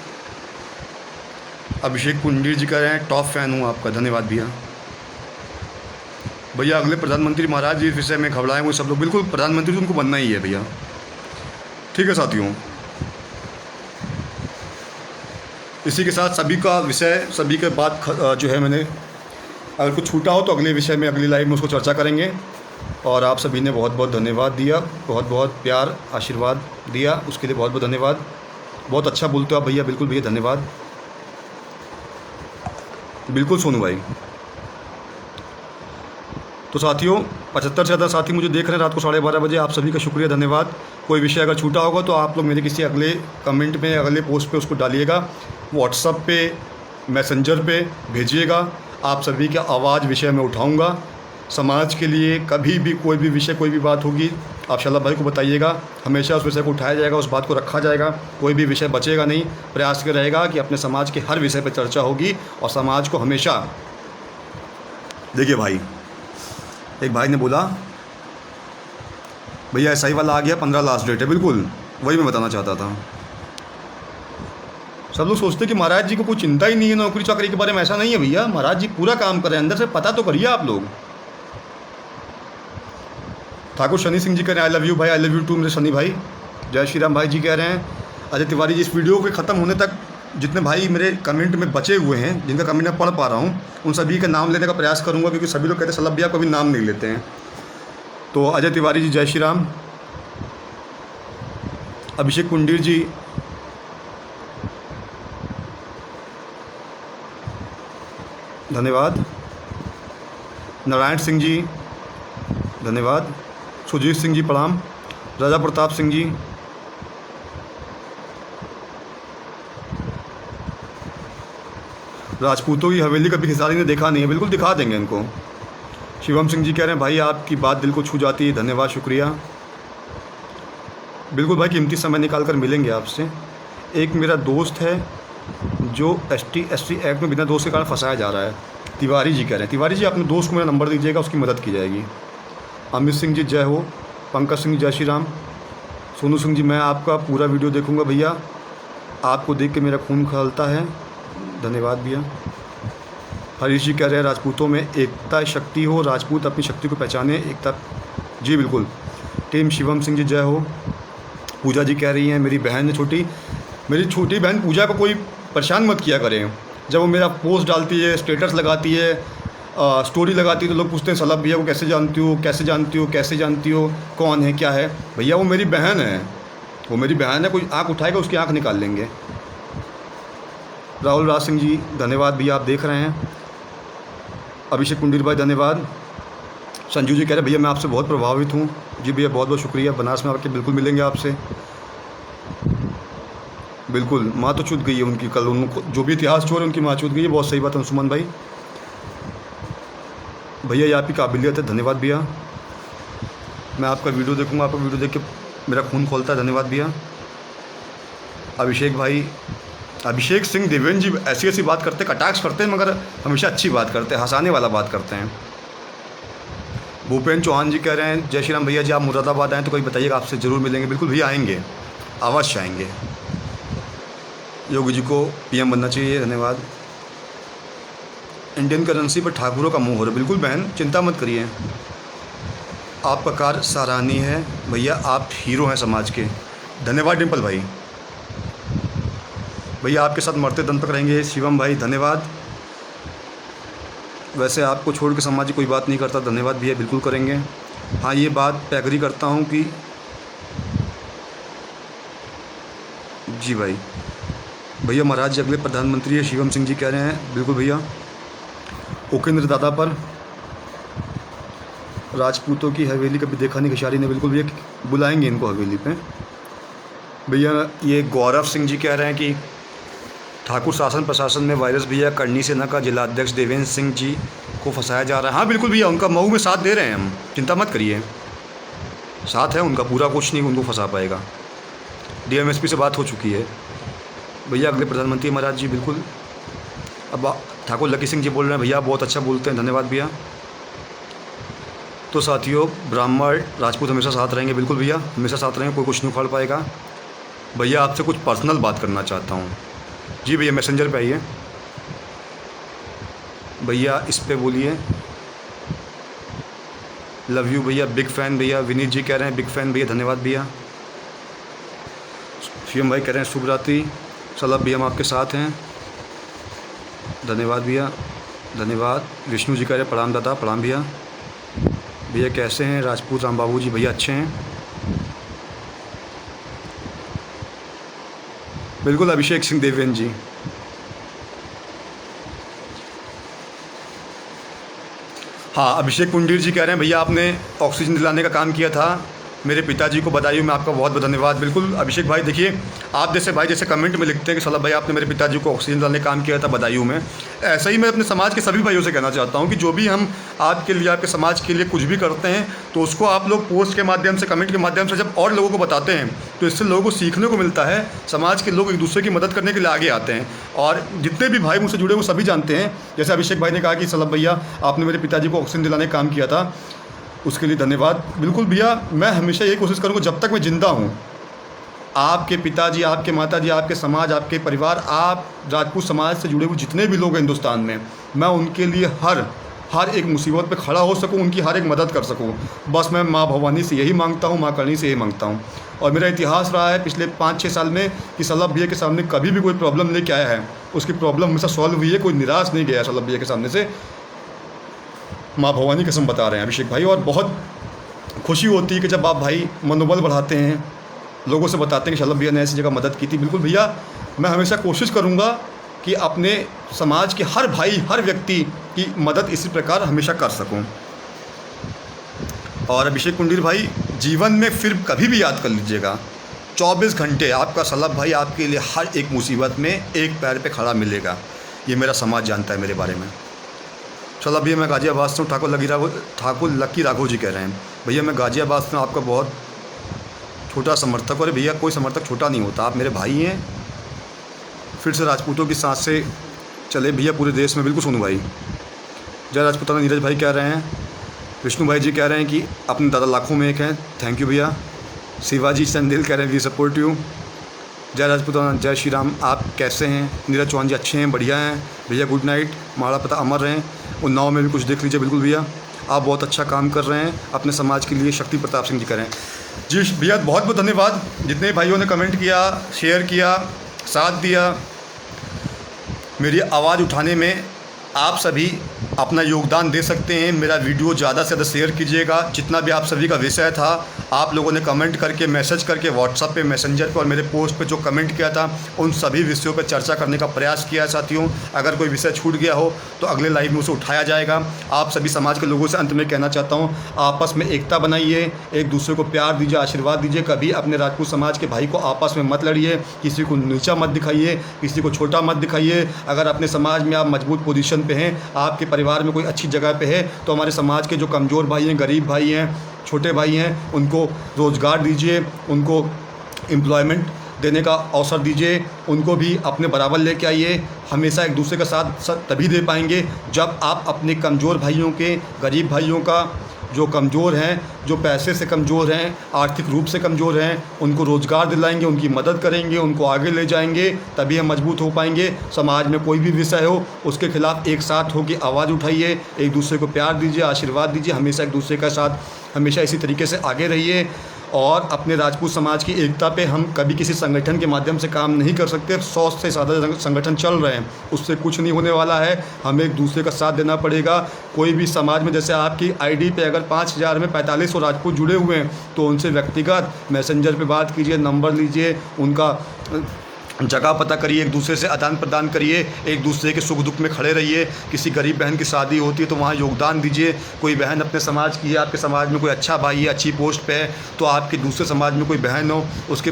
अभिषेक पुंडीर जी कह रहे हैं टॉप फैन हूँ आपका, धन्यवाद भैया। अगले प्रधानमंत्री महाराज जी इस विषय में घबराए हुए सब लोग, बिल्कुल प्रधानमंत्री तो उनको बनना ही है भैया। ठीक है साथियों, इसी के साथ सभी का विषय, सभी के बात जो है, मैंने अगर कुछ छूटा हो तो अगले विषय में, अगली लाइव में उसको चर्चा करेंगे। और आप सभी ने बहुत बहुत धन्यवाद दिया, बहुत बहुत प्यार आशीर्वाद दिया, उसके लिए बहुत बहुत धन्यवाद। बहुत अच्छा बोलते हो आप भैया, बिल्कुल भैया धन्यवाद, बिल्कुल सोनू भाई। तो साथियों, 75 से ज़्यादा साथी मुझे देख रहे हैं रात को 12:30 बजे, आप सभी का शुक्रिया, धन्यवाद। कोई विषय अगर छूटा होगा तो आप लोग मेरे किसी अगले कमेंट में, अगले पोस्ट पे उसको डालिएगा, व्हाट्सएप पे, मैसेंजर पे भेजिएगा। आप सभी का आवाज़ विषय में उठाऊँगा। समाज के लिए कभी भी कोई भी विषय, कोई भी बात होगी, आप शलभ भाई को बताइएगा, हमेशा उस विषय को उठाया जाएगा, उस बात को रखा जाएगा, कोई भी विषय बचेगा नहीं। प्रयास कर रहेगा कि अपने समाज के हर विषय पर चर्चा होगी और समाज को हमेशा। देखिए भाई, एक भाई ने बोला भैया एसआई वाला आ गया, 15 लास्ट डेट है, बिल्कुल वही मैं बताना चाहता था। सब लोग सोचते कि महाराज जी को कोई चिंता ही नहीं है नौकरी चाकरी के बारे में, ऐसा नहीं है भैया। महाराज जी पूरा काम कर रहे हैं, अंदर से पता तो करिए आप लोग। ठाकुर शनि सिंह जी कह रहे हैं आई लव यू भाई, आई लव यू टू मेरे शनि भाई। जय श्री राम भाई जी कह रहे हैं। अजय तिवारी जी, इस वीडियो के ख़त्म होने तक जितने भाई मेरे कमेंट में बचे हुए हैं, जिनका कमेंट मैं पढ़ पा रहा हूँ, उन सभी का नाम लेने का प्रयास करूँगा, क्योंकि सभी लोग कहते हैं सलभ भैया कभी नाम नहीं लेते हैं। तो अजय तिवारी जी जय श्री राम, अभिषेक पुंडीर जी, धन्यवाद। नारायण सिंह जी धन्यवाद। सुजीत सिंह जी प्रणाम। राजा प्रताप सिंह जी, राजपूतों की हवेली कभी खिसारी ने देखा नहीं है, बिल्कुल दिखा देंगे इनको। शिवम सिंह जी कह रहे हैं भाई आपकी बात दिल को छू जाती है, धन्यवाद शुक्रिया। बिल्कुल भाई, कीमती समय निकाल कर मिलेंगे आपसे। एक मेरा दोस्त है जो ST/SC एक्ट में बिना दोस्त के कारण फंसाया जा रहा है, तिवारी जी कह रहे हैं। तिवारी जी अपने दोस्त को मेरा नंबर दीजिएगा, उसकी मदद की जाएगी। अमित सिंह जी जय हो। पंकज सिंह जय श्री राम। सोनू सिंह जी मैं आपका पूरा वीडियो देखूंगा भैया, आपको देख के मेरा खून खौलता है, धन्यवाद भैया। हरीश जी कह रहे हैं राजपूतों में एकता शक्ति हो, राजपूत अपनी शक्ति को पहचाने, एकता। जी बिल्कुल। टीम शिवम सिंह जी जय हो। पूजा जी कह रही हैं मेरी बहन है छोटी, मेरी छोटी बहन पूजा को कोई परेशान मत किया करें। जब वो मेरा पोस्ट डालती है, स्टेटस लगाती है, स्टोरी लगाती है, तो लोग पूछते हैं सलभ भैया को कैसे जानती हो, कैसे जानती हो, कैसे जानती हो, कौन है, क्या है। भैया वो मेरी बहन है, वो मेरी बहन है, कोई आँख उठाएगा उसकी आँख निकाल लेंगे। राहुल राज सिंह जी धन्यवाद भैया, आप देख रहे हैं। अभिषेक कुंडीर भाई धन्यवाद। संजू जी कह रहे भैया मैं आपसे बहुत प्रभावित हूँ। जी भैया बहुत बहुत शुक्रिया। बनारस में आके बिल्कुल मिलेंगे आपसे। बिल्कुल माँ तो छूट गई है उनकी, कल उनको जो भी इतिहास चोर है उनकी माँ छूट गई है। बहुत सही बात है सुमन भाई। भैया ये आपकी काबिलियत है, धन्यवाद भैया। मैं आपका वीडियो देखूंगा, आपका वीडियो देख के मेरा खून खोलता है, धन्यवाद भैया। अभिषेक भाई, अभिषेक सिंह देवेंद्र जी ऐसी ऐसी बात करते, कटाक्ष करते हैं, मगर हमेशा अच्छी बात करते हैं, हंसाने वाला बात करते हैं। भूपेंद्र चौहान जी कह रहे हैं जय श्री राम भैया जी, आप मुरादाबाद आएँ तो कभी बताइएगा, आपसे ज़रूर मिलेंगे। बिल्कुल भैया आएंगे, अवश्य आएंगे। योगी जी को पीएम बनना चाहिए, धन्यवाद। इंडियन करेंसी पर ठाकुरों का मुँह हो रहा है। बिल्कुल बहन चिंता मत करिए, आपका कार्य सराहनीय है भैया, आप हीरो हैं समाज के, धन्यवाद। डिम्पल भाई भैया आपके साथ मरते दम तक रहेंगे। शिवम भाई धन्यवाद। वैसे आपको छोड़ के समाज की कोई बात नहीं करता, धन्यवाद भैया, बिल्कुल करेंगे। हाँ ये बात पे एग्री करता हूँ कि जी भाई। भैया महाराज जी अगले प्रधानमंत्री है, शिवम सिंह जी कह रहे हैं। बिल्कुल भैया। उपेंद्र दादा पर राजपूतों की हवेली कभी देखा नहीं खिशारी ने, बिल्कुल भैया बुलाएंगे इनको हवेली पे। भैया ये गौरव सिंह जी कह रहे हैं कि ठाकुर शासन प्रशासन में वायरस भैया करनी सेना का जिलाध्यक्ष देवेंद्र सिंह जी को फंसाया जा रहा है। हाँ बिल्कुल भैया, उनका मऊ में साथ दे रहे हैं हम, चिंता मत करिए, साथ है उनका पूरा, कुछ नहीं उनको फंसा पाएगा। डीएमएसपी से बात हो चुकी है भैया। अगले प्रधानमंत्री महाराज जी, बिल्कुल। अब ठाकुर लकी सिंह जी बोल रहे हैं भैया बहुत अच्छा बोलते हैं, धन्यवाद भैया। तो साथियों ब्राह्मण राजपूत हमेशा साथ रहेंगे, बिल्कुल भैया हमेशा साथ रहेंगे, कोई कुछ नहीं उखाड़ पाएगा। भैया आपसे कुछ पर्सनल बात करना चाहता हूँ। जी भैया मैसेंजर पे आइए भैया, इस पे बोलिए। लव यू भैया, बिग फ़ैन भैया। विनीत जी कह रहे हैं बिग फ़ैन भैया, धन्यवाद भैया। शिवम भाई कह रहे हैं शुभ रात्रि सलाब भैया, हम आपके साथ हैं, धन्यवाद भैया, धन्यवाद। विष्णु जी कह रहे हैं प्रणाम दादा, प्रणाम भैया। भैया कैसे हैं राजपूत राम बाबू जी, भैया अच्छे हैं, बिल्कुल। अभिषेक सिंह देवेंद्र जी, हाँ अभिषेक कुंडीर जी कह रहे हैं भैया आपने ऑक्सीजन दिलाने का काम किया था मेरे पिताजी को, बधाई में आपका बहुत बहुत धन्यवाद। बिल्कुल अभिषेक भाई, देखिए आप जैसे भाई जैसे कमेंट में लिखते हैं कि सलाह भाई आपने मेरे पिताजी को ऑक्सीजन दिलाने का काम किया था, बधाइयों में। ऐसा ही मैं अपने समाज के सभी भाइयों से कहना चाहता हूँ कि जो भी हम आपके लिए, आपके समाज के लिए कुछ भी करते हैं तो उसको आप लोग पोस्ट के माध्यम से, कमेंट के माध्यम से जब और लोगों को बताते हैं तो इससे लोगों को सीखने को मिलता है। समाज के लोग एक दूसरे की मदद करने के लिए आगे आते हैं, और जितने भी भाई मुझसे जुड़े वो सभी जानते हैं। जैसे अभिषेक भाई ने कहा कि सलाह भैया आपने मेरे पिताजी को ऑक्सीजन दिलाने का काम किया था, उसके लिए धन्यवाद। बिल्कुल भैया, मैं हमेशा यही कोशिश करूँगा जब तक मैं ज़िंदा हूँ, आपके पिताजी, आपके माताजी, आपके समाज, आपके परिवार, आप राजपूत समाज से जुड़े हुए जितने भी लोग हैं हिंदुस्तान में, मैं उनके लिए हर एक मुसीबत पे खड़ा हो सकूँ, उनकी हर एक मदद कर सकूँ। बस मैं माँ भवानी से यही मांगता हूँ, माँ करणी से यही मांगता हूँ। और मेरा इतिहास रहा है पिछले 5-6 साल में कि सलाब भैया के सामने कभी भी कोई प्रॉब्लम लेके आया है, उसकी प्रॉब्लम हमेशा सॉल्व हुई है, कोई निराश नहीं गया सलाब भैया के सामने से। माँ भवानी कसम बता रहे हैं अभिषेक भाई। और बहुत खुशी होती है कि जब आप भाई मनोबल बढ़ाते हैं, लोगों से बताते हैं कि शलभ भैया ने ऐसी जगह मदद की थी। बिल्कुल भैया, मैं हमेशा कोशिश करूँगा कि अपने समाज के हर भाई, हर व्यक्ति की मदद इसी प्रकार हमेशा कर सकूँ। और अभिषेक कुंडीर भाई, जीवन में फिर कभी भी याद कर लीजिएगा, 24 घंटे आपका सलाब भाई आपके लिए हर एक मुसीबत में एक पैर पे खड़ा मिलेगा। ये मेरा समाज जानता है मेरे बारे में। चलो भैया मैं गाज़ियाबाद से हूँ। ठाकुर लकी राघव जी कह रहे हैं भैया मैं गाज़ियाबाद से आपका बहुत छोटा समर्थक हूँ। अरे भैया कोई समर्थक छोटा नहीं होता, आप मेरे भाई हैं। फिर से राजपूतों की सांस से चले भैया पूरे देश में, बिल्कुल सोनू भाई। जय राजपूताना नीरज भाई कह रहे हैं। विष्णु भाई जी कह रहे हैं कि अपने दादा लाखों में एक हैं, थैंक यू भैया। शिवाजी चंदेल कह रहे हैं वी सपोर्ट यू। जय राजपूताना, जय श्री राम, आप कैसे हैं? नीरज चौहान जी अच्छे हैं, बढ़िया हैं भैया, गुड नाइट, हमारा पता अमर रहें। उन्नाव में भी कुछ देख लीजिए, बिल्कुल भैया आप बहुत अच्छा काम कर रहे हैं अपने समाज के लिए। शक्ति प्रताप सिंह जी कह रहे हैं जी भैया, बहुत बहुत धन्यवाद जितने भाइयों ने कमेंट किया, शेयर किया, साथ दिया। मेरी आवाज़ उठाने में आप सभी अपना योगदान दे सकते हैं। मेरा वीडियो ज़्यादा से ज़्यादा शेयर कीजिएगा। जितना भी आप सभी का विषय था, आप लोगों ने कमेंट करके, मैसेज करके, व्हाट्सएप पे, मैसेंजर पे और मेरे पोस्ट पे जो कमेंट किया था, उन सभी विषयों पे चर्चा करने का प्रयास किया है साथियों। अगर कोई विषय छूट गया हो तो अगले लाइव में उसे उठाया जाएगा। आप सभी समाज के लोगों से अंत में कहना चाहता हूँ, आपस में एकता बनाइए, एक दूसरे को प्यार दीजिए, आशीर्वाद दीजिए। कभी अपने राजपूत समाज के भाई को आपस में मत लड़िए, किसी को नीचा मत दिखाइए, किसी को छोटा मत दिखाइए। अगर अपने समाज में आप मजबूत पोजीशन पे हैं, आपके परिवार में कोई अच्छी जगह पे है, तो हमारे समाज के जो कमज़ोर भाई हैं, गरीब भाई हैं, छोटे भाई हैं, उनको रोज़गार दीजिए, उनको एम्प्लॉयमेंट देने का अवसर दीजिए, उनको भी अपने बराबर लेके आइए। हमेशा एक दूसरे का साथ तभी दे पाएंगे जब आप अपने कमज़ोर भाइयों के, गरीब भाइयों का, जो कमज़ोर हैं, जो पैसे से कमज़ोर हैं, आर्थिक रूप से कमज़ोर हैं, उनको रोज़गार दिलाएंगे, उनकी मदद करेंगे, उनको आगे ले जाएंगे, तभी हम मजबूत हो पाएंगे। समाज में कोई भी विषय हो, उसके खिलाफ एक साथ होकर आवाज़ उठाइए, एक दूसरे को प्यार दीजिए, आशीर्वाद दीजिए। हमेशा एक दूसरे का साथ, हमेशा इसी तरीके से आगे रहिए। और अपने राजपूत समाज की एकता पे हम कभी किसी संगठन के माध्यम से काम नहीं कर सकते। 100 से ज़्यादा संगठन चल रहे हैं, उससे कुछ नहीं होने वाला है। हमें एक दूसरे का साथ देना पड़ेगा। कोई भी समाज में, जैसे आपकी आईडी पे अगर 5000 में 4500 राजपूत जुड़े हुए हैं, तो उनसे व्यक्तिगत मैसेंजर पे बात कीजिए, नंबर लीजिए, उनका जगह पता करिए, एक दूसरे से आदान प्रदान करिए, एक दूसरे के सुख दुख में खड़े रहिए। किसी गरीब बहन की शादी होती है तो वहाँ योगदान दीजिए। कोई बहन अपने समाज की है, आपके समाज में कोई अच्छा भाई है, अच्छी पोस्ट पे है, तो आपके दूसरे समाज में कोई बहन हो, उसके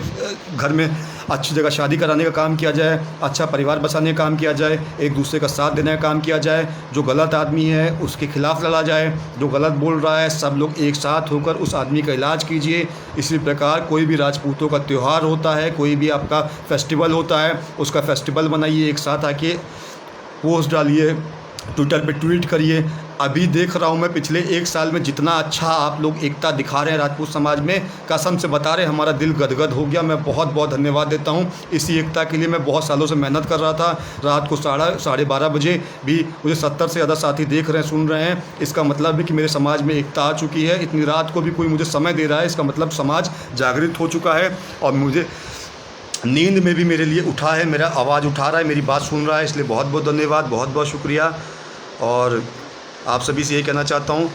घर में अच्छी जगह शादी कराने का काम किया जाए, अच्छा परिवार बसाने का काम किया जाए, एक दूसरे का साथ देने का काम किया जाए। जो गलत आदमी है उसके खिलाफ़ लड़ा जाए, जो गलत बोल रहा है सब लोग एक साथ होकर उस आदमी का इलाज कीजिए। इसी प्रकार कोई भी राजपूतों का त्यौहार होता है, कोई भी आपका फेस्टिवल होता है, उसका फेस्टिवल बनाइए, एक साथ आके पोस्ट डालिए, ट्विटर पे ट्वीट करिए। अभी देख रहा हूँ मैं पिछले 1 साल में जितना अच्छा आप लोग एकता दिखा रहे हैं राजपूत समाज में, कसम से बता रहे हैं, हमारा दिल गदगद हो गया। मैं बहुत बहुत धन्यवाद देता हूँ इसी एकता के लिए। मैं बहुत सालों से मेहनत कर रहा था। रात को 12:30 बजे भी मुझे 70 से ज़्यादा साथी देख रहे हैं, सुन रहे हैं। इसका मतलब है कि मेरे समाज में एकता आ चुकी है। इतनी रात को भी कोई मुझे समय दे रहा है, इसका मतलब समाज जागृत हो चुका है और मुझे नींद में भी मेरे लिए उठा है, मेरा आवाज़ उठा रहा है, मेरी बात सुन रहा है। इसलिए बहुत बहुत धन्यवाद, बहुत बहुत शुक्रिया। और आप सभी से यही कहना चाहता हूँ,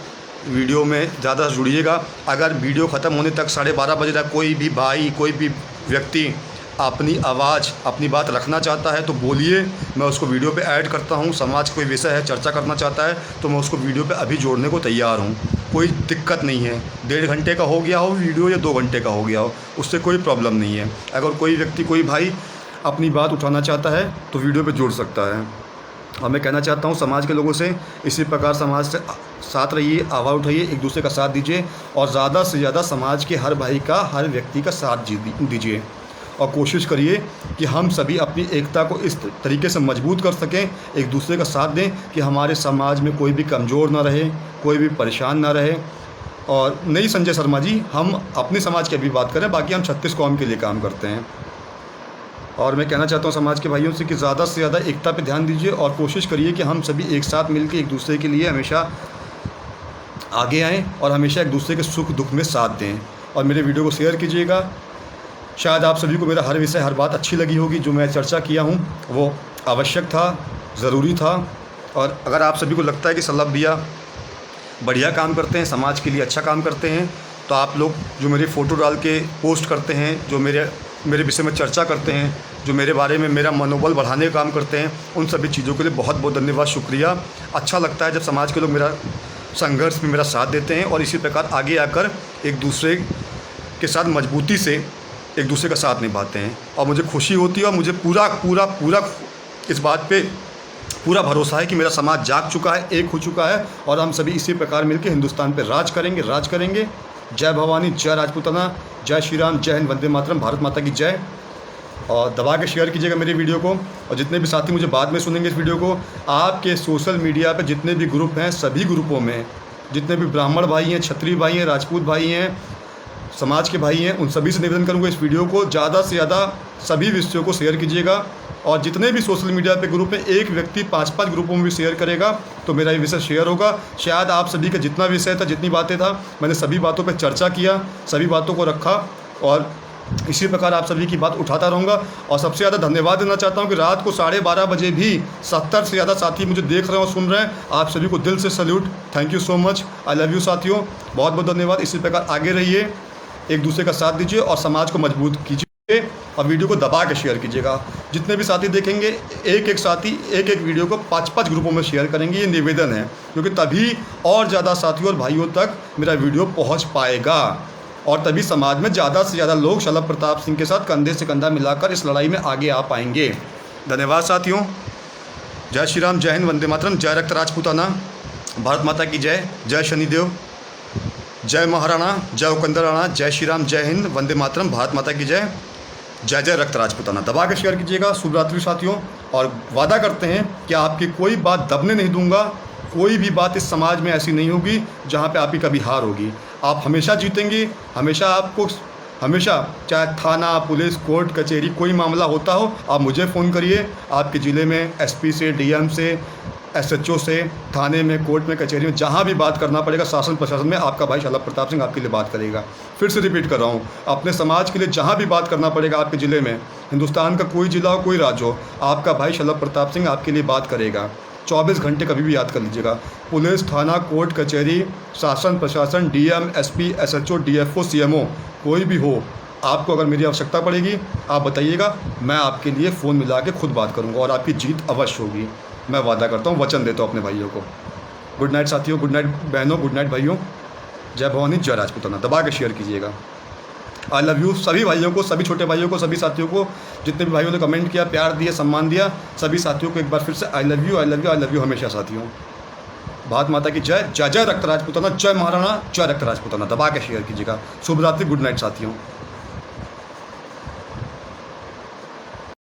वीडियो में ज़्यादा जुड़िएगा। अगर वीडियो ख़त्म होने तक 12:30 बजे तक कोई भी भाई, कोई भी व्यक्ति अपनी आवाज़, अपनी बात रखना चाहता है तो बोलिए, मैं उसको वीडियो पे ऐड करता हूँ। समाज कोई विषय है, चर्चा करना चाहता है तो मैं उसको वीडियो पे अभी जोड़ने को तैयार हूँ। कोई दिक्कत नहीं है। 1.5 घंटे का हो गया हो वीडियो या 2 घंटे का हो गया हो, उससे कोई प्रॉब्लम नहीं है। अगर कोई व्यक्ति, कोई भाई अपनी बात उठाना चाहता है तो वीडियो पर जोड़ सकता है। और मैं कहना चाहता हूँ समाज के लोगों से, इसी प्रकार समाज से साथ रहिए, आवाज़ उठाइए, एक दूसरे का साथ दीजिए और ज़्यादा से ज़्यादा समाज के हर भाई का, हर व्यक्ति का साथ दीजिए। और कोशिश करिए कि हम सभी अपनी एकता को इस तरीके से मजबूत कर सकें, एक दूसरे का साथ दें कि हमारे समाज में कोई भी कमज़ोर ना रहे, कोई भी परेशान ना रहे। और नहीं संजय शर्मा जी, हम अपने समाज की अभी बात करें, बाकी हम 36 कौम के लिए काम करते हैं। और मैं कहना चाहता हूँ समाज के भाइयों से कि ज़्यादा से ज़्यादा एकता पे ध्यान दीजिए और कोशिश करिए कि हम सभी एक साथ मिलकर एक दूसरे के लिए हमेशा आगे आएँ और हमेशा एक दूसरे के सुख दुख में साथ दें। और मेरे वीडियो को शेयर कीजिएगा। शायद आप सभी को मेरा हर विषय, हर बात अच्छी लगी होगी। जो मैं चर्चा किया हूँ वो आवश्यक था, ज़रूरी था। और अगर आप सभी को लगता है कि सल्लभ भैया बढ़िया काम करते हैं, समाज के लिए अच्छा काम करते हैं, तो आप लोग जो मेरी फ़ोटो डाल के पोस्ट करते हैं, जो मेरे विषय में चर्चा करते हैं, जो मेरे बारे में मेरा मनोबल बढ़ाने का काम करते हैं, उन सभी चीज़ों के लिए बहुत बहुत धन्यवाद, शुक्रिया। अच्छा लगता है जब समाज के लोग मेरा संघर्ष में मेरा साथ देते हैं और इसी प्रकार आगे आकर एक दूसरे के साथ मजबूती से एक दूसरे का साथ निभाते हैं। और मुझे खुशी होती है और मुझे पूरा इस बात पे पूरा भरोसा है कि मेरा समाज जाग चुका है, एक हो चुका है और हम सभी इसी प्रकार मिलकर हिंदुस्तान पे राज करेंगे। जय भवानी, जय राजपूताना, जय श्री राम, जय हिंद, वंदे मातरम, भारत माता की जय। और दबा के शेयर कीजिएगा मेरी वीडियो को। और जितने भी साथी मुझे बाद में सुनेंगे इस वीडियो को, आपके सोशल मीडिया पे जितने भी ग्रुप हैं, सभी ग्रुपों में जितने भी ब्राह्मण भाई हैं, क्षत्रिय भाई हैं, राजपूत भाई हैं, समाज के भाई हैं, उन सभी से निवेदन करूँगा इस वीडियो को ज़्यादा से ज़्यादा सभी विषयों को शेयर कीजिएगा। और जितने भी सोशल मीडिया पे ग्रुप है, एक व्यक्ति 5-5 ग्रुपों में भी शेयर करेगा तो मेरा ये विषय शेयर होगा। शायद आप सभी का जितना विषय था, जितनी बातें था, मैंने सभी बातों पे चर्चा किया, सभी बातों को रखा और इसी प्रकार आप सभी की बात उठाता रहूँगा। और सबसे ज़्यादा धन्यवाद देना चाहता हूँ कि रात को 12:30 बजे भी 70 से ज़्यादा साथी मुझे देख रहे हैं और सुन रहे हैं। आप सभी को दिल से salute, thank you so much, I love you साथियों, बहुत बहुत धन्यवाद। इसी प्रकार आगे रहिए, एक दूसरे का साथ दीजिए और समाज को मजबूत कीजिए और वीडियो को दबा के शेयर कीजिएगा। जितने भी साथी देखेंगे, एक एक साथी एक एक वीडियो को 5-5 ग्रुपों में शेयर करेंगे, ये निवेदन है, क्योंकि तभी और ज़्यादा साथियों और भाइयों तक मेरा वीडियो पहुँच पाएगा और तभी समाज में ज़्यादा से ज़्यादा लोग शलभ प्रताप सिंह के साथ कंधे से कंधा मिलाकर इस लड़ाई में आगे आ पाएंगे। धन्यवाद साथियों। जय श्री राम, जय हिंद, वंदे मातरम, जय रक्त राजपूताना, भारत माता की जय, जय शनिदेव, जय महाराणा, जय उपेंद्र राणा, जय श्री राम, जय हिंद, वंदे मातरम, भारत माता की जय, जय जय रक्त राजपूताना। दबा के शेयर कीजिएगा। शुभ रात्रि साथियों, और वादा करते हैं कि आपकी कोई बात दबने नहीं दूंगा। कोई भी बात इस समाज में ऐसी नहीं होगी जहाँ पे आपकी कभी हार होगी। आप हमेशा जीतेंगे, हमेशा आपको, हमेशा, चाहे थाना, पुलिस, कोर्ट, कचहरी कोई मामला होता हो, आप मुझे फ़ोन करिए। आपके ज़िले में एसपी से, डीएम से, एसएचओ से, थाने में, कोर्ट में, कचहरी में, जहाँ भी बात करना पड़ेगा, शासन प्रशासन में, आपका भाई शलभ प्रताप सिंह आपके लिए बात करेगा। फिर से रिपीट कर रहा हूँ, अपने समाज के लिए जहाँ भी बात करना पड़ेगा आपके ज़िले में, हिंदुस्तान का कोई ज़िला हो, कोई राज्य हो, आपका भाई शलभ प्रताप सिंह आपके लिए बात करेगा। 24 घंटे कभी भी याद कर लीजिएगा। पुलिस, थाना, कोर्ट, कचहरी, शासन प्रशासन, DM, SP, SHO, DFO, CMO, कोई भी हो, आपको अगर मेरी आवश्यकता पड़ेगी आप बताइएगा, मैं आपके लिए फ़ोन मिला के खुद बात करूंगा और आपकी जीत अवश्य होगी। मैं वादा करता हूँ, वचन देता हूँ अपने भाइयों को। गुड नाइट साथियों, गुड नाइट बहनों, गुड नाइट भाइयों, जय भवानी, जय राजपूताना। दबा के शेयर कीजिएगा। आई लव यू सभी भाइयों को, सभी छोटे भाइयों को, सभी साथियों को, जितने भी भाइयों ने कमेंट किया, प्यार दिया, सम्मान दिया, सभी साथियों को एक बार फिर से I love you, I love you, I love you हमेशा साथियों। भारत माता की जय, जय जय रक्त राजपूताना, जय महाराणा, जय रक्त राजपूताना। दबा के शेयर कीजिएगा। शुभ रात्रि, गुड नाइट साथियों।